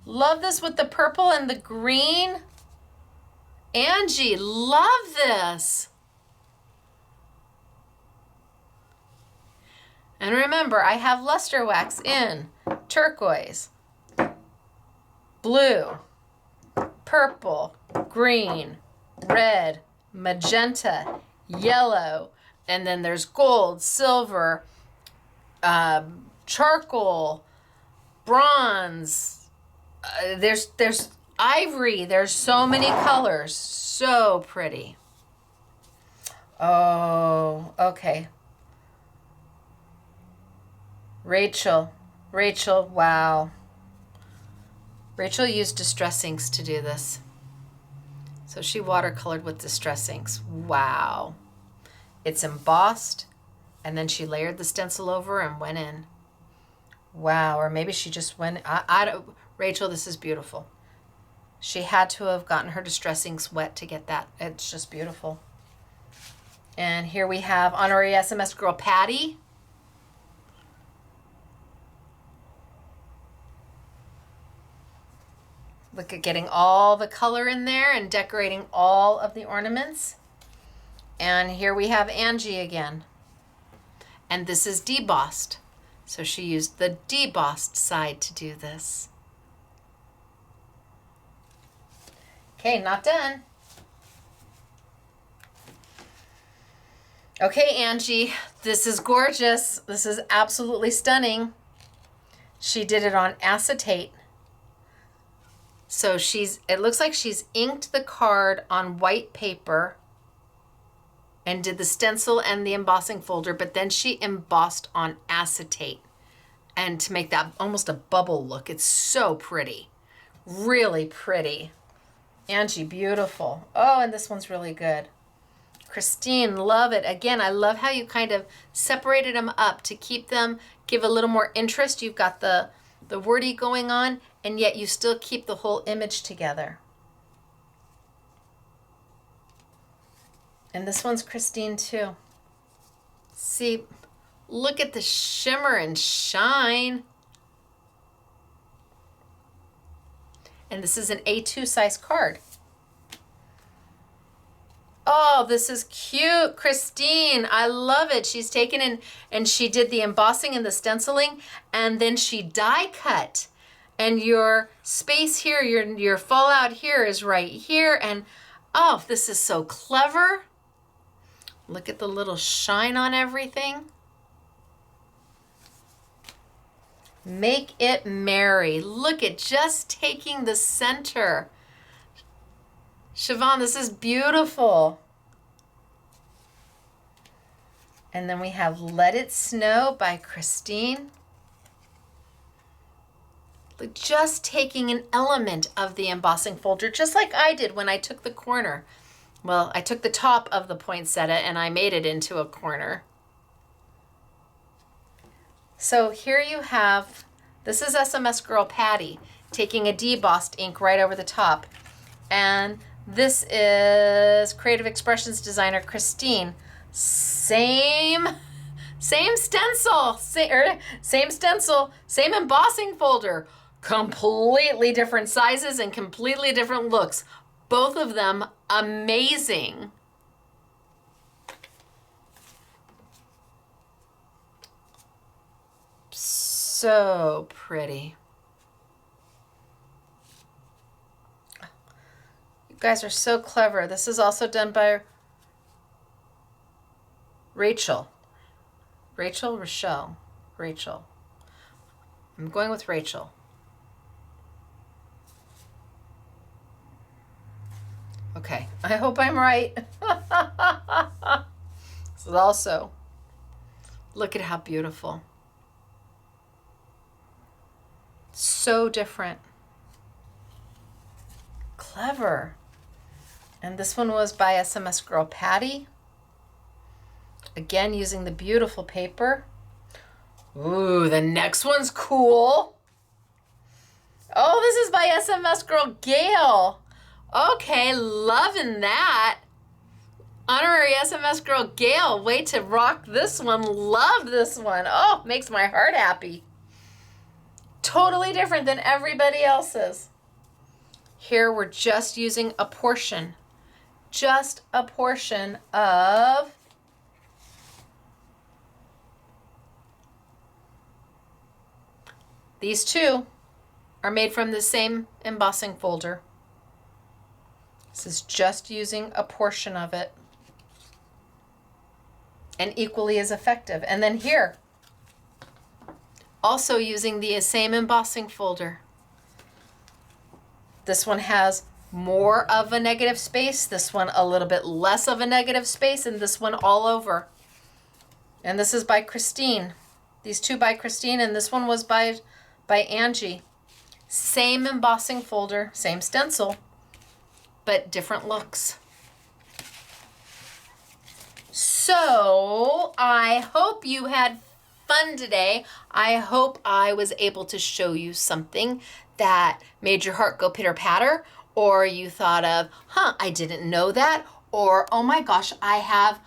Love this with the purple and the green. Angie, love this. And remember, I have luster wax in turquoise, blue, purple, green, red, magenta, yellow, and then there's gold, silver, charcoal, bronze, there's ivory. There's so many colors. So pretty. Oh, okay. Rachel, wow. Rachel used distress inks to do this. So she watercolored with distress inks. Wow. It's embossed, and then she layered the stencil over and went in. Wow, or maybe she just went, I don't, Rachel, this is beautiful. She had to have gotten her distress inks wet to get that. It's just beautiful. And here we have Honorary SMS Girl Patty. Look at getting all the color in there and decorating all of the ornaments. And here we have Angie again. And this is debossed. So she used the debossed side to do this. Okay, not done. Okay, Angie, this is gorgeous. This is absolutely stunning. She did it on acetate. So it looks like she's inked the card on white paper and did the stencil and the embossing folder, but then she embossed on acetate and to make that almost a bubble look. It's so pretty, really pretty. Angie, beautiful. Oh, and this one's really good. Christine, love it. Again, I love how you kind of separated them up to keep them, give a little more interest. You've got the wordy going on, and yet you still keep the whole image together. And this one's Christine too. See, Look at the shimmer and shine. And this is an A2 size card. Oh, this is cute, Christine. I love it. She's taken in and she did the embossing and the stenciling, and then she die cut. And your space here, your fallout here is right here. And oh, this is so clever. Look at the little shine on everything. Make it merry. Look at just taking the center. Siobhan, this is beautiful. And then we have Let It Snow by Christine. Just taking an element of the embossing folder, just like I did when I took the corner. Well, I took the top of the poinsettia and I made it into a corner. So here you have, this is SMS Girl Patty taking a debossed ink right over the top. And this is Creative Expressions designer Christine. Same stencil, same stencil, same embossing folder. Completely different sizes and completely different looks. Both of them amazing. So pretty. You guys are so clever. This is also done by Rachel. Rachel. I'm going with Rachel. Okay, I hope I'm right. So also, look at how beautiful. So different. Clever. And this one was by SMS Girl Patty. Again, using the beautiful paper. Ooh, the next one's cool. Oh, this is by SMS Girl Gail. Okay, loving that. Honorary SMS Girl Gail, way to rock this one. Love this one. Oh, makes my heart happy. Totally different than everybody else's. Here we're just using a portion. Just a portion of these two are made from the same embossing folder. This is just using a portion of it. And equally as effective. And then here, also using the same embossing folder. This one has more of a negative space, this one a little bit less of a negative space, and this one all over. And this is by Christine. These two by Christine, and this one was by Angie. Same embossing folder, same stencil, but different looks. So I hope you had fun today. I hope I was able to show you something that made your heart go pitter patter, or you thought of, I didn't know that, or oh my gosh, I have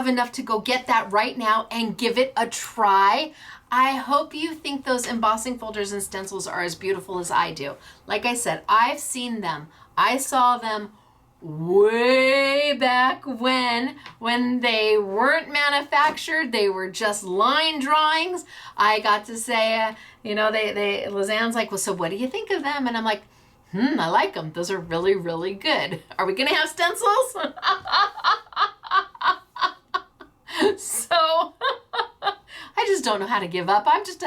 enough to go get that right now and give it a try. I hope you think those embossing folders and stencils are as beautiful as I do. Like I said, I've seen them. I saw them way back when they weren't manufactured. They were just line drawings. I got to say, Lizanne's like, well, so what do you think of them? And I'm like, I like them. Those are really, really good. Are we going to have stencils? So I just don't know how to give up. I just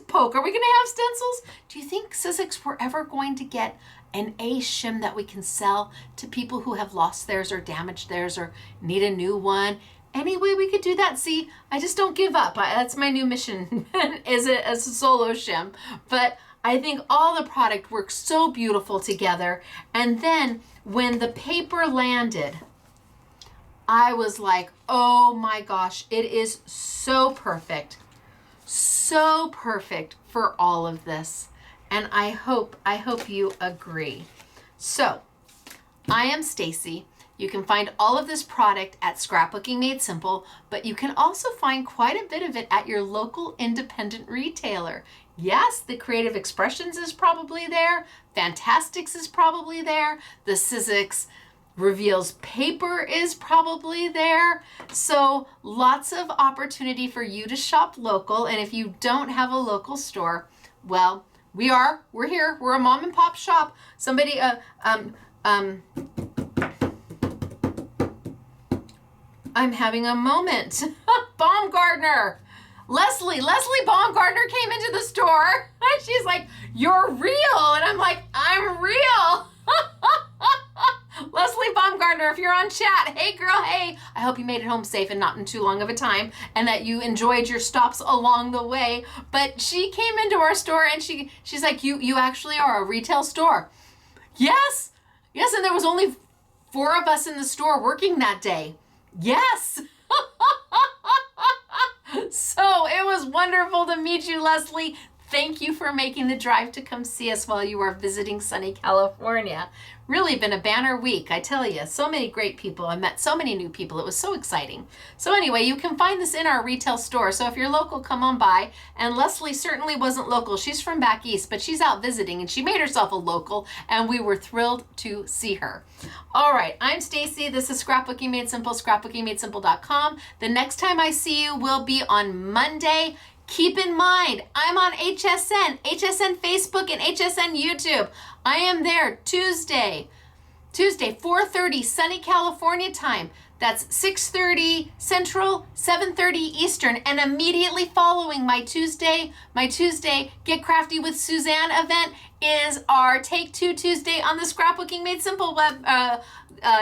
poke. Are we going to have stencils? Do you think, Sizzix, we're ever going to get an A shim that we can sell to people who have lost theirs or damaged theirs or need a new one? Any way we could do that? See, I just don't give up. That's my new mission is it as a solo shim. But I think all the product works so beautiful together. And then when the paper landed, I was like, oh my gosh, it is so perfect for all of this. And I hope you agree. So, I am Stacy. You can find all of this product at Scrapbooking Made Simple, but you can also find quite a bit of it at your local independent retailer. Yes, the Creative Expressions is probably there. Fantastics is probably there. The Sizzix Reveals Paper is probably there. So lots of opportunity for you to shop local. And if you don't have a local store, well, we're here. We're a mom and pop shop. Somebody, I'm having a moment. Baumgartner. Leslie Baumgartner came into the store and she's like, "You're real." And I'm like, "I'm real." Leslie Baumgartner, if you're on chat, hey girl, hey. I hope you made it home safe and not in too long of a time and that you enjoyed your stops along the way. But she came into our store and she's like, you actually are a retail store. Yes, and there was only 4 of us in the store working that day. Yes. So it was wonderful to meet you, Leslie. Thank you for making the drive to come see us while you are visiting sunny California. Really been a banner week, I tell you. So many great people. I met so many new people. It was so exciting. So anyway, you can find this in our retail store. So if you're local, come on by. And Leslie certainly wasn't local. She's from back east, but she's out visiting and she made herself a local and we were thrilled to see her. All right, I'm Stacy. This is Scrapbooking Made Simple, scrapbookingmadesimple.com. The next time I see you will be on Monday. Keep in mind, I'm on HSN Facebook, and HSN YouTube. I am there Tuesday, 4:30 sunny California time. That's 6:30 Central, 7:30 Eastern, and immediately following my Tuesday Get Crafty with Suzanne event is our Take Two Tuesday on the Scrapbooking Made Simple web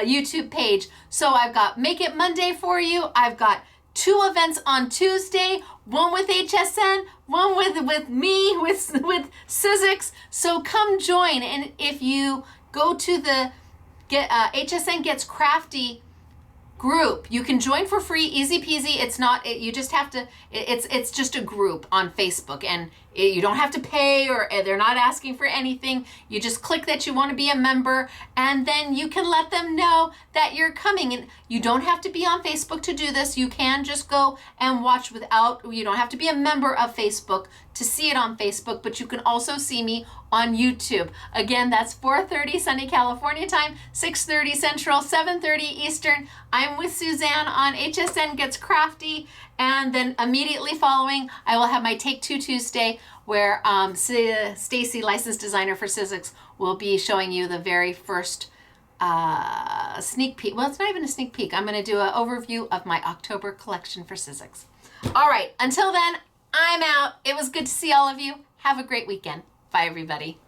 YouTube page. So I've got Make It Monday for you. I've got 2 events on Tuesday, one with HSN, one with me, with Sizzix. So come join. And if you go to the HSN Gets Crafty group, you can join for free, easy peasy. It's not, you just have to, it's just a group on Facebook, and you don't have to pay, or they're not asking for anything. You just click that you want to be a member, and then you can let them know that you're coming. And you don't have to be on Facebook to do this. You can just go and watch you don't have to be a member of Facebook to see it on Facebook, but you can also see me on YouTube. Again, that's 4:30 sunny California time, 6:30 Central, 7:30 Eastern. I'm with Suzanne on HSN Gets Crafty, and then immediately following, I will have my Take Two Tuesday, where Stacy, licensed designer for Sizzix, will be showing you the very first sneak peek. Well, it's not even a sneak peek. I'm going to do an overview of my October collection for Sizzix. All right, until then, I'm out. It was good to see all of you. Have a great weekend. Bye, everybody.